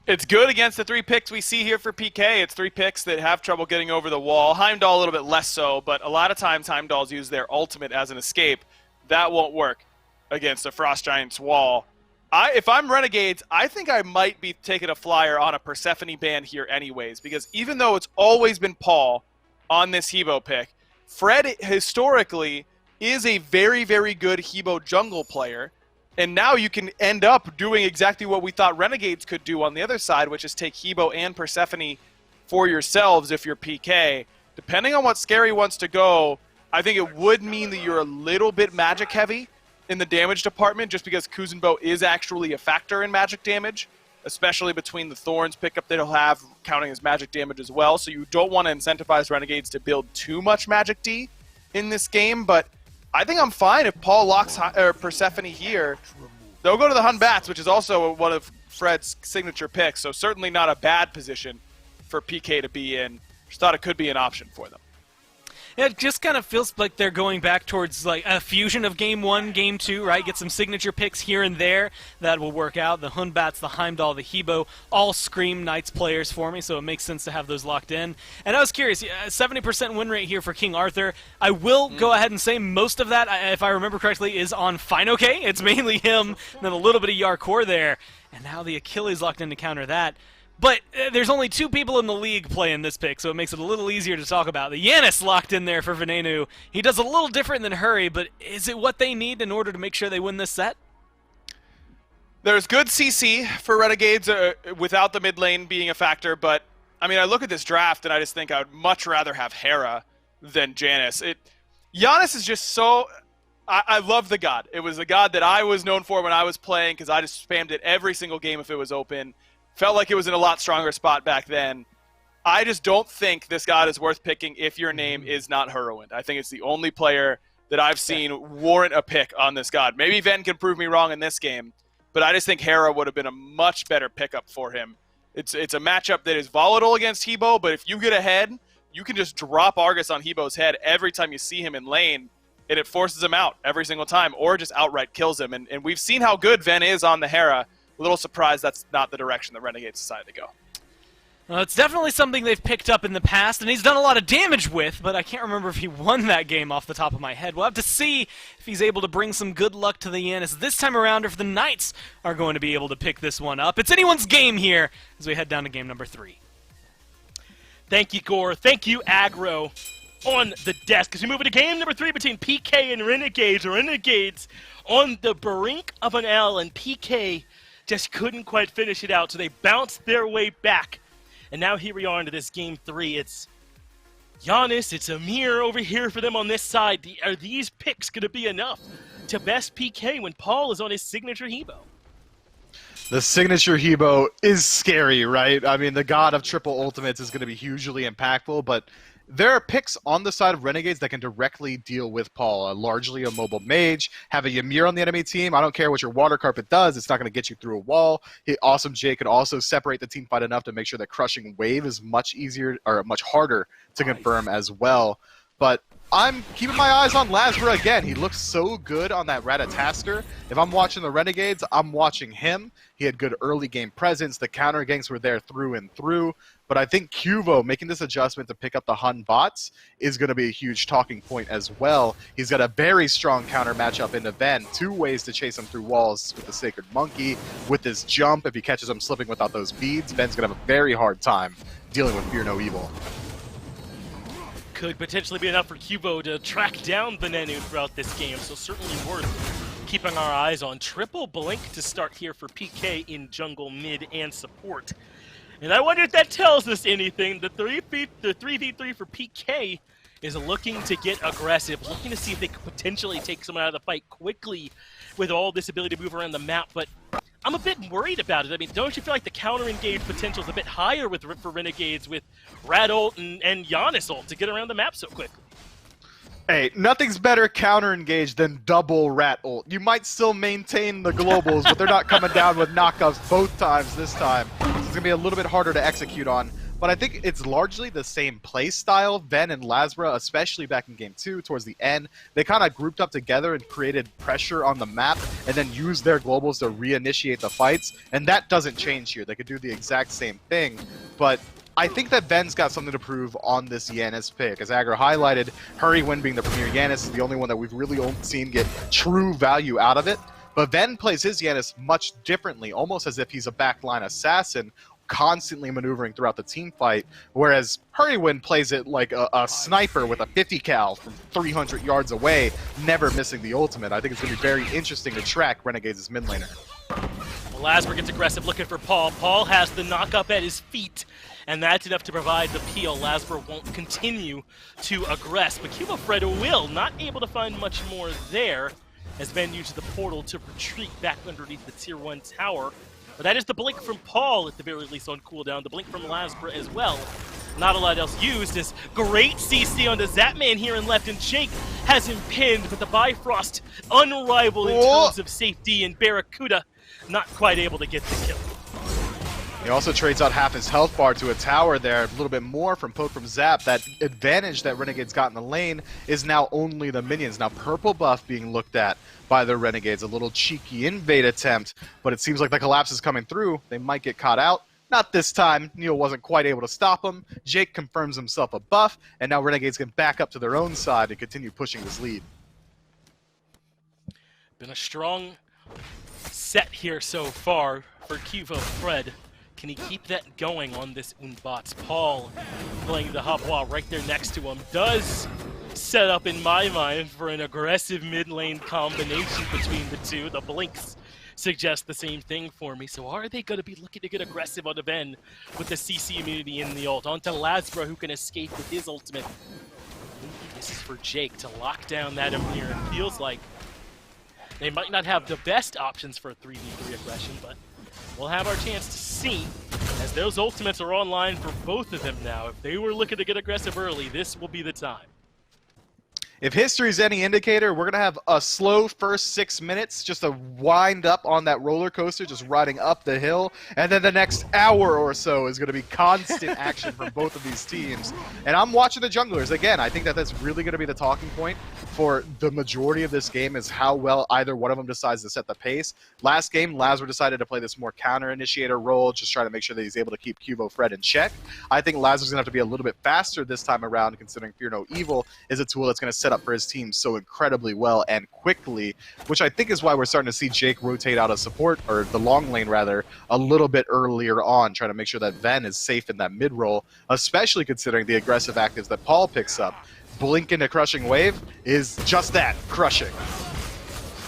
It's good against the 3 picks we see here for PK. It's 3 picks that have trouble getting over the wall. Heimdall a little bit less so, but a lot of times Heimdalls use their ultimate as an escape. That won't work against a Frost Giant's wall. If I'm Renegades, I think I might be taking a flyer on a Persephone ban here anyways, because even though it's always been Paul on this Hebo pick, Fred historically is a very, very good Hebo jungle player, and now you can end up doing exactly what we thought Renegades could do on the other side, which is take Hebo and Persephone for yourselves if you're PK. Depending on what Scary wants to go, I think it would mean that you're a little bit magic heavy in the damage department, just because Kuzenbo is actually a factor in magic damage, especially between the Thorns pickup that he'll have counting as magic damage as well. So you don't want to incentivize Renegades to build too much magic D in this game, but I think I'm fine if Paul locks Persephone here. They'll go to the Hun Bats, which is also one of Fred's signature picks, so certainly not a bad position for PK to be in. Just thought it could be an option for them. Yeah, it just kind of feels like they're going back towards like a fusion of Game 1, Game 2, right? Get some signature picks here and there that will work out. The Hunbats, the Heimdall, the Hebo, all scream Knights players for me, so it makes sense to have those locked in. And I was curious, 70% win rate here for King Arthur. I will go ahead and say most of that, if I remember correctly, is on Fine-OK. It's mainly him, and then a little bit of Yarkor there. And now the Achilles locked in to counter that. But there's only 2 people in the league playing this pick, so it makes it a little easier to talk about. The Yanis locked in there for Venenu. He does a little different than Hurry, but is it what they need in order to make sure they win this set? There's good CC for Renegades without the mid lane being a factor, but I mean, I look at this draft and I just think I would much rather have Hera than Janus. Giannis is just so... I love the god. It was the god that I was known for when I was playing because I just spammed it every single game if it was open. Felt like it was in a lot stronger spot back then. I just don't think this god is worth picking if your name is not Heroin. I think it's the only player that I've seen warrant a pick on this god. Maybe Ven can prove me wrong in this game, but I just think Hera would have been a much better pickup for him. It's a matchup that is volatile against Hebo, but if you get ahead, you can just drop Argus on Hebo's head every time you see him in lane, and it forces him out every single time, or just outright kills him. And we've seen how good Ven is on the Hera. A little surprised that's not the direction the Renegades decided to go. It's definitely something they've picked up in the past, and he's done a lot of damage with, but I can't remember if he won that game off the top of my head. We'll have to see if he's able to bring some good luck to the Janus this time around, or if the Knights are going to be able to pick this one up. It's anyone's game here as we head down to game number 3. Thank you, Gore. Thank you, Aggro. On the desk as we move into game number 3 between PK and Renegades. Renegades on the brink of an L, and PK just couldn't quite finish it out, so they bounced their way back. And now here we are into this game 3. It's Giannis, it's Amir over here for them on this side. Are these picks going to be enough to best PK when Paul is on his signature Hebo? The signature Hebo is scary, right? I mean, the god of triple ultimates is going to be hugely impactful, but there are picks on the side of Renegades that can directly deal with Paul. Largely a mobile mage, have a Ymir on the enemy team. I don't care what your water carpet does, it's not going to get you through a wall. Awesome J could also separate the team fight enough to make sure that crushing wave is much easier, or much harder to confirm as well. But I'm keeping my eyes on Lasbra again. He looks so good on that Ratatasker. If I'm watching the Renegades, I'm watching him. He had good early game presence. The counter ganks were there through and through. But I think Cuvo making this adjustment to pick up the Hun bots is going to be a huge talking point as well. He's got a very strong counter matchup into Ven. 2 ways to chase him through walls with the Sacred Monkey. With his jump, if he catches him slipping without those beads, Ven's going to have a very hard time dealing with Fear No Evil. Could potentially be enough for Cubo to track down Venenu throughout this game, so certainly worth keeping our eyes on. Triple blink to start here for PK in jungle, mid, and support. And I wonder if that tells us anything. The 3v3 for PK is looking to get aggressive, looking to see if they could potentially take someone out of the fight quickly with all this ability to move around the map, but I'm a bit worried about it. I mean, don't you feel like the counter-engage potential is a bit higher for Renegades with Rad ult and Giannis ult to get around the map so quickly? Hey, nothing's better counter-engage than double Rat ult. You might still maintain the globals, but they're not coming down with knockups both times this time. So it's going to be a little bit harder to execute on. But I think it's largely the same play style. Ven and Lasbra, especially back in Game 2, towards the end, they kind of grouped up together and created pressure on the map and then used their globals to reinitiate the fights. And that doesn't change here. They could do the exact same thing. But I think that Ven's got something to prove on this Janus pick. As Aggro highlighted, Hurrywin being the premier Janus is the only one that we've really seen get true value out of it. But Ven plays his Janus much differently, almost as if he's a backline assassin, constantly maneuvering throughout the team fight, whereas Hurrywin plays it like a sniper with a 50 cal from 300 yards away, never missing the ultimate. I think it's going to be very interesting to track Renegades' mid laner. Well, Lasbra gets aggressive looking for Paul. Paul has the knock-up at his feet, and that's enough to provide the peel. Lasbra won't continue to aggress, but Cuba Fred will, not able to find much more there, as Ven uses the portal to retreat back underneath the Tier 1 tower. But that is the blink from Paul, at the very least, on cooldown. The blink from Lasbra as well. Not a lot else used. As great CC on the Zapman here in left, and Jake has him pinned, but the Bifrost unrivaled in terms of safety, and Barracuda not quite able to get the kill. He also trades out half his health bar to a tower there, a little bit more from poke from Zap. That advantage that Renegades got in the lane is now only the minions. Now purple buff being looked at by the Renegades, a little cheeky invade attempt, but it seems like the collapse is coming through. They might get caught out. Not this time. Neil wasn't quite able to stop him. Jake confirms himself a buff, and now Renegades can back up to their own side and continue pushing this lead. Been a strong set here so far for Cuvo Fred. Can he keep that going on this Unbots? Paul playing the hop wall right there next to him does set up, in my mind, for an aggressive mid lane combination between the two. The blinks suggest the same thing for me. So are they going to be looking to get aggressive on the Ven with the CC immunity in the ult? Onto Lasbra, who can escape with his ultimate. Maybe this is for Jake to lock down that Amir. It feels like they might not have the best options for a 3v3 aggression, but we'll have our chance to see as those ultimates are online for both of them now. If they were looking to get aggressive early, this will be the time. If history's any indicator, we're going to have a slow first 6 minutes, just a wind up on that roller coaster, just riding up the hill, and then the next hour or so is going to be constant action from both of these teams. And I'm watching the junglers. Again, I think that that's really going to be the talking point for the majority of this game is how well either one of them decides to set the pace. Last game, Lazar decided to play this more counter-initiator role, just trying to make sure that he's able to keep Cubo Fred in check. I think Lazar's going to have to be a little bit faster this time around, considering Fear No Evil is a tool that's going to set up for his team so incredibly well and quickly, which I think is why we're starting to see Jake rotate out of support, or the long lane rather, a little bit earlier on, trying to make sure that Ven is safe in that mid role, especially considering the aggressive actives that Paul picks up. Blink into Crushing Wave is just that, crushing.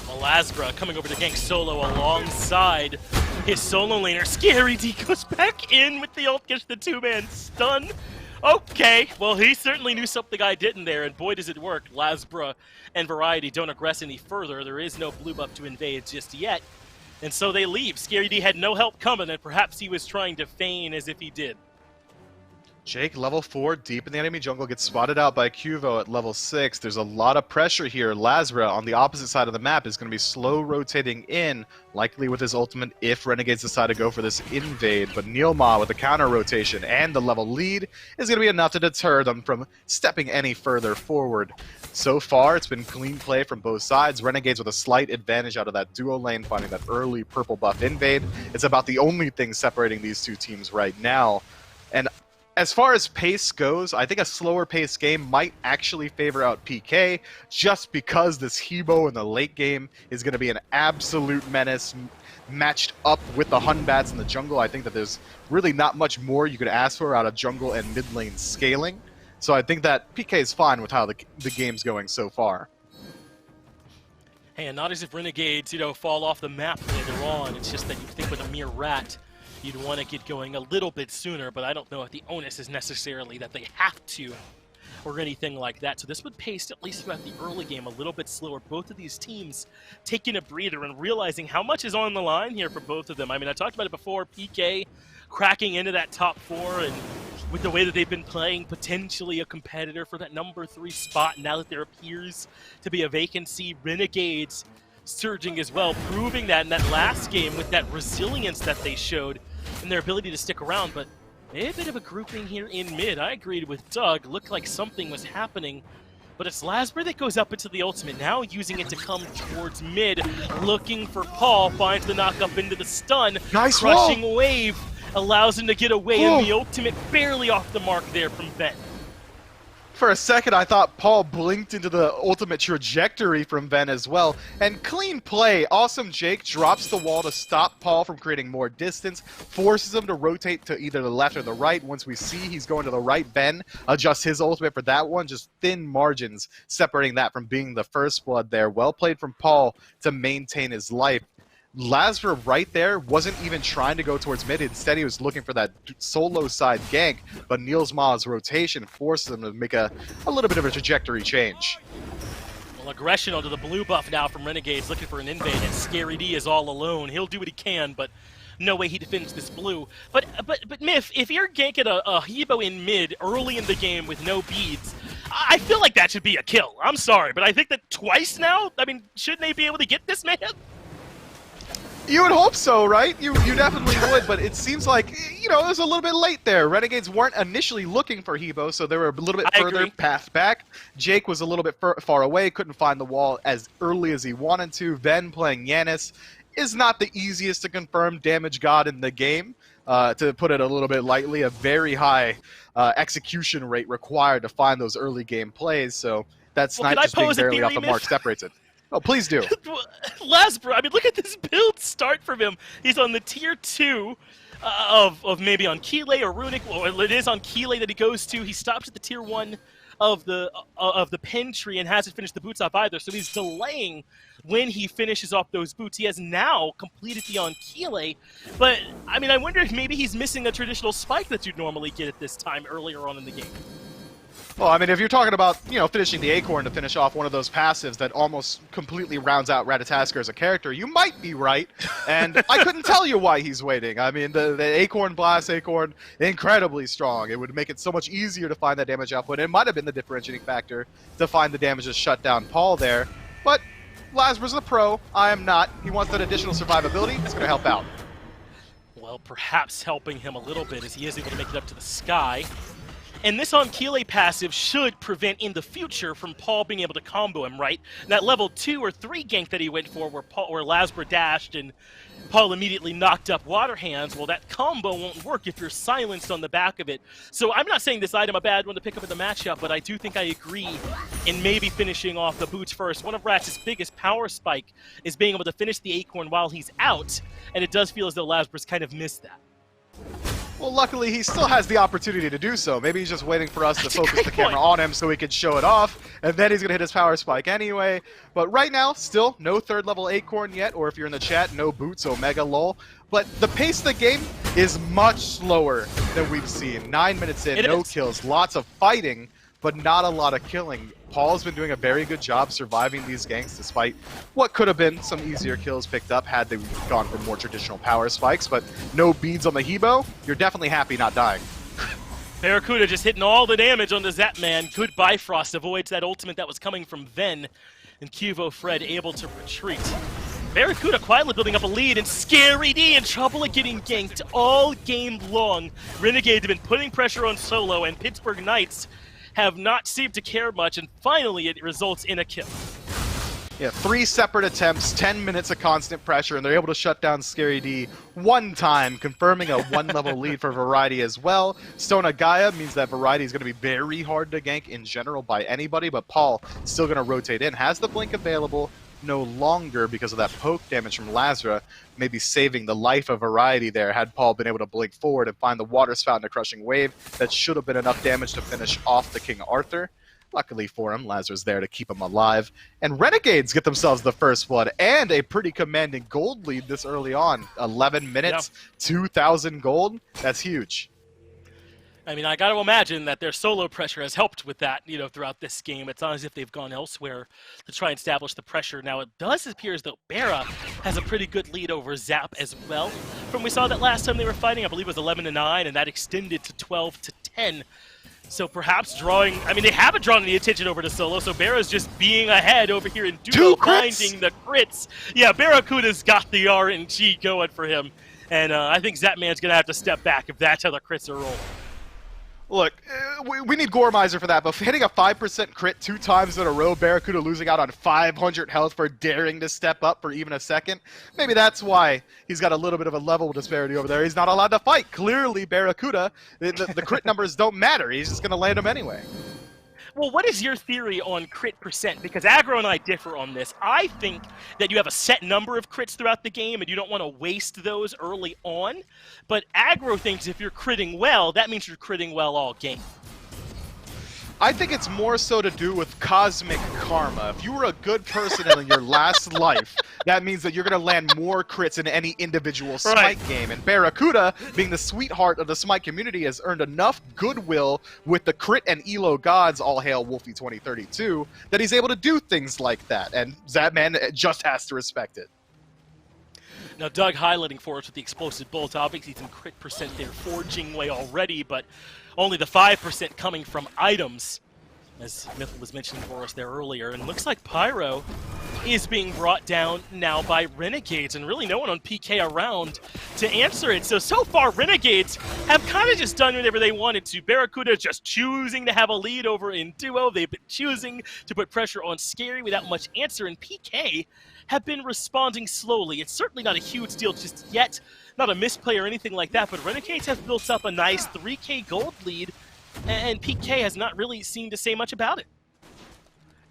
Lasbra coming over to gank solo alongside his solo laner. Scary D goes back in with the ult, gets the two-man stun. Okay, well, he certainly knew something I didn't there, and boy does it work. Lasbra and Variety don't aggress any further. There is no blue buff to invade just yet, and so they leave. Scary D had no help coming, and perhaps he was trying to feign as if he did. Jake, level 4, deep in the enemy jungle, gets spotted out by Cuvo at level 6. There's a lot of pressure here. Lasbra, on the opposite side of the map, is going to be slow rotating in, likely with his ultimate if Renegades decide to go for this invade. But Neilma, with the counter rotation and the level lead, is going to be enough to deter them from stepping any further forward. So far, it's been clean play from both sides. Renegades with a slight advantage out of that duo lane, finding that early purple buff invade. It's about the only thing separating these two teams right now. And as far as pace goes, I think a slower pace game might actually favor out PK, just because this Hebo in the late game is going to be an absolute menace matched up with the Hun Bats in the jungle. I think that there's really not much more you could ask for out of jungle and mid lane scaling. So I think that PK is fine with how the game's going so far. Hey, and not as if Renegades, fall off the map later on. It's just that you think with a mere rat, you'd want to get going a little bit sooner, but I don't know if the onus is necessarily that they have to or anything like that. So this would pace, at least throughout the early game, a little bit slower. Both of these teams taking a breather and realizing how much is on the line here for both of them. I mean, I talked about it before, PK cracking into that top 4, and with the way that they've been playing, potentially a competitor for that number 3 spot. Now that there appears to be a vacancy, Renegades surging as well, proving that in that last game with that resilience that they showed and their ability to stick around. But a bit of a grouping here in mid. I agreed with Doug. Looked like something was happening, but it's Lasbra that goes up into the ultimate, now using it to come towards mid, looking for Paul, finds the knock up into the stun. Nice Crushing wall. Wave allows him to get away, and the ultimate barely off the mark there from Ven. For a second, I thought Paul blinked into the ultimate trajectory from Ven as well. And clean play. Awesome Jake drops the wall to stop Paul from creating more distance, forces him to rotate to either the left or the right. Once we see he's going to the right, Ven adjusts his ultimate for that one. Just thin margins separating that from being the first blood there. Well played from Paul to maintain his life. Lasbra right there wasn't even trying to go towards mid. Instead, he was looking for that solo side gank, but Niels Ma's rotation forces him to make a little bit of a trajectory change. Well, aggression onto the blue buff now from Renegades, looking for an invade, and Scary D is all alone. He'll do what he can, but no way he defends this blue. But Myth, if you're ganking a Hebo in mid early in the game with no beads, I feel like that should be a kill. I'm sorry, but I think that twice now, I mean, shouldn't they be able to get this man? You would hope so, right? You definitely would, but it seems like, it was a little bit late there. Renegades weren't initially looking for Hebo, so they were a little bit further path back. Jake was a little bit far away, couldn't find the wall as early as he wanted to. Ven playing Yanis is not the easiest to confirm damage god in the game, to put it a little bit lightly. A very high execution rate required to find those early game plays, so that's not just being barely off the mark separates it. Oh, please do. Lasbra, I mean, look at this build start from him. He's on the tier 2 of maybe on Keeley or Runic, or it is on Keeley that he goes to. He stops at the tier 1 of the pin tree and hasn't finished the boots off either. So he's delaying when he finishes off those boots. He has now completed the Ankile, but I mean, I wonder if maybe he's missing a traditional spike that you'd normally get at this time earlier on in the game. Well, I mean, if you're talking about, finishing the Acorn to finish off one of those passives that almost completely rounds out Ratatasker as a character, you might be right. And I couldn't tell you why he's waiting. I mean, the Acorn Blast Acorn, incredibly strong. It would make it so much easier to find that damage output. It might have been the differentiating factor to find the damage to shut down Paul there. But Lazarus is a pro. I am not. He wants that additional survivability. It's going to help out. Well, perhaps helping him a little bit as he is able to make it up to the sky. And this Ankile passive should prevent in the future from Paul being able to combo him, right? That level 2 or 3 gank that he went for where Lazarus dashed and Paul immediately knocked up Water Hands, well, that combo won't work if you're silenced on the back of it. So I'm not saying this item a bad one to pick up in the matchup, but I do think I agree in maybe finishing off the boots first. One of Rat's biggest power spike is being able to finish the Acorn while he's out, and it does feel as though Lazarus kind of missed that. Well, luckily, he still has the opportunity to do so. Maybe he's just waiting for us to That's focus the camera on him so he can show it off, and then he's going to hit his power spike anyway. But right now, still no 3rd level Acorn yet, or if you're in the chat, no boots, Omega lol. But the pace of the game is much slower than we've seen. 9 minutes in, no kills, lots of fighting, but not a lot of killing. Paul's been doing a very good job surviving these ganks despite what could have been some easier kills picked up had they gone for more traditional power spikes, but no beads on the Hebo. You're definitely happy not dying. Barracuda just hitting all the damage on the Zapman. Good Bifrost avoids that ultimate that was coming from Ven, and Cuvo Fred able to retreat. Barracuda quietly building up a lead, and Scary D in trouble at getting ganked all game long. Renegades have been putting pressure on Solo, and Pittsburgh Knights have not seemed to care much, and finally it results in a kill. Yeah, 3 separate attempts, 10 minutes of constant pressure, and they're able to shut down Scary D one time, confirming a 1-level lead for Variety as well. Stona Gaia means that Variety is going to be very hard to gank in general by anybody, but Paul still going to rotate in. Has the blink available, no longer because of that poke damage from Lazra, maybe saving the life of Variety there had Paul been able to blink forward and find the water spout in a crushing wave. That should have been enough damage to finish off the King Arthur. Luckily for him, Lazarus there to keep him alive. And Renegades get themselves the first blood and a pretty commanding gold lead this early on. 11 minutes, 2,000 gold. That's huge. I mean, I got to imagine that their solo pressure has helped with that, throughout this game. It's not as if they've gone elsewhere to try and establish the pressure. Now, it does appear as though Barra has a pretty good lead over Zap as well. From we saw that last time they were fighting, I believe it was 11-9, and that extended to 12-10. So perhaps drawing, I mean, they haven't drawn any attention over to Solo, so Barra's just being ahead over here in duo, finding the crits. Yeah, Barracuda's got the RNG going for him, and I think Zapman's going to have to step back if that's how the crits are rolling. Look, we need Goremizer for that, but hitting a 5% crit 2 times in a row, Barracuda losing out on 500 health for daring to step up for even a second, maybe that's why he's got a little bit of a level disparity over there. He's not allowed to fight. Clearly, Barracuda, the crit numbers don't matter. He's just going to land them anyway. Well, what is your theory on crit percent? Because Aggro and I differ on this. I think that you have a set number of crits throughout the game and you don't want to waste those early on. But Aggro thinks if you're critting well, that means you're critting well all game. I think it's more so to do with cosmic karma. If you were a good person in your last life, that means that you're going to land more crits in any individual Smite game. And Barracuda, being the sweetheart of the Smite community, has earned enough goodwill with the crit and elo gods, all hail Wolfie 2032, that he's able to do things like that. And Zapman just has to respect it. Now, Doug highlighting for us with the explosive bolt. Obviously, some crit percent there for Jingwei already, but only the 5% coming from items, as Myth was mentioning for us there earlier. And looks like Pyro is being brought down now by Renegades, and really no one on PK around to answer it. So far, Renegades have kind of just done whatever they wanted to. Barracuda just choosing to have a lead over in duo. They've been choosing to put pressure on Scary without much answer, and PK have been responding slowly. It's certainly not a huge deal just yet, not a misplay or anything like that, but Renegades have built up a nice 3K gold lead, and PK has not really seemed to say much about it.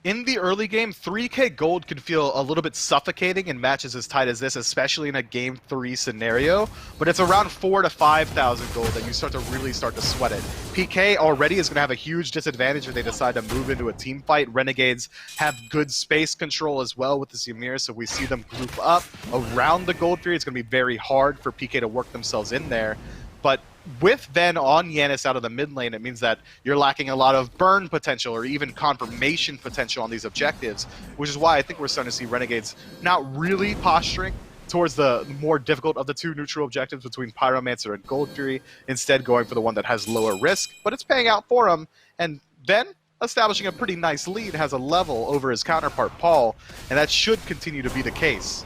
In the early game, 3K gold could feel a little bit suffocating in matches as tight as this, especially in a Game 3 scenario, but it's around 4,000 to 5,000 gold that you start to sweat it. PK already is going to have a huge disadvantage if they decide to move into a team fight. Renegades have good space control as well with the Ymir, so we see them group up around the gold tree. It's going to be very hard for PK to work themselves in there, but with Ven on Yanis out of the mid lane, it means that you're lacking a lot of burn potential or even confirmation potential on these objectives, which is why I think we're starting to see Renegades not really posturing towards the more difficult of the two neutral objectives between Pyromancer and Gold Fury, instead going for the one that has lower risk, but it's paying out for him. And Ven, establishing a pretty nice lead, has a level over his counterpart Paul, and that should continue to be the case.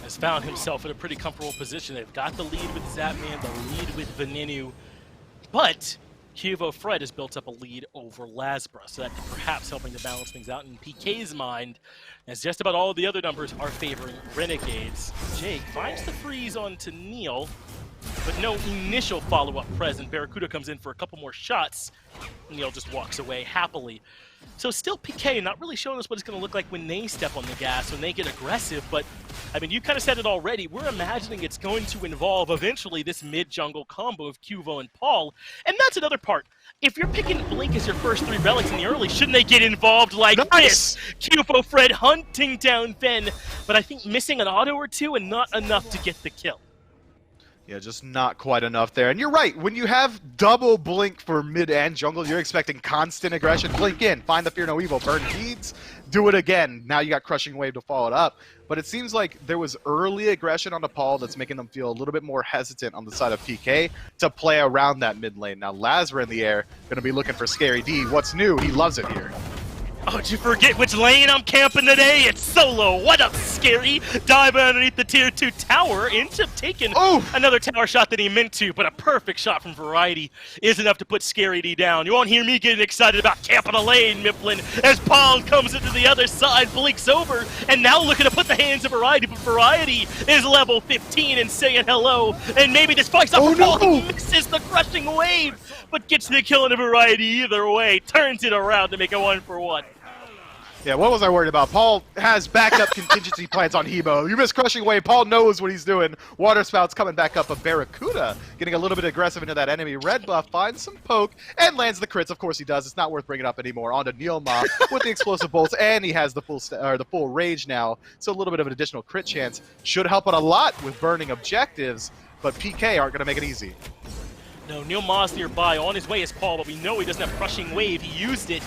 Has found himself in a pretty comfortable position. They've got the lead with Zapman, the lead with Venenu, but Cuvo Fred has built up a lead over Lasbra, so that's perhaps helping to balance things out in PK's mind, as just about all the other numbers are favoring Renegades. Jake finds the freeze onto Neil, but no initial follow-up present. Barracuda comes in for a couple more shots. Neil just walks away happily. So still PK not really showing us what it's going to look like when they step on the gas, when they get aggressive, but I mean, you kind of said it already. We're imagining it's going to involve eventually this mid-jungle combo of Cuvo and Paul, and that's another part. If you're picking Blink as your first 3 relics in the early, shouldn't they get involved like this? Cuvo Fred hunting down Ven, but I think missing an auto or two and not enough to get the kill. Yeah, just not quite enough there. And you're right, when you have double blink for mid and jungle, you're expecting constant aggression. Blink in, find the Fear No Evil, burn beads, do it again. Now you got Crushing Wave to follow it up. But it seems like there was early aggression on Paul that's making them feel a little bit more hesitant on the side of PK to play around that mid lane. Now Lazar in the air, going to be looking for Scary D. What's new? He loves it here. Oh, did you forget which lane I'm camping today? It's solo. What up, Scary? Dive underneath the tier 2 tower. Ends up taking another tower shot that he meant to, but a perfect shot from Variety is enough to put Scary D down. You won't hear me getting excited about camping a lane, Mifflin, as Paul comes into the other side, blinks over, and now looking to put the hands of Variety, but Variety is level 15 and saying hello, and maybe this spikes up for Paul. He misses the Crushing Wave, but gets the kill in a Variety either way. Turns it around to make a 1-for-1. Yeah, what was I worried about? Paul has backup contingency plans on Hebo. You miss Crushing Wave, Paul knows what he's doing. Water Spout's coming back up, but Barracuda getting a little bit aggressive into that enemy red buff, finds some poke, and lands the crits. Of course he does. It's not worth bringing up anymore. On to Neilma with the explosive bolts, and he has the full rage now, so a little bit of an additional crit chance. Should help out a lot with burning objectives, but PK aren't going to make it easy. No, Neil Ma's nearby. On his way is Paul, but we know he doesn't have Crushing Wave. He used it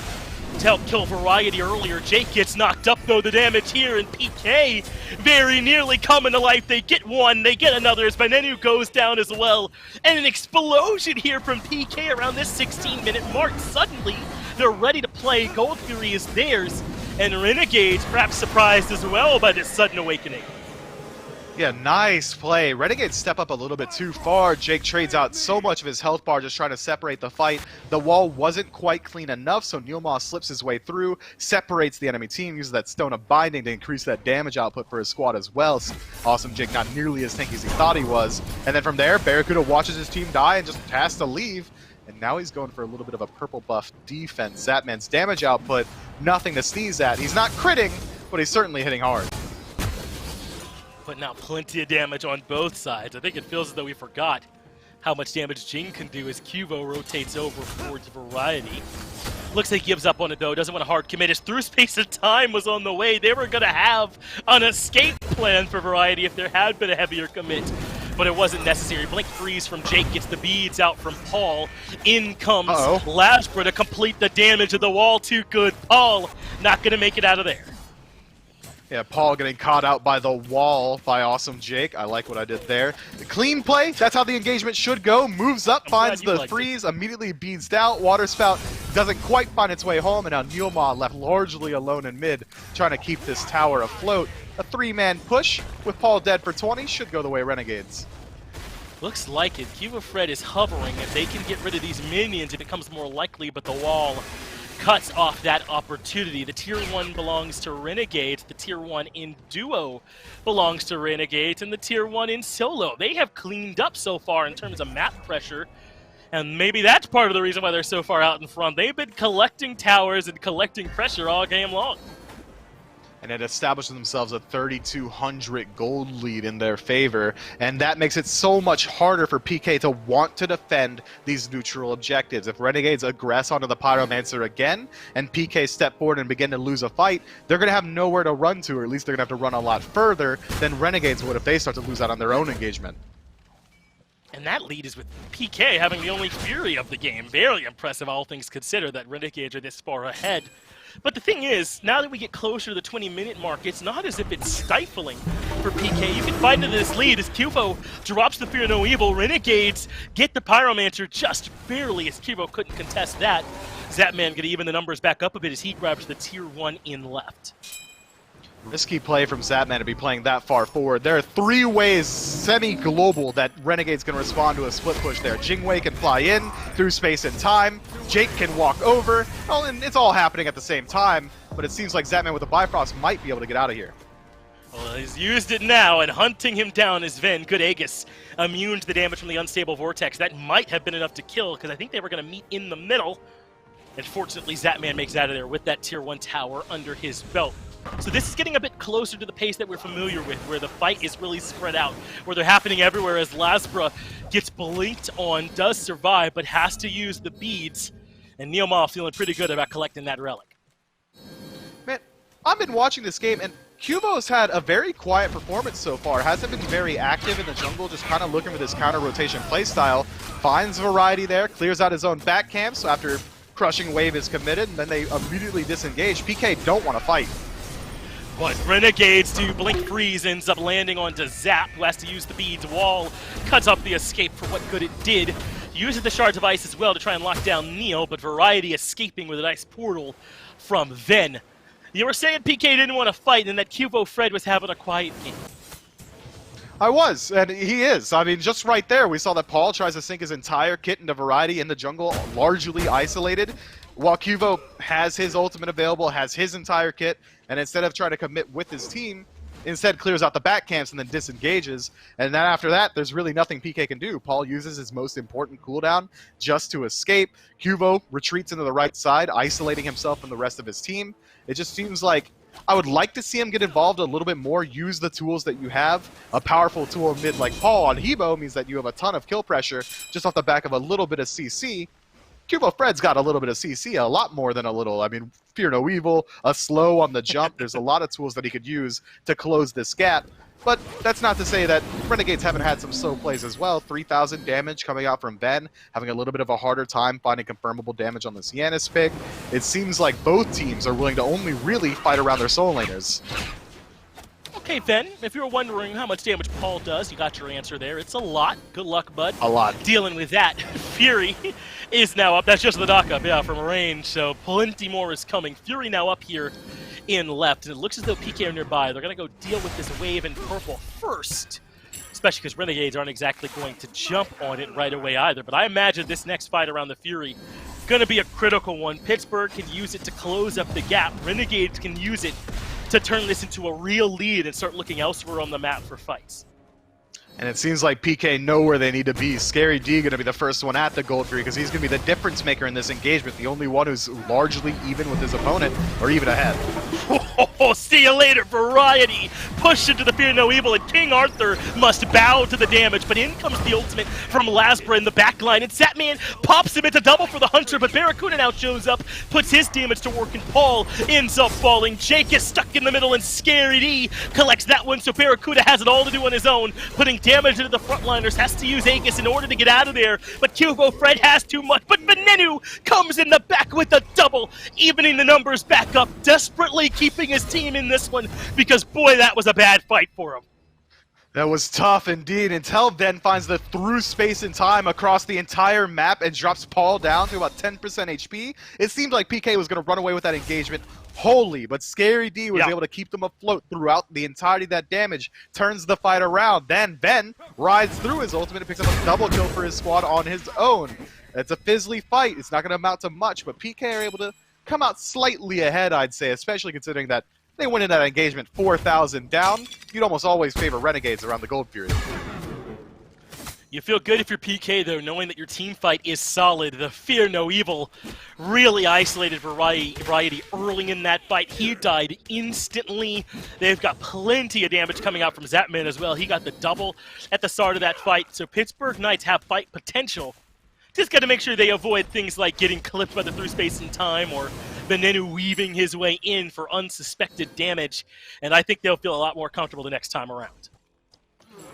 to help kill Variety earlier. Jake gets knocked up, though, the damage here, and PK very nearly coming to life. They get one, they get another, as Venenu goes down as well. And an explosion here from PK around this 16-minute mark. Suddenly, they're ready to play. Gold Fury is theirs, and Renegades perhaps surprised as well by this sudden awakening. Yeah, nice play. Renegades step up a little bit too far. Jake trades out so much of his health bar just trying to separate the fight. The wall wasn't quite clean enough, so Neilma slips his way through, separates the enemy team, uses that Stone of Binding to increase that damage output for his squad as well. Awesome Jake, not nearly as tanky as he thought he was. And then from there, Barracuda watches his team die and just has to leave. And now he's going for a little bit of a purple buff defense. Zapman's damage output, nothing to sneeze at. He's not critting, but he's certainly hitting hard. Putting out plenty of damage on both sides. I think it feels as though we forgot how much damage Jing can do as Cuvo rotates over towards Variety. Looks like he gives up on it, though. Doesn't want to hard commit. His through space of time was on the way. They were going to have an escape plan for Variety if there had been a heavier commit, but it wasn't necessary. Blink freeze from Jake gets the beads out from Paul. In comes Lasbra to complete the damage of the wall. Too good. Paul not going to make it out of there. Yeah, Paul getting caught out by the wall by Awesome Jake. I like what I did there. The clean play, that's how the engagement should go. Moves up, finds the freeze, immediately beads down. Water Spout doesn't quite find its way home, and now Neilma left largely alone in mid, trying to keep this tower afloat. A 3-man push with Paul dead for 20 should go the way of Renegades. Looks like it. Cuvo Fred is hovering. If they can get rid of these minions, it becomes more likely, but the wall cuts off that opportunity. The tier 1 belongs to Renegades, the tier 1 in duo belongs to Renegades, and the tier 1 in solo. They have cleaned up so far in terms of map pressure, And maybe that's part of the reason why they're so far out in front. They've been collecting towers and collecting pressure all game long. And it established themselves a 3,200 gold lead in their favor, and that makes it so much harder for PK to want to defend these neutral objectives. If Renegades aggress onto the Pyromancer again, and PK step forward and begin to lose a fight, they're going to have nowhere to run to, or at least they're going to have to run a lot further than Renegades would if they start to lose out on their own engagement. And that lead is with PK having the only Fury of the game. Very impressive, all things considered, that Renegades are this far ahead. But the thing is, now that we get closer to the 20-minute mark, it's not as if it's stifling for PK. You can find into this lead as Cubo drops the Fear No Evil. Renegades get the Pyromancer just barely, as Cubo couldn't contest that. Zapman gonna even the numbers back up a bit as he grabs the Tier 1 in left. Risky play from Zapman to be playing that far forward. There are 3 ways semi-global that Renegades can respond to a split push there. Jingwei can fly in through space and time. Jake can walk over. Well, and it's all happening at the same time, but it seems like Zapman with the Bifrost might be able to get out of here. Well, he's used it now, and hunting him down is Ven. Good Aegis. Immune to the damage from the Unstable Vortex. That might have been enough to kill, because I think they were going to meet in the middle. And fortunately, Zapman makes it out of there with that Tier 1 tower under his belt. So this is getting a bit closer to the pace that we're familiar with, where the fight is really spread out, where they're happening everywhere as Lasbra gets blinked on, does survive, but has to use the beads. And Neomov feeling pretty good about collecting that relic. Man, I've been watching this game, and Cubo's had a very quiet performance so far. Hasn't been very active in the jungle, just kind of looking for this counter-rotation playstyle. Finds variety there, clears out his own back camp, so after crushing wave is committed, and then they immediately disengage. PK don't want to fight. But Renegades to Blink Freeze ends up landing onto Zap, who has to use the beads wall, cuts up the escape for what good it did. Uses the shard device as well to try and lock down Neo, but Variety escaping with a nice portal from Ven. You were saying PK didn't want to fight and that Cubo Fred was having a quiet game. I was, and he is. I mean, just right there, we saw that Paul tries to sink his entire kit into Variety in the jungle, largely isolated, while Cubo has his ultimate available, has his entire kit, and instead of trying to commit with his team, instead clears out the back camps and then disengages. And then after that, there's really nothing PK can do. Paul uses his most important cooldown just to escape. Cubo retreats into the right side, isolating himself from the rest of his team. It just seems like I would like to see him get involved a little bit more, use the tools that you have. A powerful tool in mid like Paul on Hebo means that you have a ton of kill pressure just off the back of a little bit of CC. Cubo Fred's got a little bit of CC, a lot more than a little. I mean, Fear No Evil, a slow on the jump. There's a lot of tools that he could use to close this gap. But that's not to say that Renegades haven't had some slow plays as well. 3,000 damage coming out from Ven, having a little bit of a harder time finding confirmable damage on the Sienna's pick. It seems like both teams are willing to only really fight around their soul laners. Okay, Ven, if you're wondering how much damage Paul does, you got your answer there. It's a lot. Good luck, bud. A lot. Dealing with that. Fury is now up. That's just the knock-up, yeah, from range, so plenty more is coming. Fury now up here in left, and it looks as though PK are nearby. They're going to go deal with this wave in purple first, especially because Renegades aren't exactly going to jump on it right away either. But I imagine this next fight around the Fury going to be a critical one. Pittsburgh can use it to close up the gap. Renegades can use it to turn this into a real lead and start looking elsewhere on the map for fights. And it seems like PK know where they need to be. Scary D going to be the first one at the Gold Fury because he's going to be the difference maker in this engagement, the only one who's largely even with his opponent, or even ahead. Oh, see you later, Variety! Pushed into the Fear No Evil, and King Arthur must bow to the damage, but in comes the ultimate from Lasbra in the backline, and Satman pops him into double for the Hunter, but Barracuda now shows up, puts his damage to work, and Paul ends up falling. Jake is stuck in the middle, and Scary D collects that one, so Barracuda has it all to do on his own, putting damage into the frontliners, has to use Aegis in order to get out of there, but Cubo Fred has too much, but Venenu comes in the back with a double, evening the numbers back up, desperately keeping his team in this one, because boy, that was a bad fight for him. That was tough indeed, until Ven finds the through space and time across the entire map and drops Paul down to about 10% HP. It seemed like PK was going to run away with that engagement wholly, but Scary D was able to keep them afloat throughout the entirety of that damage, turns the fight around. Then Ven rides through his ultimate and picks up a double kill for his squad on his own. It's a fizzly fight. It's not going to amount to much, but PK are able to come out slightly ahead, I'd say, especially considering that they went in that engagement 4,000 down. You'd almost always favor Renegades around the Gold Fury. You feel good if you're PK, though, knowing that your team fight is solid. The Fear No Evil really isolated Variety early in that fight. He died instantly. They've got plenty of damage coming out from Zapman as well. He got the double at the start of that fight. So Pittsburgh Knights have fight potential. Just got to make sure they avoid things like getting clipped by the through space in time or Benenu weaving his way in for unsuspected damage. And I think they'll feel a lot more comfortable the next time around.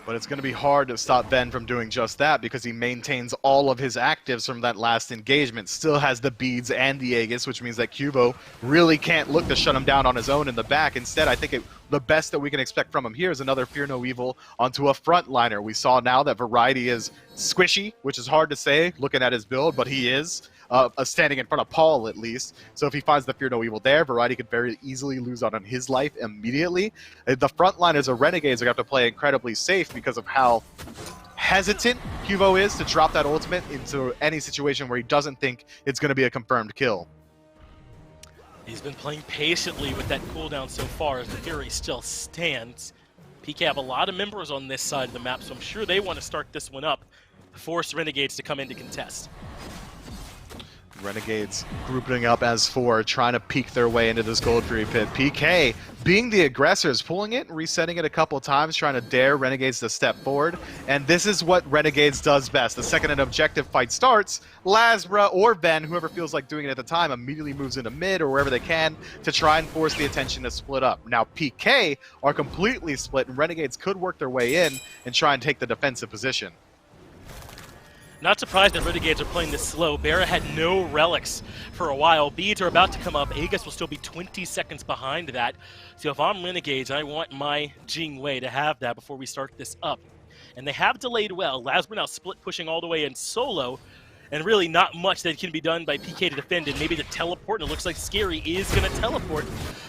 But it's going to be hard to stop Ben from doing just that because he maintains all of his actives from that last engagement. Still has the beads and the Aegis, which means that Cubo really can't look to shut him down on his own in the back. Instead, I think the best that we can expect from him here is another Fear No Evil onto a frontliner. We saw now that Variety is squishy, which is hard to say looking at his build, but he is. Standing in front of Paul, at least. So if he finds the Fear No Evil there, Variety could very easily lose out on his life immediately. The frontliners of Renegades are going to have to play incredibly safe because of how hesitant Cubo is to drop that ultimate into any situation where he doesn't think it's going to be a confirmed kill. He's been playing patiently with that cooldown so far as the Fury still stands. PK have a lot of members on this side of the map, so I'm sure they want to start this one up, force Renegades to come in to contest. Renegades grouping up as 4, trying to peek their way into this Gold Fury pit. PK, being the aggressors, pulling it and resetting it a couple times, trying to dare Renegades to step forward. And this is what Renegades does best. The second an objective fight starts, Lasbra or Ben, whoever feels like doing it at the time, immediately moves into mid or wherever they can to try and force the attention to split up. Now PK are completely split, and Renegades could work their way in and try and take the defensive position. Not surprised that Renegades are playing this slow. Barra had no relics for a while. Beads are about to come up. Aegis will still be 20 seconds behind that. So if I'm Renegades, I want my Jing Wei to have that before we start this up. And they have delayed well. Lasbra now split pushing all the way in solo. And really not much that can be done by PK to defend. And maybe the teleport, and it looks like Scary is going to teleport,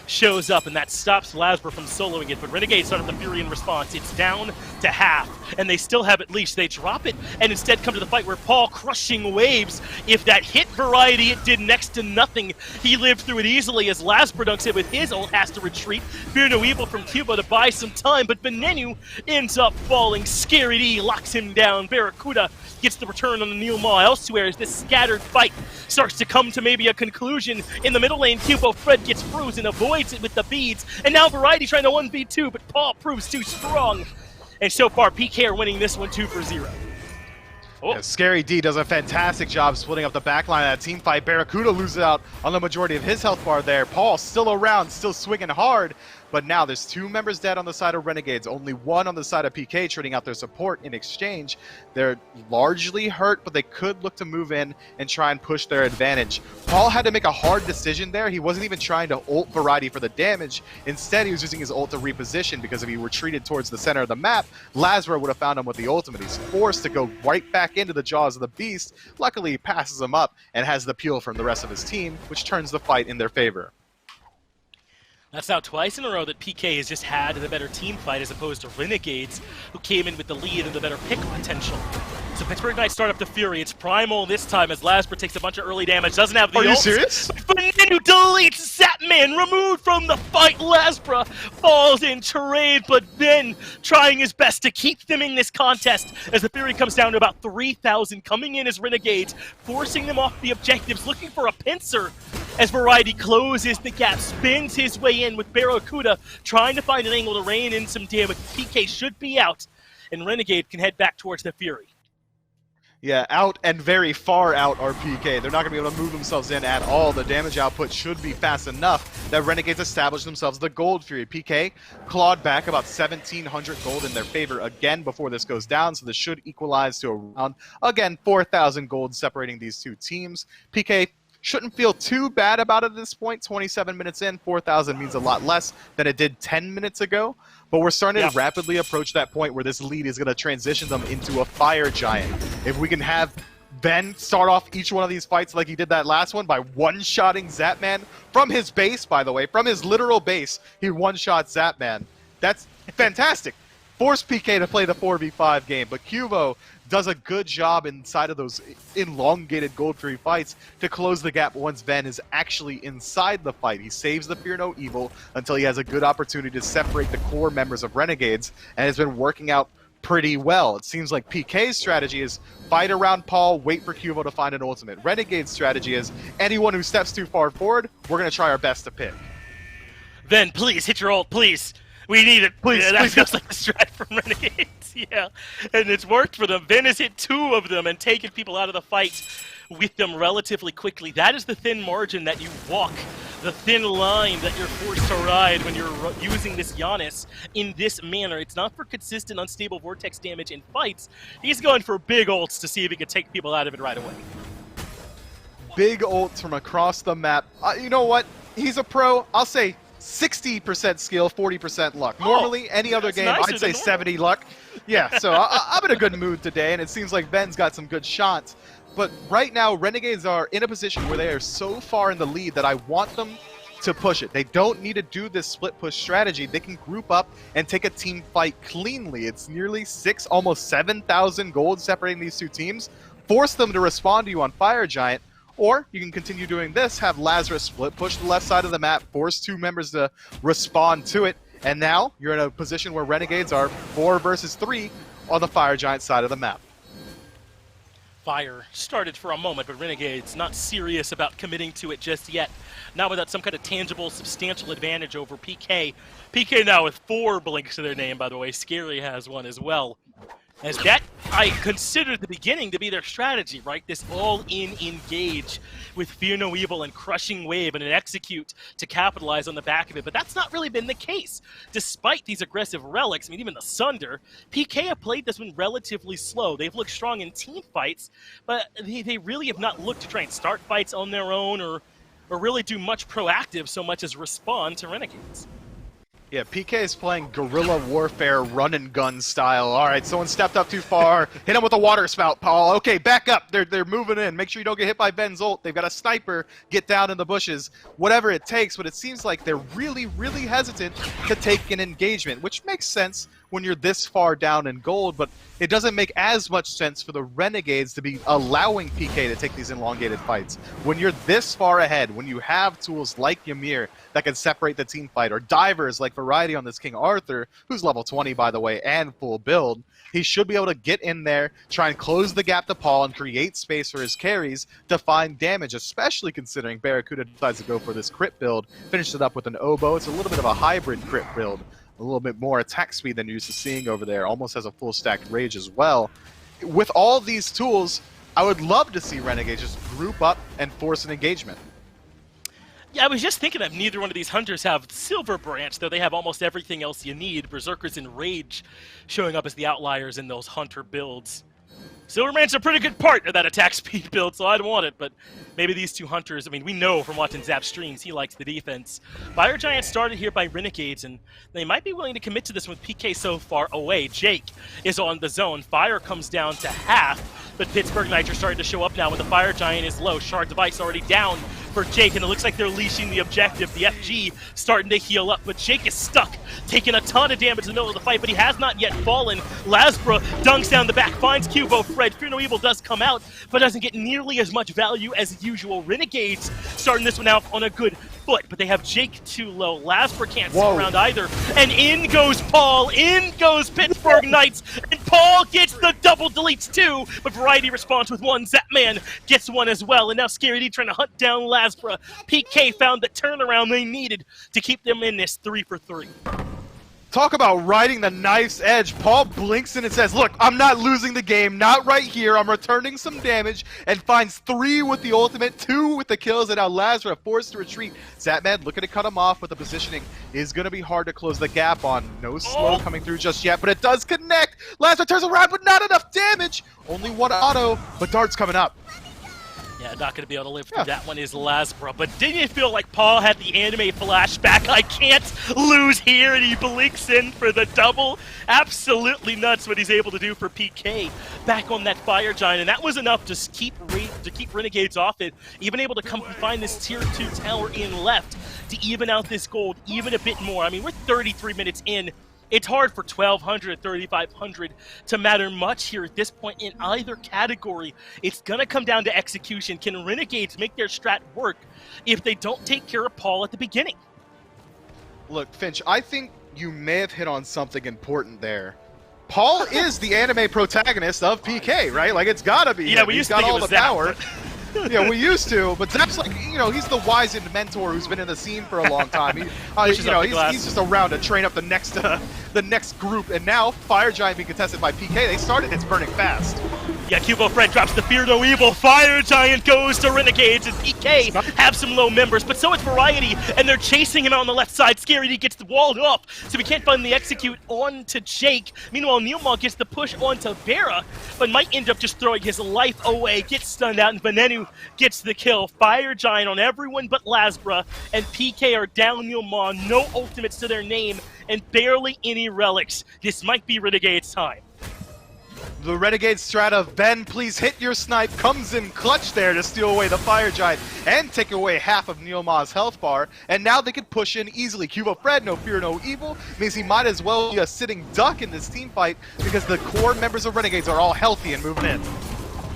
shows up. And that stops Lasbra from soloing it. But Renegades started the Fury in response. It's down to half. And they still have it leashed. They drop it and instead come to the fight where Paul crushing waves. If that hit Variety, it did next to nothing. He lived through it easily as Lasbra dunks it with his ult, has to retreat. Fear No Evil from Cuba to buy some time. But Benenu ends up falling. Scary D locks him down. Barracuda gets the return on the Neil Maw elsewhere as this scattered fight starts to come to maybe a conclusion. In the middle lane, Cubo Fred gets frozen, avoids it with the beads, and now Variety trying to 1v2, but Paul proves too strong. And so far, PK are winning this one 2-0. Oh. Yeah, Scary D does a fantastic job splitting up the backline of that team fight. Barracuda loses out on the majority of his health bar there. Paul still around, still swinging hard. But now there's 2 members dead on the side of Renegades, only 1 on the side of PK trading out their support in exchange. They're largely hurt, but they could look to move in and try and push their advantage. Paul had to make a hard decision there. He wasn't even trying to ult Variety for the damage. Instead, he was using his ult to reposition, because if he retreated towards the center of the map, Lasbra would have found him with the ultimate. He's forced to go right back into the jaws of the beast. Luckily, he passes him up and has the peel from the rest of his team, which turns the fight in their favor. That's now twice in a row that PK has just had the better team fight as opposed to Renegades, who came in with the lead and the better pick potential. So Pittsburgh Knights start up the Fury. It's Primal this time as Lasbra takes a bunch of early damage, doesn't have the ult. Are you serious? Benenu deletes Zapman, removed from the fight. Lasbra falls in trade, but Ben trying his best to keep them in this contest as the Fury comes down to about 3,000, coming in as Renegades, forcing them off the objectives, looking for a pincer as Variety closes the gap, spins his way in with Barracuda, trying to find an angle to rain in some damage. PK should be out, and Renegade can head back towards the Fury. Yeah, out and very far out are PK. They're not going to be able to move themselves in at all. The damage output should be fast enough that Renegades establish themselves the Gold Fury. PK clawed back about 1,700 gold in their favor again before this goes down, so this should equalize to around, again, 4,000 gold separating these 2 teams. PK shouldn't feel too bad about it at this point. 27 minutes in, 4,000 means a lot less than it did 10 minutes ago. But we're starting to rapidly approach that point where this lead is going to transition them into a fire giant. If we can have Ben start off each one of these fights like he did that last one by one-shotting Zapman from his base, by the way, from his literal base, he one-shot Zapman. That's fantastic. Force PK to play the 4v5 game, but Cubo does a good job inside of those elongated Gold Fury fights to close the gap once Ben is actually inside the fight. He saves the Fear No Evil until he has a good opportunity to separate the core members of Renegades, and has been working out pretty well. It seems like PK's strategy is fight around Paul, wait for Cuvo to find an ultimate. Renegade's strategy is anyone who steps too far forward, we're going to try our best to pick. Then please hit your ult, please. We need it. Please, That please. feels like the strat from Renegades. Yeah, and it's worked for them. Vin has hit 2 of them and taken people out of the fight with them relatively quickly. That is the thin margin that you walk, the thin line that you're forced to ride when you're using this Giannis in this manner. It's not for consistent, unstable vortex damage in fights. He's going for big ults to see if he can take people out of it right away. Big ults from across the map. You know what? He's a pro. I'll say 60% skill, 40% luck. Normally, any other game, I'd say 70 luck. Yeah, so I'm in a good mood today, and it seems like Ben's got some good shots. But right now, Renegades are in a position where they are so far in the lead that I want them to push it. They don't need to do this split push strategy. They can group up and take a team fight cleanly. It's nearly almost 7,000 gold separating these two teams. Force them to respond to you on Fire Giant. Or you can continue doing this, have Lazarus split push the left side of the map, force 2 members to respond to it, and now you're in a position where Renegades are 4 versus 3 on the Fire Giant side of the map. Fire started for a moment, but Renegades not serious about committing to it just yet. Not without some kind of tangible, substantial advantage over PK. PK now with 4 blinks to their name, by the way. Scary has 1 as well. As that, I considered the beginning to be their strategy, right? This all-in engage with Fear No Evil and Crushing Wave and an execute to capitalize on the back of it. But that's not really been the case. Despite these aggressive relics, I mean, even the Sunder, PK have played this one relatively slow. They've looked strong in team fights, but they really have not looked to try and start fights on their own or really do much proactive so much as respond to Renegades. Yeah, PK is playing guerrilla warfare run and gun style. All right, someone stepped up too far. Hit him with a water spout, Paul. Okay, back up. They're moving in. Make sure you don't get hit by Ben's ult. They've got a sniper. Get down in the bushes. Whatever it takes, but it seems like they're really, really hesitant to take an engagement, which makes sense when you're this far down in gold, but it doesn't make as much sense for the Renegades to be allowing PK to take these elongated fights. When you're this far ahead, when you have tools like Ymir that can separate the team fight, or divers like Variety on this King Arthur, who's level 20 by the way, and full build, he should be able to get in there, try and close the gap to Paul and create space for his carries to find damage, especially considering Barracuda decides to go for this crit build, finish it up with an oboe. It's a little bit of a hybrid crit build. A little bit more attack speed than you're used to seeing over there. Almost has a full stacked rage as well. With all these tools, I would love to see Renegades just group up and force an engagement. Yeah, I was just thinking that neither one of these hunters have Silver Branch, though they have almost everything else you need. Berserkers and Rage showing up as the outliers in those hunter builds. Silver Branch's a pretty good part of that attack speed build, so I'd want it, but maybe these two hunters, I mean, we know from watching Zap streams, he likes the defense. Fire Giant started here by Renegades, and they might be willing to commit to this with PK so far away. Jake is on the zone. Fire comes down to half, but Pittsburgh Knights are starting to show up now when the Fire Giant is low. Shard Device already down for Jake, and it looks like they're leashing the objective. The FG starting to heal up, but Jake is stuck, taking a ton of damage in the middle of the fight, but he has not yet fallen. Lasbra dunks down the back, finds Cubo. Fred, Fear No Evil does come out, but doesn't get nearly as much value as usual. Renegades starting this one out on a good foot, but they have Jake too low. Lasbra can't sit around either, and in goes Paul, in goes Pittsburgh Knights, and Paul gets the double deletes too, but Variety responds with 1. Zapman gets 1 as well, and now Scary D trying to hunt down Lasbra. PK found the turnaround they needed to keep them in this 3 for 3. Talk about riding the knife's edge. Paul blinks in and says, look, I'm not losing the game, not right here. I'm returning some damage, and finds 3 with the ultimate, 2 with the kills, and now Lazarus forced to retreat. Zapman looking to cut him off with the positioning is going to be hard to close the gap on. No slow coming through just yet, but it does connect. Lazarus turns around, but not enough damage. Only 1 auto, but Dart's coming up. Yeah, not going to be able to live through that one is Lasbra. But didn't you feel like Paul had the anime flashback? I can't lose here, and he blinks in for the double. Absolutely nuts what he's able to do for PK back on that Fire Giant, and that was enough to keep Renegades off it. Even able to come and find this tier 2 tower in left to even out this gold even a bit more. I mean, we're 33 minutes in. It's hard for 1,200, 3,500 to matter much here at this point in either category. It's going to come down to execution. Can Renegades make their strat work if they don't take care of Paul at the beginning? Look, Finch, I think you may have hit on something important there. Paul is the anime protagonist of PK, right? Like, it's gotta be. Yeah, him. we He's used to got think it all was the Zap, power. Yeah, we used to, but Zap's like, he's the wizened mentor who's been in the scene for a long time. He's just around to train up the next group, and now Fire Giant being contested by PK. They started, it's burning fast. Yeah, Cubo Fred drops the Fear No Evil. Fire Giant goes to Renegades, and PK have some low members, but so much variety, and they're chasing him out on the left side. Scary D gets walled off, so we can't find the execute onto Jake. Meanwhile, Neilmon gets the push onto Vera, but might end up just throwing his life away, gets stunned out, and Venenu gets the kill. Fire Giant on everyone but Lasbra, and PK are down Neilmon, no ultimates to their name, and barely any relics. This might be Renegade's time. The Renegade strat of Ben, please hit your snipe, comes in clutch there to steal away the Fire Giant and take away half of Neilmon's health bar, and now they can push in easily. Cubo Fred, no fear, no evil, means he might as well be a sitting duck in this team fight because the core members of Renegades are all healthy and moving in.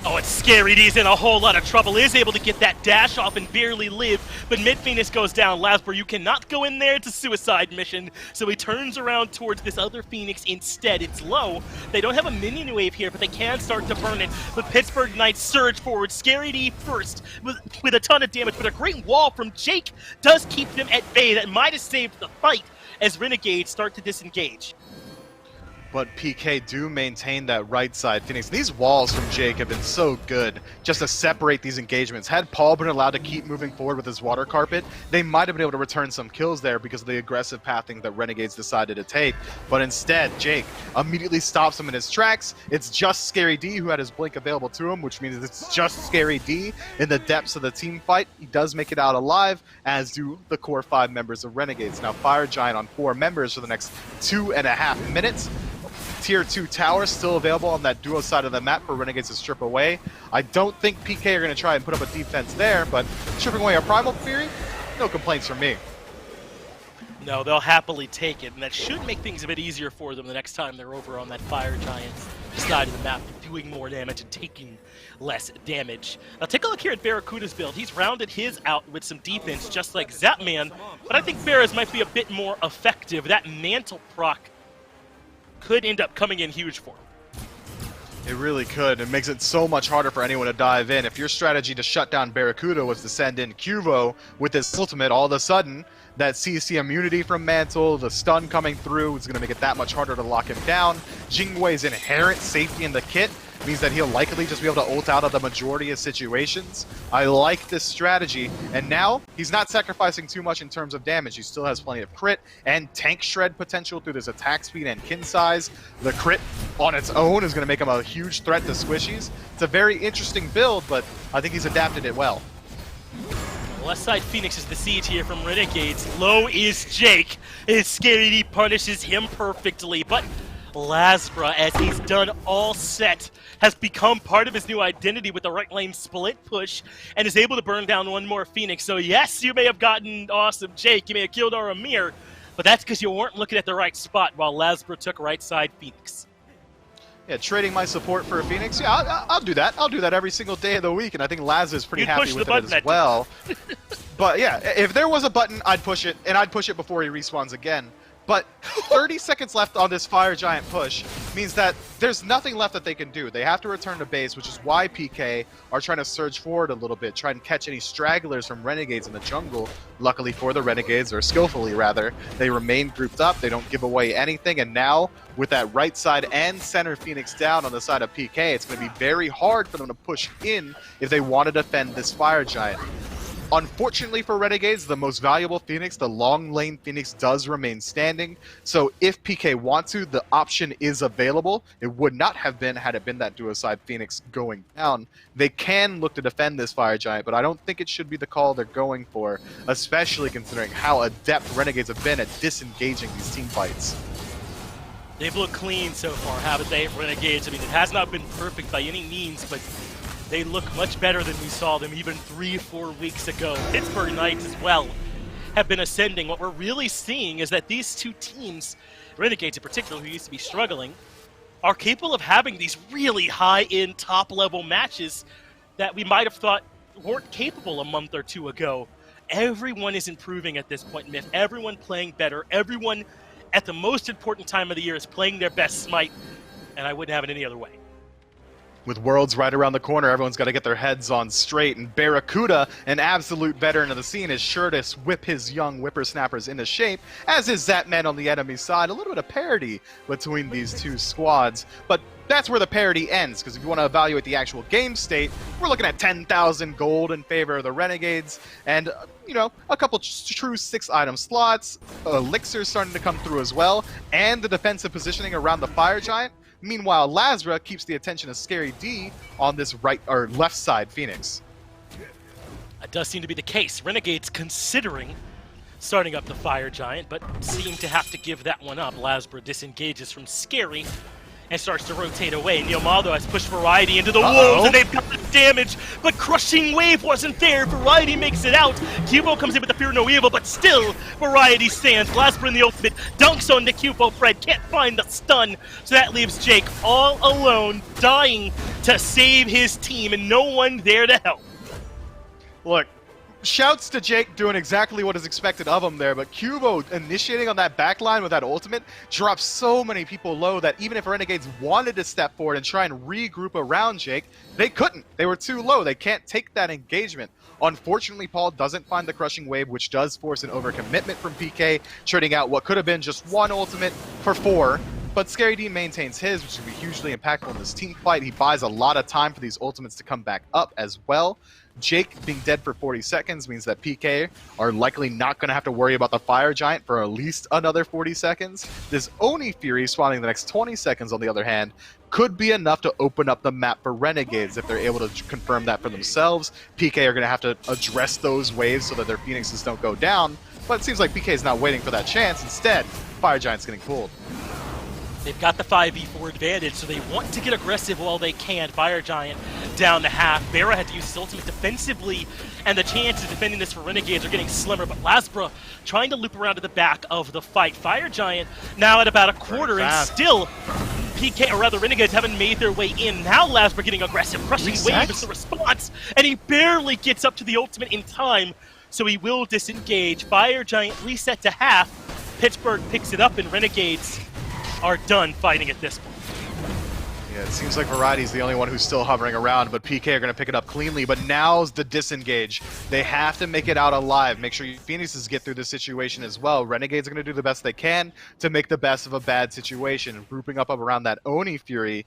Oh, it's Scary D's in a whole lot of trouble. Is able to get that dash off and barely live, but Mid Phoenix goes down. Lasper, you cannot go in there. It's a suicide mission, so he turns around towards this other Phoenix instead. It's low. They don't have a minion wave here, but they can start to burn it. But Pittsburgh Knights surge forward. Scary D first with a ton of damage, but a great wall from Jake does keep them at bay. That might have saved the fight as Renegades start to disengage. But PK do maintain that right side Phoenix. These walls from Jake have been so good just to separate these engagements. Had Paul been allowed to keep moving forward with his water carpet, they might have been able to return some kills there because of the aggressive pathing that Renegades decided to take. But instead, Jake immediately stops him in his tracks. It's just Scary D who had his blink available to him, which means it's just Scary D in the depths of the team fight. He does make it out alive, as do the core 5 members of Renegades. Now Fire Giant on 4 members for the next 2.5 minutes. Tier 2 tower still available on that duo side of the map for Renegades to strip away. I don't think PK are going to try and put up a defense there, but stripping away a Primal Fury, no complaints from me. No, they'll happily take it, and that should make things a bit easier for them the next time they're over on that Fire Giant's side of the map, doing more damage and taking less damage. Now take a look here at Barracuda's build. He's rounded his out with some defense, just like Zapman, but I think Barra's might be a bit more effective. That Mantle proc could end up coming in huge for him. It really could. It makes it so much harder for anyone to dive in. If your strategy to shut down Barracuda was to send in Cuvo with this ultimate, all of a sudden, that CC immunity from Mantle, the stun coming through, is going to make it that much harder to lock him down. Jingwei's inherent safety in the kit means that he'll likely just be able to ult out of the majority of situations. I like this strategy, and now he's not sacrificing too much in terms of damage. He still has plenty of crit and tank shred potential through this attack speed and kin size. The crit on its own is going to make him a huge threat to squishies. It's a very interesting build, but I think he's adapted it well. Left side Phoenix is the siege here from Renegades. Low is Jake. His Scary D punishes him perfectly, but Lasbra, as he's done all set, has become part of his new identity with the right lane split push and is able to burn down one more Phoenix. So yes, you may have gotten awesome Jake, you may have killed our Amir, but that's because you weren't looking at the right spot while Lasbra took right side Phoenix. Yeah, trading my support for a Phoenix. Yeah, I'll do that. I'll do that every single day of the week, and I think Laz is pretty happy with it as well. But yeah, if there was a button, I'd push it, and I'd push it before he respawns again. But 30 seconds left on this Fire Giant push means that there's nothing left that they can do. They have to return to base, which is why PK are trying to surge forward a little bit, try and catch any stragglers from Renegades in the jungle. Luckily for the Renegades, or skillfully rather, they remain grouped up, they don't give away anything, and now with that right side and center Phoenix down on the side of PK, it's going to be very hard for them to push in if they want to defend this Fire Giant. Unfortunately for Renegades, the most valuable Phoenix, the long lane Phoenix, does remain standing. So if PK wants to, the option is available. It would not have been had it been that duo side Phoenix going down. They can look to defend this Fire Giant, but I don't think it should be the call they're going for, especially considering how adept Renegades have been at disengaging these team fights. They've looked clean so far, haven't they, Renegades? I mean, it has not been perfect by any means, but they look much better than we saw them even 3-4 weeks ago. Pittsburgh Knights as well have been ascending. What we're really seeing is that these two teams, Renegades in particular, who used to be struggling, are capable of having these really high-end, top-level matches that we might have thought weren't capable a month or two ago. Everyone is improving at this point, Myth. Everyone playing better. Everyone at the most important time of the year is playing their best Smite, and I wouldn't have it any other way. With Worlds right around the corner, everyone's got to get their heads on straight, and Barracuda, an absolute veteran of the scene, is sure to whip his young whippersnappers into shape, as is Zapman on the enemy side. A little bit of parity between these two squads, but that's where the parity ends, because if you want to evaluate the actual game state, we're looking at 10,000 gold in favor of the Renegades, and, you know, a couple true 6-item slots, elixirs starting to come through as well, and the defensive positioning around the Fire Giant. Meanwhile, Lazra keeps the attention of Scary D on this right or left side Phoenix. That does seem to be the case. Renegades considering starting up the Fire Giant, but seem to have to give that one up. Lazra disengages from Scary and starts to rotate away. Neomaldo has pushed Variety into the wolves, and they've got the damage, but Crushing Wave wasn't there. Variety makes it out. Cubo comes in with the Fear No Evil, but still, Variety stands. Lazra in the ultimate dunks on the Cubo. Fred can't find the stun, so that leaves Jake all alone, dying to save his team, and no one there to help. Look, shouts to Jake doing exactly what is expected of him there, but Cubo initiating on that backline with that ultimate drops so many people low that even if Renegades wanted to step forward and try and regroup around Jake, they couldn't. They were too low. They can't take that engagement. Unfortunately, Paul doesn't find the Crushing Wave, which does force an overcommitment from PK, trading out what could have been just one ultimate for 4. But Scary D maintains his, which will be hugely impactful in this team fight. He buys a lot of time for these ultimates to come back up as well. Jake being dead for 40 seconds means that PK are likely not going to have to worry about the Fire Giant for at least another 40 seconds. This Oni Fury spawning the next 20 seconds, on the other hand, could be enough to open up the map for Renegades if they're able to confirm that for themselves. PK are going to have to address those waves so that their Phoenixes don't go down, but it seems like PK is not waiting for that chance. Instead, Fire Giant's getting pulled. They've got the 5v4 advantage, so they want to get aggressive while they can. Fire Giant down to half. Barra had to use his ultimate defensively, and the chances of defending this for Renegades are getting slimmer, but Lazra trying to loop around to the back of the fight. Fire Giant now at about a quarter, and still PK, or rather Renegades, haven't made their way in. Now Lazra getting aggressive. Crushing Wave is the response, and he barely gets up to the ultimate in time, so he will disengage. Fire Giant reset to half. Pittsburgh picks it up, and Renegades are done fighting at this point. Yeah, it seems like Variety's the only one who's still hovering around, but PK are going to pick it up cleanly. But now's the disengage. They have to make it out alive. Make sure Phoenixes get through this situation as well. Renegades are going to do the best they can to make the best of a bad situation, grouping up around that Oni Fury.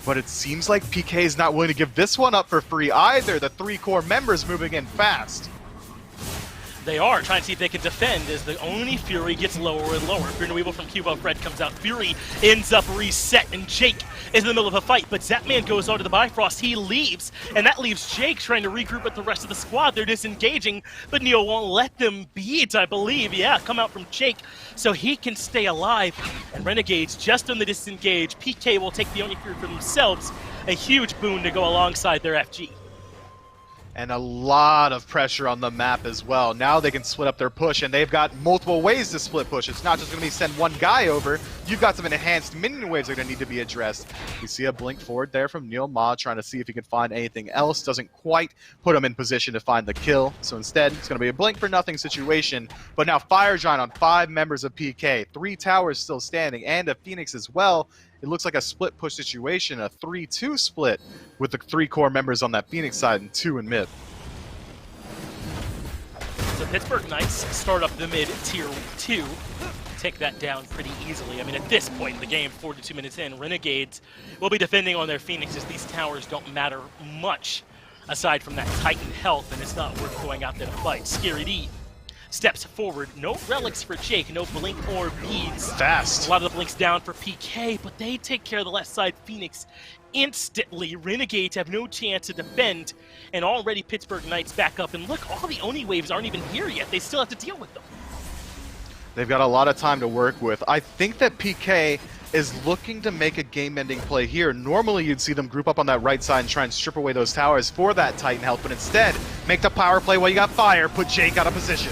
But it seems like PK is not willing to give this one up for free either. The 3 core members moving in fast. They are trying to see if they can defend as the Oni Fury gets lower and lower. Fear No Evil from Cubo. Fred comes out. Fury ends up reset, and Jake is in the middle of a fight, but Zapman goes on to the Bifrost. He leaves, and that leaves Jake trying to regroup with the rest of the squad. They're disengaging, but Neo won't let them beat, I believe. Yeah, come out from Jake so he can stay alive. And Renegades just on the disengage. PK will take the Oni Fury for themselves. A huge boon to go alongside their FG. And a lot of pressure on the map as well. Now they can split up their push, and they've got multiple ways to split push. It's not just going to be send one guy over. You've got some enhanced minion waves that are going to need to be addressed. We see a blink forward there from Neil Ma trying to see if he can find anything else. Doesn't quite put him in position to find the kill. So instead, it's going to be a blink for nothing situation. But now Fire Giant on 5 members of PK. 3 towers still standing, and a Phoenix as well. It looks like a split push situation, a 3-2 split with the 3 core members on that Phoenix side and 2 in mid. So Pittsburgh Knights start up the mid tier 2. Take that down pretty easily. I mean, at this point in the game, 42 minutes in, Renegades will be defending on their Phoenixes. These towers don't matter much aside from that Titan health, and it's not worth going out there to fight. Scary D steps forward. No relics for Jake, no blink or beads. Fast. A lot of the blinks down for PK, but they take care of the left side Phoenix instantly. Renegades have no chance to defend, and already Pittsburgh Knights back up. And look, all the Oni waves aren't even here yet. They still have to deal with them. They've got a lot of time to work with. I think that PK is looking to make a game-ending play here. Normally, you'd see them group up on that right side and try and strip away those towers for that Titan health, but instead, make the power play while you got fire, put Jake out of position.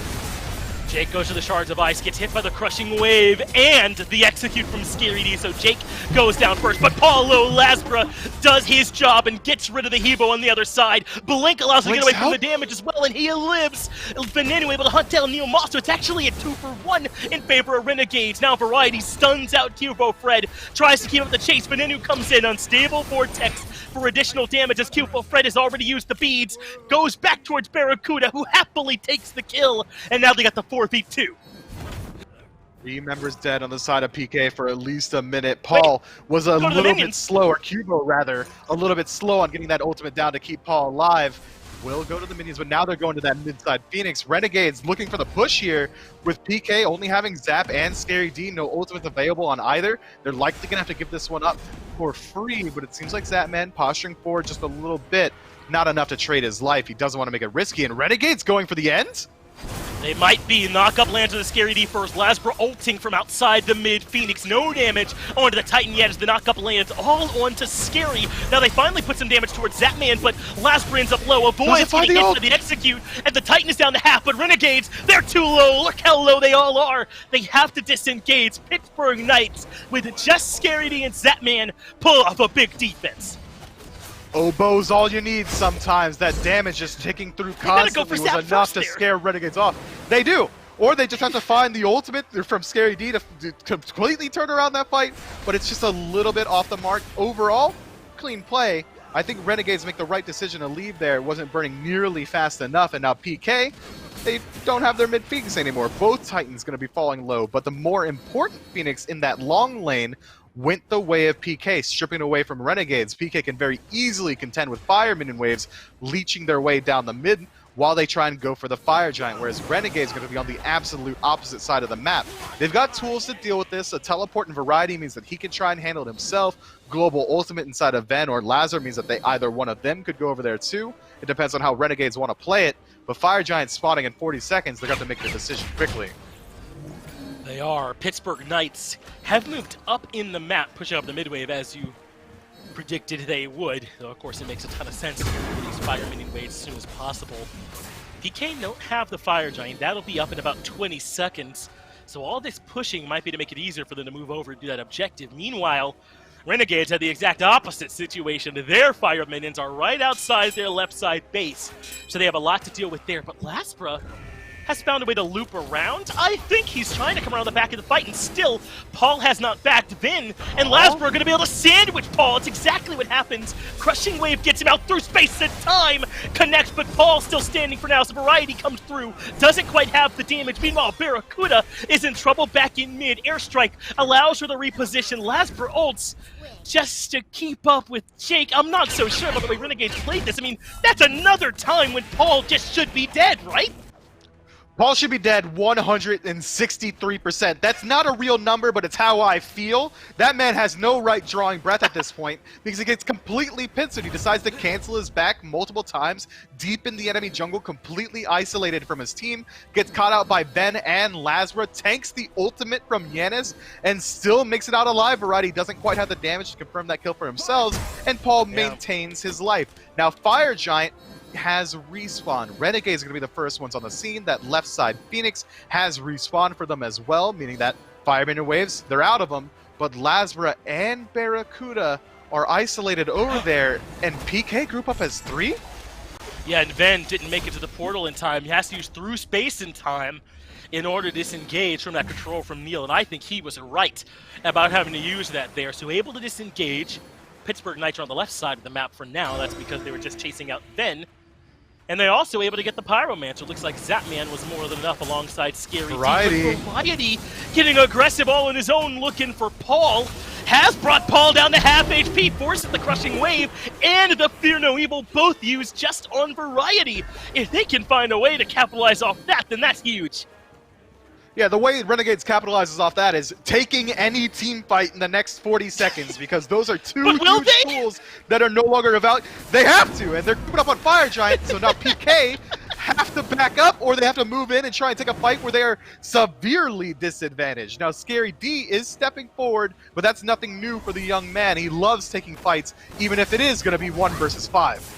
Jake goes to the shards of ice, gets hit by the crushing wave and the execute from Scary D, so Jake goes down first, but Paulo Lasbra does his job and gets rid of the Hebo on the other side. Blink allows him to get away from the damage as well, and he lives. Veneno able to hunt down Neil Moss, so it's actually a 2-for-1 in favor of Renegades. Now Variety stuns out QFO Fred, tries to keep up the chase. Veneno comes in, unstable vortex for additional damage as QFO Fred has already used the beads, goes back towards Barracuda, who happily takes the kill, and now they got the 4v2. 3 members dead on the side of PK for at least a minute. Paul was a little bit slow, or Cubo rather, a little bit slow on getting that ultimate down to keep Paul alive. Will go to the minions, but now they're going to that mid-side Phoenix. Renegades looking for the push here with PK only having Zap and Scary D. No ultimates available on either. They're likely going to have to give this one up for free, but it seems like Zapman posturing forward just a little bit. Not enough to trade his life. He doesn't want to make it risky, and Renegades going for the end? They might be. Knock-up lands to the Scary D first. Lasbra ulting from outside the mid. Phoenix, no damage onto the Titan yet as the knock-up lands all onto Scary. Now they finally put some damage towards Zapman, but Lasbra ends up low. Avoids getting into the execute, and the Titan is down to half, but Renegades, they're too low. Look how low they all are. They have to disengage. Pittsburgh Knights, with just Scary D and Zapman, pull off a big defense. Oboe's all you need sometimes. That damage just ticking through constantly was enough to scare Renegades off. They do. Or they just have to find the ultimate from Scary D to completely turn around that fight, but it's just a little bit off the mark. Overall, clean play. I think Renegades make the right decision to leave there. It wasn't burning nearly fast enough, and now PK, they don't have their mid Phoenix anymore. Both Titans going to be falling low, but the more important Phoenix in that long lane went the way of PK, stripping away from Renegades. PK can very easily contend with Fire Minion waves, leeching their way down the mid while they try and go for the Fire Giant, whereas Renegade's going to be on the absolute opposite side of the map. They've got tools to deal with this. A teleport and Variety means that he can try and handle it himself. Global Ultimate inside of Ven or Lazar means that they either one of them could go over there too. It depends on how Renegades want to play it, but Fire Giant spawning in 40 seconds, they're going to have to make the decision quickly. They are. Pittsburgh Knights have moved up in the map, pushing up the mid-wave as you predicted they would. Though, of course, it makes a ton of sense to get these Fire Minion waves as soon as possible. PK don't have the Fire Giant. That'll be up in about 20 seconds. So all this pushing might be to make it easier for them to move over and do that objective. Meanwhile, Renegades had the exact opposite situation. Their Fire Minions are right outside their left side base. So they have a lot to deal with there. But Lasbra has found a way to loop around. I think he's trying to come around the back of the fight, and still, Paul has not backed Vin, and Lasbra are going to be able to sandwich Paul. It's exactly what happens. Crushing Wave gets him out through space and time, connects, but Paul's still standing for now, so Variety comes through, doesn't quite have the damage. Meanwhile, Barracuda is in trouble back in mid. Airstrike allows her to reposition. Lasbra ults just to keep up with Jake. I'm not so sure about the way Renegades played this. I mean, that's another time when Paul just should be dead, right? Paul should be dead 163%. That's not a real number, but it's how I feel. That man has no right drawing breath at this point because he gets completely pincered. He decides to cancel his back multiple times deep in the enemy jungle, completely isolated from his team, gets caught out by Ben and Lasbra, tanks the ultimate from Yanis, and still makes it out alive. Variety doesn't quite have the damage to confirm that kill for himself, and Paul maintains his life. Now, Fire Giant has respawned. Renegades are going to be the first ones on the scene. That left side Phoenix has respawned for them as well, meaning that Fire Minion waves, they're out of them, but Lasbra and Barracuda are isolated over there, and PK group up as 3? Yeah, and Ven didn't make it to the portal in time. He has to use through space in time in order to disengage from that control from Neil, and I think he was right about having to use that there. So able to disengage. Pittsburgh Knights are on the left side of the map for now. That's because they were just chasing out Ven. And they're also able to get the Pyromancer. Looks like Zapman was more than enough alongside Scary D. Variety getting aggressive all on his own, looking for Paul. Has brought Paul down to half HP, forces the Crushing Wave and the Fear No Evil, both used just on Variety. If they can find a way to capitalize off that, then that's huge. Yeah, the way Renegades capitalizes off that is taking any team fight in the next 40 seconds because those are two huge tools that are no longer about. They have to, and they're coming up on Fire Giant, so now PK have to back up or they have to move in and try and take a fight where they are severely disadvantaged. Now, Scary D is stepping forward, but that's nothing new for the young man. He loves taking fights, even if it is going to be 1 versus 5.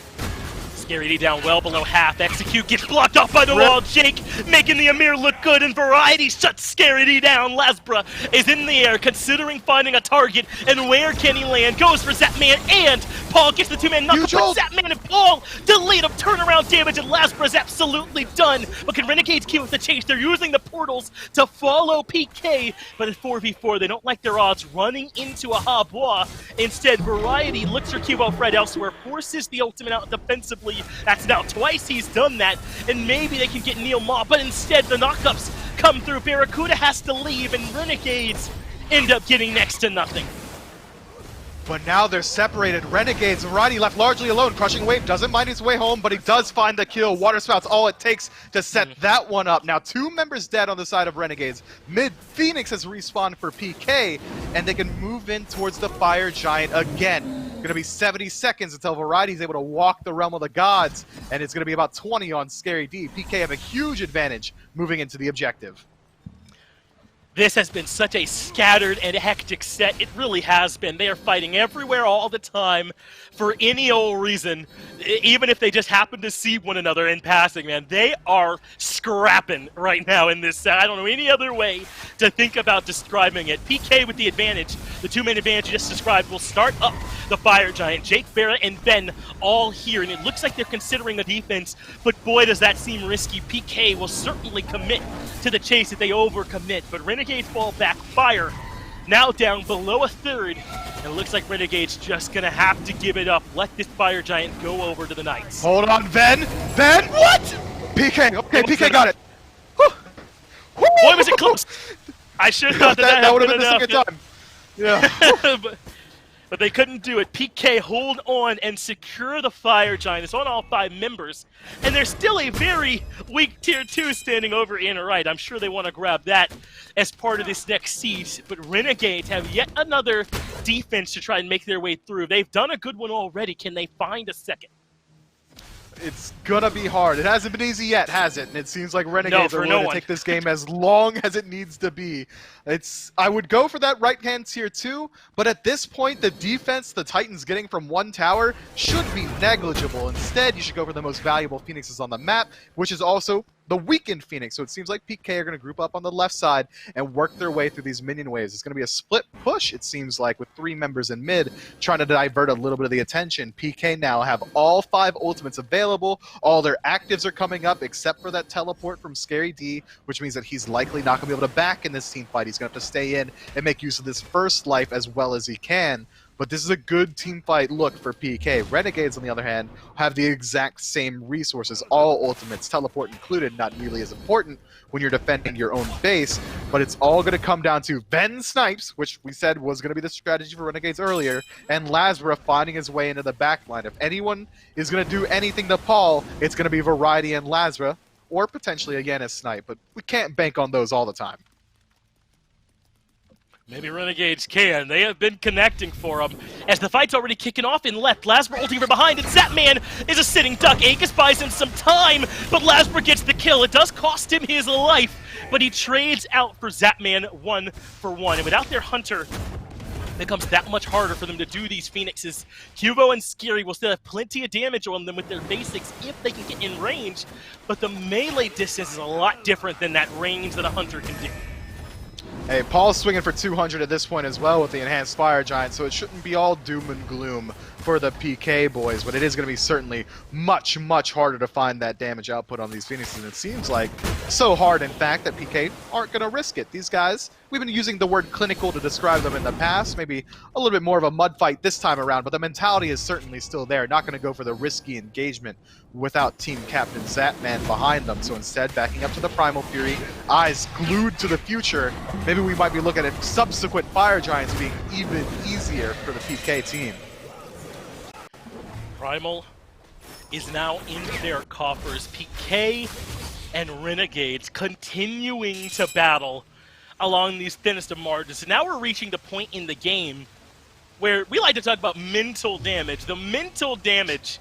Scary D down well below half. Execute gets blocked off by the wall. Jake making the Amir look good, and Variety shuts Scaredy down. Lasbra is in the air, considering finding a target, and where can he land? Goes for Zapman, and Paul gets the two-man knuckle, but Zapman and Paul delete him, turnaround damage, and Lasbra's absolutely done. But can Renegades keep with the chase? They're using the portals to follow PK, but at 4v4, they don't like their odds running into a Habois. Instead, Variety looks for Cubo Fred elsewhere, forces the ultimate out defensively. That's now twice he's done that, and maybe they can get Neil Ma, but instead the knockups come through. Barracuda has to leave, and Renegades end up getting next to nothing. But now they're separated. Renegades, Variety left largely alone. Crushing Wave doesn't mind his way home, but he does find the kill. Water Spout's all it takes to set that one up. Now 2 members dead on the side of Renegades. Mid Phoenix has respawned for PK, and they can move in towards the Fire Giant again. Gonna be 70 seconds until Variety's able to walk the realm of the gods, and it's gonna be about 20 on Scary D. PK have a huge advantage moving into the objective. This has been such a scattered and hectic set. It really has been. They are fighting everywhere all the time for any old reason, even if they just happen to see one another in passing, man. They are scrapping right now in this set. I don't know any other way to think about describing it. PK with the advantage, the two-man advantage you just described, will start up the Fire Giant. Jake, Barra, and Ben all here, and it looks like they're considering a defense, but boy, does that seem risky. PK will certainly commit to the chase if they overcommit, but Renegades fall back. Fire now down below a third, and it looks like Renegades just gonna have to give it up. Let this Fire Giant go over to the Knights. Hold on, Ben! Ben! What? PK! Okay, PK got it! Whew. Boy, was it close! I should have thought that would have been the second time. Yeah. But they couldn't do it. PK hold on and secure the Fire Giant. It's on all 5 members. And there's still a very weak Tier 2 standing over in right. I'm sure they want to grab that as part of this next siege. But Renegades have yet another defense to try and make their way through. They've done a good one already. Can they find a second? It's gonna be hard. It hasn't been easy yet, has it? And it seems like Renegades are willing to take this game as long as it needs to be. I would go for that right-hand Tier 2, but at this point, the defense the Titans getting from one tower should be negligible. Instead, you should go for the most valuable Phoenixes on the map, which is also the weakened Phoenix. So it seems like PK are going to group up on the left side and work their way through these minion waves. It's going to be a split push, it seems like, with 3 members in mid, trying to divert a little bit of the attention. PK now have all 5 ultimates available. All their actives are coming up, except for that teleport from Scary D, which means that he's likely not going to be able to back in this team fight. He's going to have to stay in and make use of this first life as well as he can. But this is a good team fight look for PK. Renegades, on the other hand, have the exact same resources, all ultimates, teleport included, not nearly as important when you're defending your own base, but it's all going to come down to Ben Snipes, which we said was going to be the strategy for Renegades earlier, and Lasbra finding his way into the backline. If anyone is going to do anything to Paul, it's going to be Variety and Lasbra, or potentially again as Snipe, but we can't bank on those all the time. Maybe Renegades can. They have been connecting for him. As the fight's already kicking off in left, Lasbra ulting from behind, and Zapman is a sitting duck. Aegis buys him some time, but Lasbra gets the kill. It does cost him his life, but he trades out for Zapman 1-for-1. And without their Hunter, it becomes that much harder for them to do these Phoenixes. Cubo and Scary will still have plenty of damage on them with their basics if they can get in range, but the melee distance is a lot different than that range that a Hunter can do. Hey, Paul's swinging for 200 at this point as well with the Enhanced Fire Giant, so it shouldn't be all doom and gloom for the PK boys, but it is going to be certainly much, much harder to find that damage output on these Phoenixes, and it seems like so hard, in fact, that PK aren't going to risk it. These guys, we've been using the word clinical to describe them in the past, maybe a little bit more of a mud fight this time around, but the mentality is certainly still there. Not going to go for the risky engagement without team captain Zapman behind them, so instead backing up to the Primal Fury, eyes glued to the future. Maybe we might be looking at subsequent Fire Giants being even easier for the PK team. Primal is now in their coffers. PK and Renegades continuing to battle along these thinnest of margins. And now we're reaching the point in the game where we like to talk about mental damage. The mental damage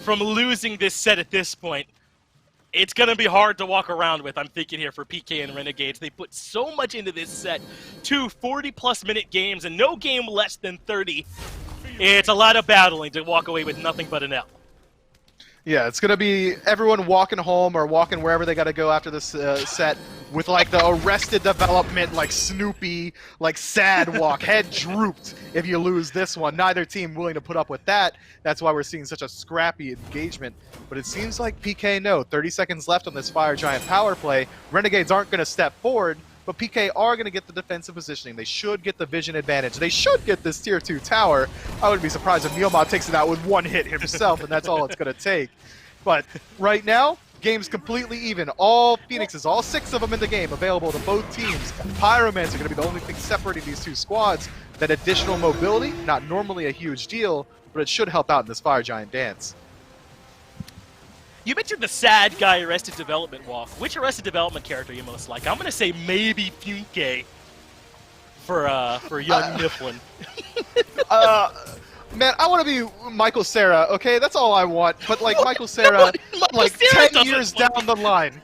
from losing this set at this point, it's going to be hard to walk around with, I'm thinking here, for PK and Renegades. They put so much into this set. 2 40-plus minute games and no game less than 30. It's a lot of battling to walk away with nothing but an L. Yeah, it's going to be everyone walking home or walking wherever they got to go after this set with like the Arrested Development, like Snoopy, like sad walk, head drooped if you lose this one. Neither team willing to put up with that. That's why we're seeing such a scrappy engagement. But it seems like PK no. 30 seconds left on this Fire Giant power play. Renegades aren't going to step forward, but PK are going to get the defensive positioning. They should get the vision advantage. They should get this Tier 2 tower. I wouldn't be surprised if Neomod takes it out with one hit himself, and that's all it's going to take. But right now, game's completely even. All Phoenixes, all 6 of them in the game, available to both teams. Pyromans are going to be the only thing separating these two squads. That additional mobility, not normally a huge deal, but it should help out in this Fire Giant dance. You mentioned the sad guy Arrested Development walk. Which Arrested Development character you most like? I'm going to say maybe Funke for young Mifflin. Man, I want to be Michael Cera, okay? That's all I want. But like Michael Cera, like 10 years down the line.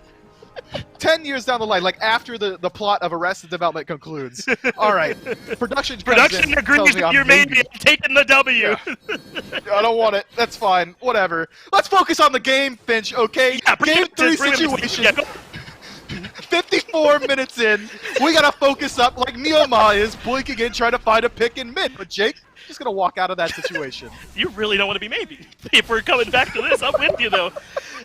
10 years down the line, like after the plot of Arrested Development concludes. All right, production agrees with your maybe. I'm taking the W. Yeah. I don't want it. That's fine. Whatever. Let's focus on the game, Finch, okay? Yeah, game 3 situation. 54 minutes in. We got to focus up like Neoma is blinking in, trying to find a pick in mid. But Jake, just going to walk out of that situation. You really don't want to be maybe. If we're coming back to this, I'm with you, though.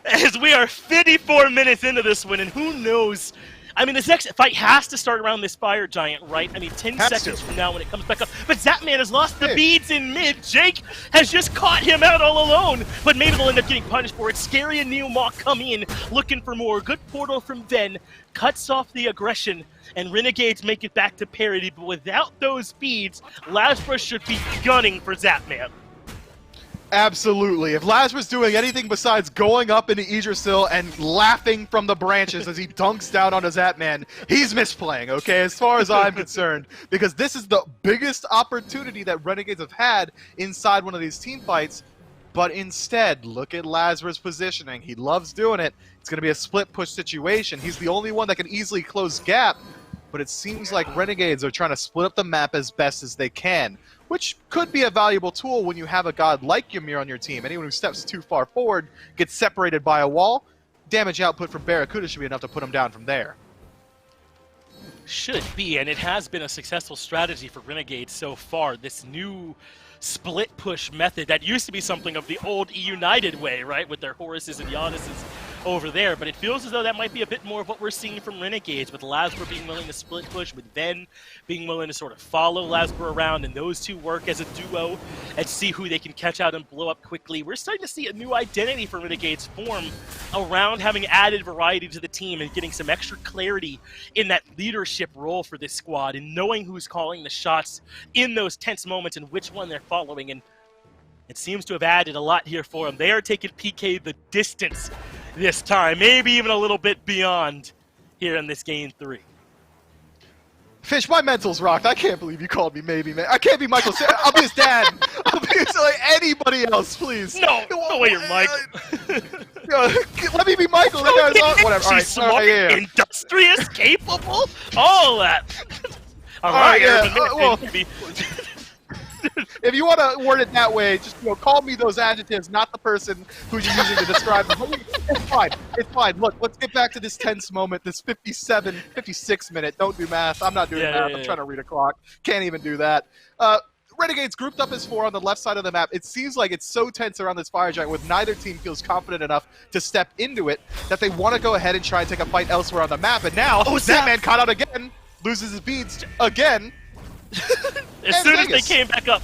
As we are 54 minutes into this one, and who knows... I mean, this next fight has to start around this Fire Giant, right? I mean, 10 seconds from now when it comes back up. But Zapman has lost the beads in mid. Jake has just caught him out all alone. But maybe they'll end up getting punished for it. Scary and Neomok come in looking for more. Good portal from Ven. Cuts off the aggression. And Renegades make it back to parity. But without those beads, Lazarus should be gunning for Zapman. Absolutely. If Lazarus doing anything besides going up into Yggdrasil and laughing from the branches as he dunks down on his Zapman, he's misplaying, okay, as far as I'm concerned. Because this is the biggest opportunity that Renegades have had inside one of these team fights. But instead, look at Lazarus' positioning. He loves doing it. It's going to be a split push situation. He's the only one that can easily close gap. But it seems like Renegades are trying to split up the map as best as they can, which could be a valuable tool when you have a god like Ymir on your team. Anyone who steps too far forward gets separated by a wall. Damage output from Barracuda should be enough to put him down from there. Should be, and it has been a successful strategy for Renegades so far. This new split push method that used to be something of the old United way, right, with their Horuses and Giannis's over there, but it feels as though that might be a bit more of what we're seeing from Renegades, with Lazarus being willing to split push, with Ven being willing to sort of follow Lazarus around, and those two work as a duo and see who they can catch out and blow up quickly. We're starting to see a new identity for Renegades form around having added variety to the team and getting some extra clarity in that leadership role for this squad and knowing who's calling the shots in those tense moments and which one they're following, and it seems to have added a lot here for them. They are taking PK the distance this time, maybe even a little bit beyond here in this game 3. Fish, my mental's rocked. I can't believe you called me maybe, man. I can't be Michael. I'll be his dad. I'll be like anybody else, please. No way you're Michael. Let me be Michael. That guy's whatever. All right, smart, industrious, capable, all that. All right, well, if you want to word it that way, just call me those adjectives, not the person who you're using to describe them. It's fine. It's fine. Look, let's get back to this tense moment, this 56 minute. Don't do math. I'm not doing math. I'm trying to read a clock. Can't even do that. Renegades grouped up as 4 on the left side of the map. It seems like it's so tense around this Fire Giant with neither team feels confident enough to step into it that they want to go ahead and try and take a fight elsewhere on the map. And now, that man caught out again, loses his beads again. As soon as they came back up,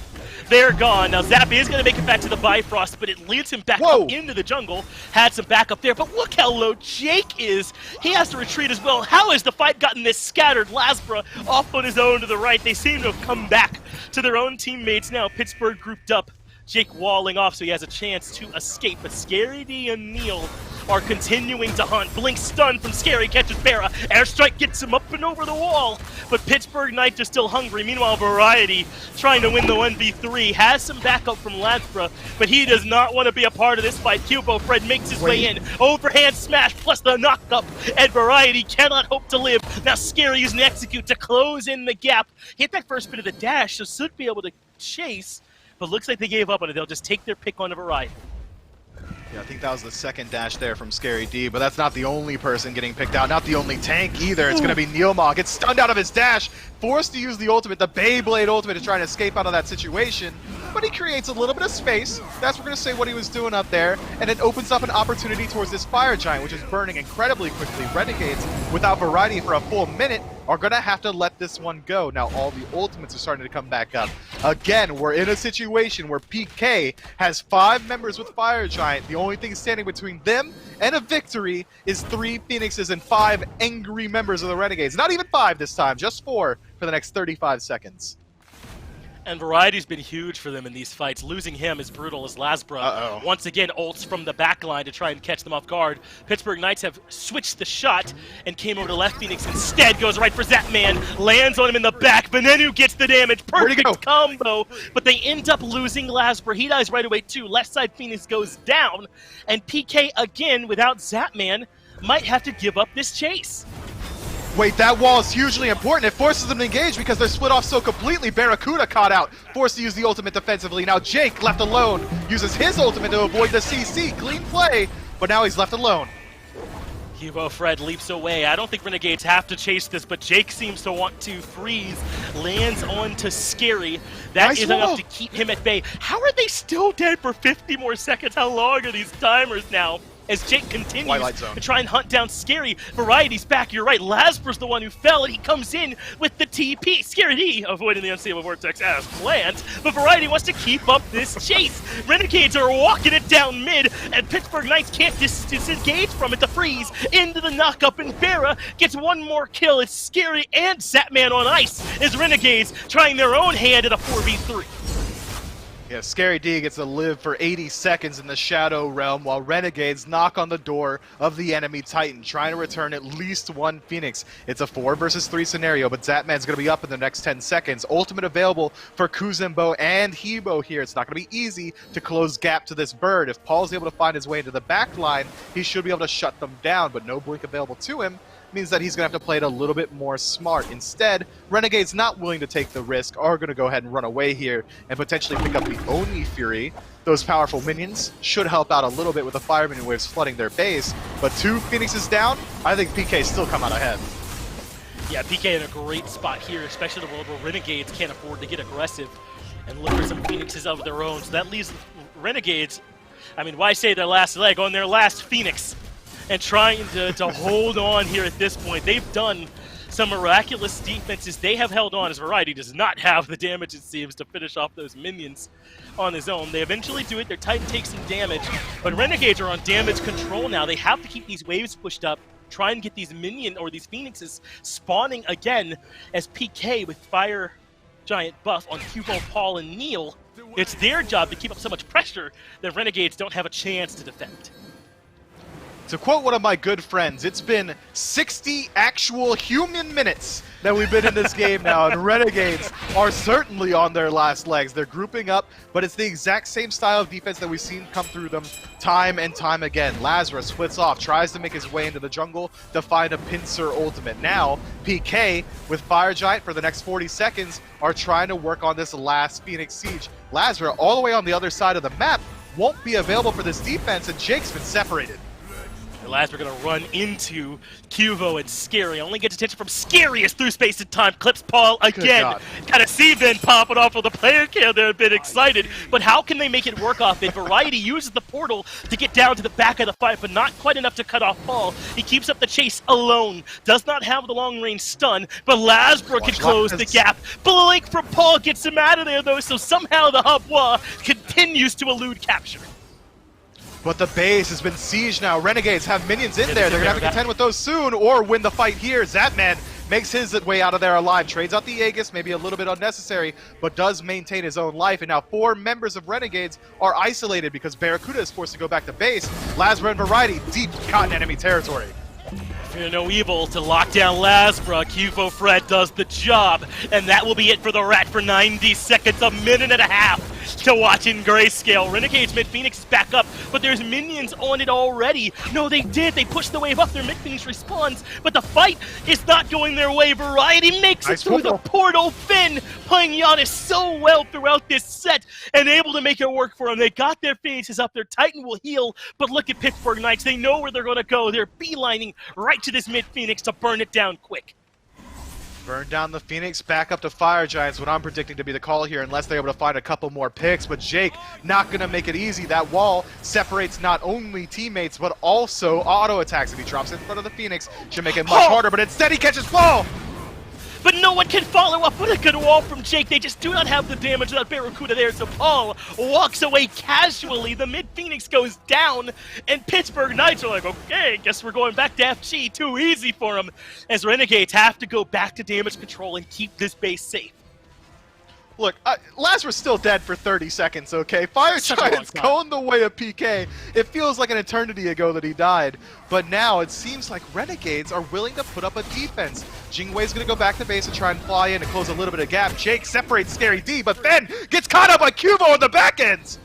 they're gone. Now Zappy is going to make it back to the Bifrost, but it leads him back up into the jungle. Had some backup there, but look how low Jake is. He has to retreat as well. How has the fight gotten this scattered? Lasbra off on his own to the right. They seem to have come back to their own teammates now. Pittsburgh grouped up. Jake walling off so he has a chance to escape, but Scary D and Neil are continuing to hunt. Blink stun from Scary, catches Barra. Airstrike gets him up and over the wall, but Pittsburgh Knights are still hungry. Meanwhile, Variety, trying to win the 1v3, has some backup from Lansbra, but he does not want to be a part of this fight. Cubo Fred makes his way in. Overhand smash plus the knockup, and Variety cannot hope to live. Now Scary using the execute to close in the gap. Hit that first bit of the dash, so should be able to chase, but looks like they gave up on it. They'll just take their pick on a Variety. Yeah, I think that was the second dash there from Scary D, but that's not the only person getting picked out, not the only tank either. It's going to be Neilmaw, gets stunned out of his dash, forced to use the ultimate, the Beyblade ultimate, to try and escape out of that situation, but he creates a little bit of space. That's, we're going to say, what he was doing up there, and it opens up an opportunity towards this Fire Giant, which is burning incredibly quickly. Renegades, without variety for a full minute, are going to have to let this one go. Now, all the ultimates are starting to come back up. Again, we're in a situation where PK has 5 members with Fire Giant. The only thing standing between them and a victory is 3 Phoenixes and 5 angry members of the Renegades. Not even 5 this time, just 4 for the next 35 seconds. And variety's been huge for them in these fights. Losing him is brutal as Lasbra once again ults from the back line to try and catch them off guard. Pittsburgh Knights have switched the shot and came over to left. Phoenix instead goes right for Zapman, lands on him in the back. Benenu gets the damage. Perfect combo, but they end up losing Lasbra. He dies right away too. Left side Phoenix goes down, and PK again without Zapman might have to give up this chase. Wait, that wall is hugely important. It forces them to engage because they're split off so completely. Barracuda caught out, forced to use the ultimate defensively. Now Jake, left alone, uses his ultimate to avoid the CC. Clean play, but now he's left alone. Hugo Fred leaps away. I don't think Renegades have to chase this, but Jake seems to want to freeze. Lands onto Scary. That is enough to keep him at bay. How are they still dead for 50 more seconds? How long are these timers now? As Jake continues to try and hunt down Scary. Variety's back, you're right. Lasbra's the one who fell, and he comes in with the TP. Scary D avoiding the unstable vortex as planned, but Variety wants to keep up this chase. Renegades are walking it down mid, and Pittsburgh Knights can't disengage from it to freeze into the knock-up, and Barra gets one more kill. It's Scary and Satman on ice as Renegades trying their own hand at a 4v3. Yeah, Scary D gets to live for 80 seconds in the Shadow Realm while Renegades knock on the door of the enemy Titan, trying to return at least 1 Phoenix. It's a 4 versus 3 scenario, but Zapman's going to be up in the next 10 seconds. Ultimate available for Kuzembo and Hebo here. It's not going to be easy to close gap to this bird. If Paul's able to find his way into the back line, he should be able to shut them down, but no blink available to him. Means that he's going to have to play it a little bit more smart. Instead, Renegades not willing to take the risk are going to go ahead and run away here and potentially pick up the Oni Fury. Those powerful minions should help out a little bit with the fire minion waves flooding their base, but 2 Phoenixes down, I think PK still come out ahead. Yeah, PK in a great spot here, especially in a world where Renegades can't afford to get aggressive and look for some Phoenixes of their own. So that leaves Renegades, I mean, why say their last leg on their last Phoenix? And trying to hold on here at this point. They've done some miraculous defenses. They have held on as Variety does not have the damage, it seems, to finish off those minions on his own. They eventually do it. Their Titan takes some damage, but Renegades are on damage control now. They have to keep these waves pushed up, try and get these minion or these Phoenixes spawning again as PK with Fire Giant buff on Hugo, Paul, and Neil. It's their job to keep up so much pressure that Renegades don't have a chance to defend. To quote one of my good friends, it's been 60 actual human minutes that we've been in this game now, and Renegades are certainly on their last legs. They're grouping up, but it's the exact same style of defense that we've seen come through them time and time again. Lazarus splits off, tries to make his way into the jungle to find a pincer ultimate. Now, PK with Fire Giant for the next 40 seconds are trying to work on this last Phoenix Siege. Lazarus, all the way on the other side of the map, won't be available for this defense, and Jake's been separated. The last we're going to run into Cuvo and Scary. Only gets attention from Scary as through space and time clips Paul again. Kind of see Ben popping off of the player kill. They're a bit excited. But how can they make it work off it? Variety uses the portal to get down to the back of the fight, but not quite enough to cut off Paul. He keeps up the chase alone. Does not have the long-range stun, but Lasbrook can close the gap. Blink from Paul gets him out of there, though, so somehow the Hubwa continues to elude capture. But the base has been sieged now. Renegades have minions in there. They're going to have to contend with those soon or win the fight here. Zapman makes his way out of there alive. Trades out the Aegis, maybe a little bit unnecessary, but does maintain his own life. And now 4 members of Renegades are isolated because Barracuda is forced to go back to base. Lasbra and Variety deep caught in enemy territory. Fear no evil to lock down Lasbra. Cuvo Fred does the job, and that will be it for the Rat for 90 seconds, a minute and a half to watch in grayscale. Renegades mid-Phoenix is back up, but there's minions on it already. No, they did. They pushed the wave up. Their mid-finish responds, but the fight is not going their way. Variety makes it through the portal. Finn playing Giannis so well throughout this set and able to make it work for them. They got their Phoenixes up. Their Titan will heal, but look at Pittsburgh Knights. They know where they're going to go. They're beelining right to this mid-Phoenix to burn it down quick. Burn down the Phoenix, back up to Fire Giants, what I'm predicting to be the call here, unless they're able to find a couple more picks. But Jake, not going to make it easy. That wall separates not only teammates, but also auto attacks. If he drops in front of the Phoenix, should make it much harder, but instead he catches Fall! But no one can follow up with a good wall from Jake. They just do not have the damage without Barracuda there, so Paul walks away casually. The mid-Phoenix goes down, and Pittsburgh Knights are like, okay, guess we're going back to FG. Too easy for them, as Renegades have to go back to damage control and keep this base safe. Look, Lazarus still dead for 30 seconds, okay? Fire Giant's going the way of PK. It feels like an eternity ago that he died. But now it seems like Renegades are willing to put up a defense. Jingwei's going to go back to base and try and fly in and close a little bit of gap. Jake separates Scary D, but then gets caught up by Cubo on the back ends.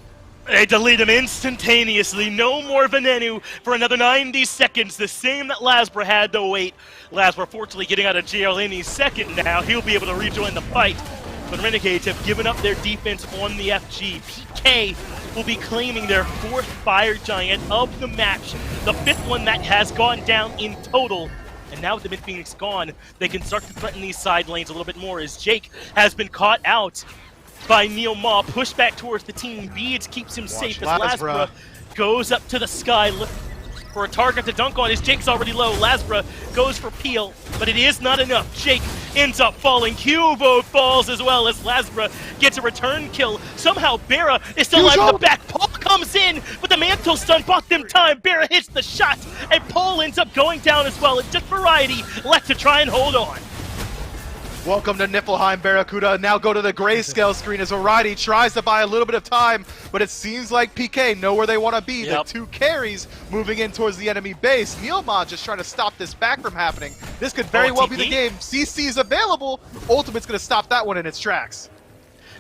They delete him instantaneously. No more Venenu for another 90 seconds. The same that Lasbra had to wait. Lasbra fortunately getting out of jail any second now. He'll be able to rejoin the fight. But Renegades have given up their defense on the FG. PK will be claiming their 4th Fire Giant of the match, the 5th one that has gone down in total. And now with the mid-Phoenix gone, they can start to threaten these side lanes a little bit more, as Jake has been caught out by Neil Ma, pushed back towards the team. Beads keeps him safe as Lasbra goes up to the sky, looking for a target to dunk on as Jake's already low. Lasbra goes for Peel, but it is not enough. Jake ends up falling. Cubo falls as well as Lasbra gets a return kill. Somehow Barra is still alive in the back. Paul comes in, but the mantle stun bought them time. Barra hits the shot, and Paul ends up going down as well. It's just Variety left to try and hold on. Welcome to Niflheim, Barracuda. Now go to the grayscale screen as Variety tries to buy a little bit of time, but it seems like PK know where they want to be. The 2 carries moving in towards the enemy base. Neilmon just trying to stop this back from happening. This could very well be the game. CC is available. Ultimate's going to stop that one in its tracks.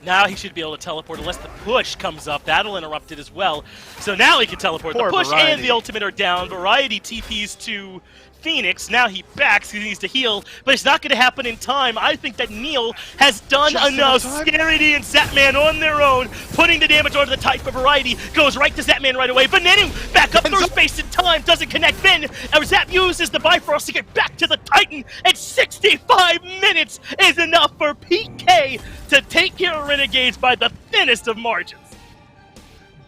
Now he should be able to teleport unless the push comes up. That'll interrupt it as well. So now he can teleport. The push and the ultimate are down. Variety TPs to Phoenix. Now he backs. He needs to heal, but it's not going to happen in time. I think that Neil has done enough. Scary D and Zapman on their own, putting the damage onto the Titan for Variety. Goes right to Zapman right away. Venenu back up through space in time. Doesn't connect then. Zap uses the Bifrost to get back to the Titan. And 65 minutes is enough for PK to take care of Renegades by the thinnest of margins.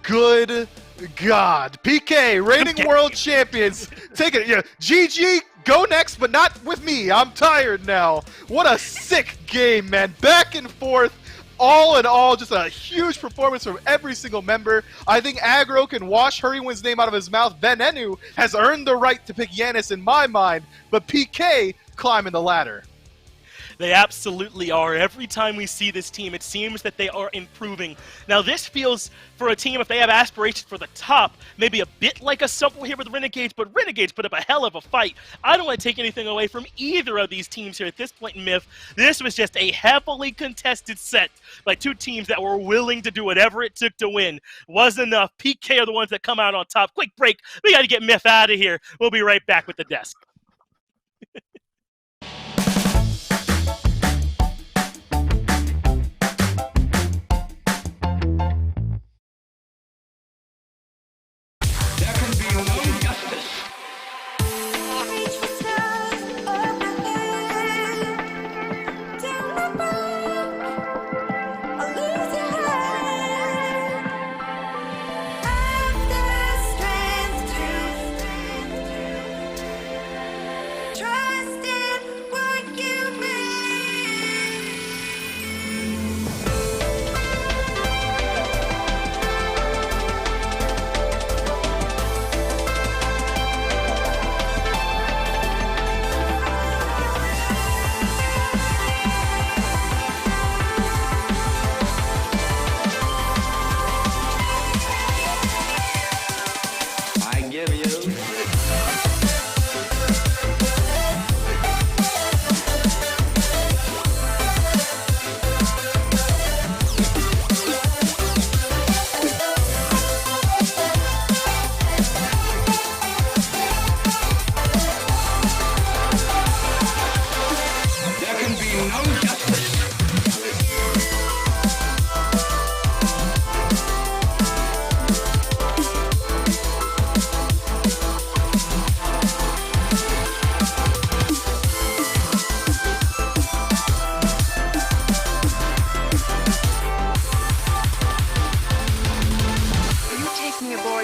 Good God. PK, reigning world champions. Take it. Yeah, GG, go next, but not with me. I'm tired now. What a sick game, man. Back and forth. All in all, just a huge performance from every single member. I think Aggro can wash Hurrywin's name out of his mouth. Venenu has earned the right to pick Giannis in my mind, but PK climbing the ladder. They absolutely are. Every time we see this team, it seems that they are improving. Now, this feels, for a team, if they have aspirations for the top, maybe a bit like a Subway here with Renegades, but Renegades put up a hell of a fight. I don't want to take anything away from either of these teams here at this point in MIF. This was just a heavily contested set by 2 teams that were willing to do whatever it took to win. Was enough. PK are the ones that come out on top. Quick break. We got to get MIF out of here. We'll be right back with the desk.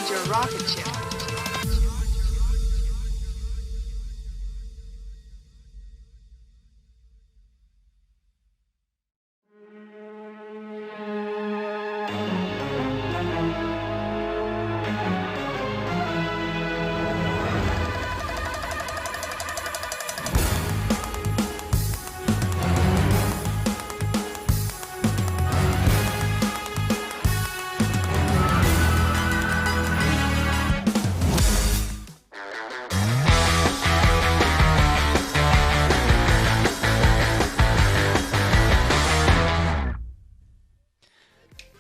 Charge your rocket ship.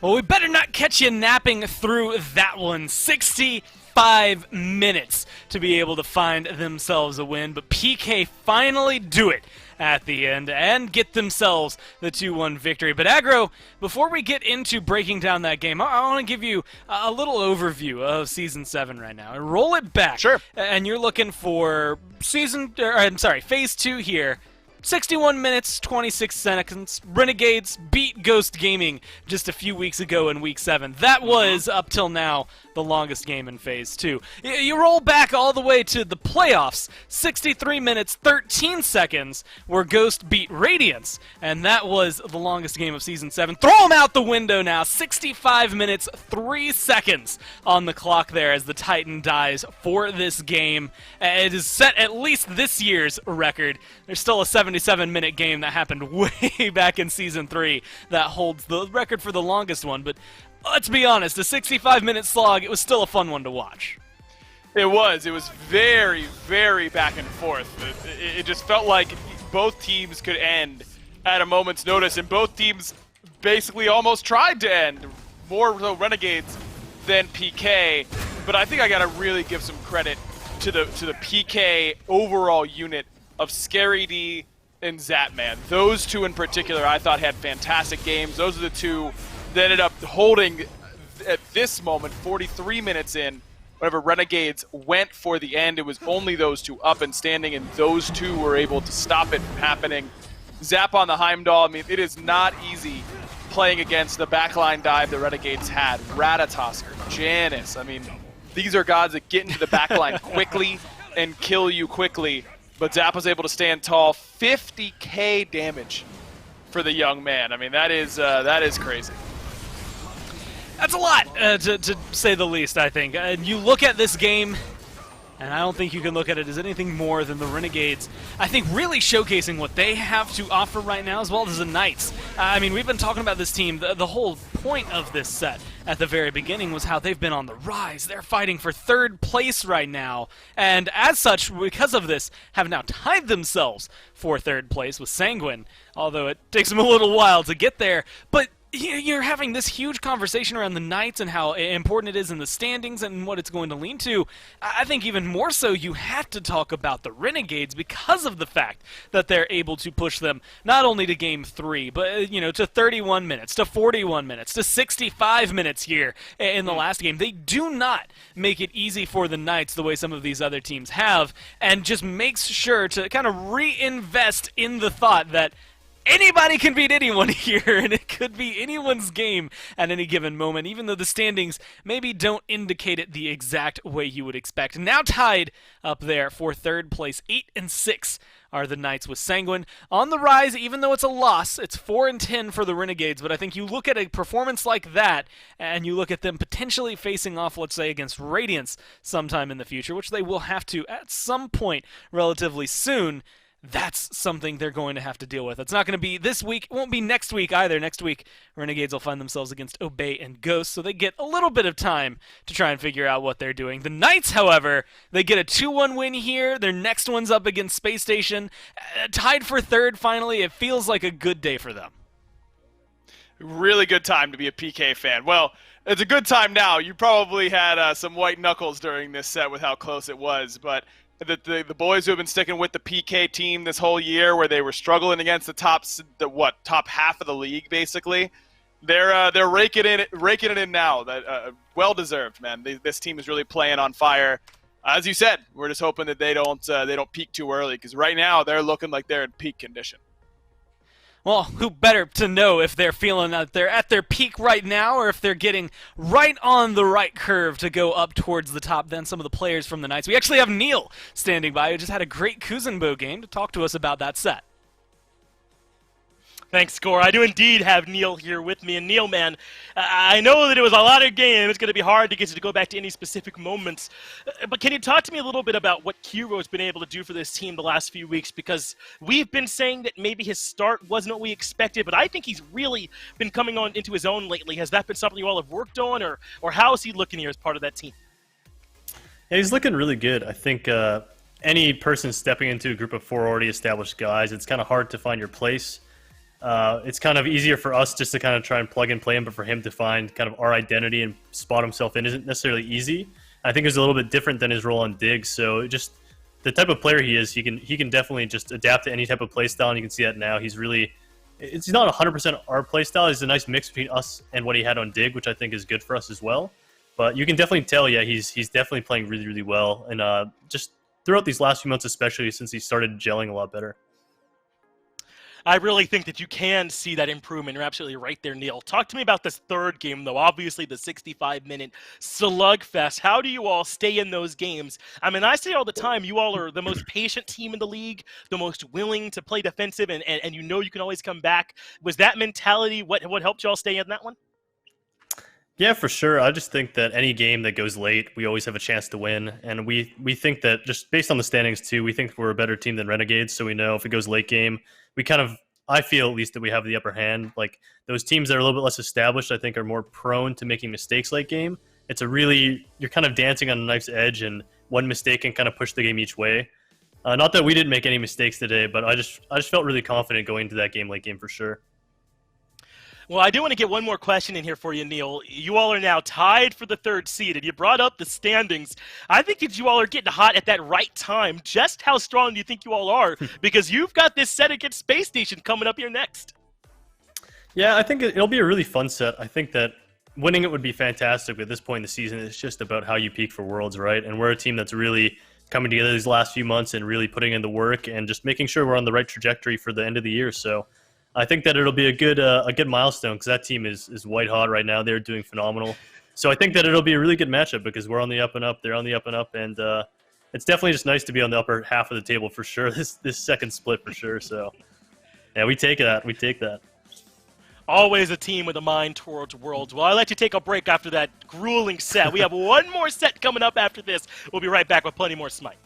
Well, we better not catch you napping through that one. 65 minutes to be able to find themselves a win, but PK finally do it at the end and get themselves the 2-1 victory. But Aggro, before we get into breaking down that game, I want to give you a little overview of Season 7 right now. Roll it back. Sure. And you're looking for Phase 2 here. 61 minutes, 26 seconds. Renegades beat Ghost Gaming just a few weeks ago in Week 7. That was, up till now, the longest game in Phase 2. You roll back all the way to the playoffs. 63 minutes, 13 seconds, where Ghost beat Radiance. And that was the longest game of Season 7. Throw them out the window now. 65 minutes, 3 seconds on the clock there as the Titan dies for this game. It is set at least this year's record. There's still a 77-minute game that happened way back in Season 3 that holds the record for the longest one, but let's be honest, a 65-minute slog, it was still a fun one to watch. It was very, very back and forth. It just felt like both teams could end at a moment's notice, and both teams basically almost tried to end. More so Renegades than PK, but I think I gotta really give some credit to the PK overall unit of Scary D and Zapman. Those two in particular I thought had fantastic games. Those are the two that ended up holding, at this moment, 43 minutes in, whenever Renegades went for the end. It was only those two up and standing, and those two were able to stop it from happening. Zap on the Heimdall, I mean, it is not easy playing against the backline dive the Renegades had. Ratatosker, Janice, I mean, these are gods that get into the backline quickly and kill you quickly. But Zap was able to stand tall. 50k damage for the young man. I mean, that is crazy. That's a lot, to say the least, I think. You look at this game, and I don't think you can look at it as anything more than the Renegades, I think, really showcasing what they have to offer right now, as well as the Knights. I mean, we've been talking about this team. The whole point of this set at the very beginning was how they've been on the rise. They're fighting for 3rd place right now, and as such, because of this, have now tied themselves for 3rd place with Sanguine, although it takes them a little while to get there. But you're having this huge conversation around the Knights and how important it is in the standings and what it's going to lean to. I think even more so you have to talk about the Renegades because of the fact that they're able to push them not only to Game 3, but to 31 minutes, to 41 minutes, to 65 minutes here in the last game. They do not make it easy for the Knights the way some of these other teams have, and just makes sure to kind of reinvest in the thought that anybody can beat anyone here, and it could be anyone's game at any given moment, even though the standings maybe don't indicate it the exact way you would expect. Now tied up there for 3rd place, 8 and 6 are the Knights with Sanguine. On the rise, even though it's a loss, it's 4 and 10 for the Renegades, but I think you look at a performance like that, and you look at them potentially facing off, let's say, against Radiance sometime in the future, which they will have to at some point relatively soon. That's something they're going to have to deal with. It's not going to be this week. It won't be next week either. Next week, Renegades will find themselves against Obey and Ghost, so they get a little bit of time to try and figure out what they're doing. The Knights, however, they get a 2-1 win here. Their next one's up against Space Station. Tied for 3rd, finally. It feels like a good day for them. Really good time to be a PK fan. Well, it's a good time now. You probably had some white knuckles during this set with how close it was, but the boys who have been sticking with the PK team this whole year, where they were struggling against the top half of the league, basically, they're raking it in now. That well deserved, man. This team is really playing on fire. As you said, we're just hoping that they don't peak too early, because right now they're looking like they're in peak condition. Well, who better to know if they're feeling that they're at their peak right now or if they're getting right on the right curve to go up towards the top than some of the players from the Knights. We actually have Neil standing by, who just had a great Kuzenbo game, to talk to us about that set. Thanks, Score. I do indeed have Neil here with me. And Neil, man, I know that it was a lot of games. It's going to be hard to get you to go back to any specific moments. But can you talk to me a little bit about what Kiro's been able to do for this team the last few weeks? Because we've been saying that maybe his start wasn't what we expected, but I think he's really been coming on into his own lately. Has that been something you all have worked on, or how is he looking here as part of that team? Yeah, he's looking really good. I think any person stepping into a group of 4 already established guys, it's kind of hard to find your place. It's kind of easier for us just to kind of try and plug and play him, but for him to find kind of our identity and spot himself in isn't necessarily easy. I think it's a little bit different than his role on Diggs. So just the type of player he is, he can definitely just adapt to any type of play style, and you can see that now. He's not 100% our play style. It's a nice mix between us and what he had on Dig, which I think is good for us as well. But you can definitely tell, yeah, he's definitely playing really, really well, and just throughout these last few months, especially since he started gelling a lot better. I really think that you can see that improvement. You're absolutely right there, Neil. Talk to me about this third game, though. Obviously, the 65-minute slugfest. How do you all stay in those games? I mean, I say all the time, you all are the most patient team in the league, the most willing to play defensive, and you know you can always come back. Was that mentality what helped you all stay in that one? Yeah, for sure. I just think that any game that goes late, we always have a chance to win. And we think that, just based on the standings too, we think we're a better team than Renegades. So we know if it goes late game, we kind of, I feel at least, that we have the upper hand. Like, those teams that are a little bit less established, I think, are more prone to making mistakes late game. You're kind of dancing on a knife's edge, and one mistake can kind of push the game each way. Not that we didn't make any mistakes today, but I just felt really confident going into that game late game for sure. Well, I do want to get one more question in here for you, Neil. You all are now tied for the 3rd seed, and you brought up the standings. I think that you all are getting hot at that right time. Just how strong do you think you all are? Because you've got this set against Space Station coming up here next. Yeah, I think it'll be a really fun set. I think that winning it would be fantastic. At this point in the season, it's just about how you peak for Worlds, right? And we're a team that's really coming together these last few months and really putting in the work and just making sure we're on the right trajectory for the end of the year. So I think that it'll be a good milestone, because that team is white hot right now. They're doing phenomenal. So I think that it'll be a really good matchup, because we're on the up and up, they're on the up and up, and it's definitely just nice to be on the upper half of the table for sure. This second split for sure. So yeah, we take that. We take that. Always a team with a mind towards Worlds. Well, I'll let you take a break after that grueling set. We have one more set coming up after this. We'll be right back with plenty more Smite.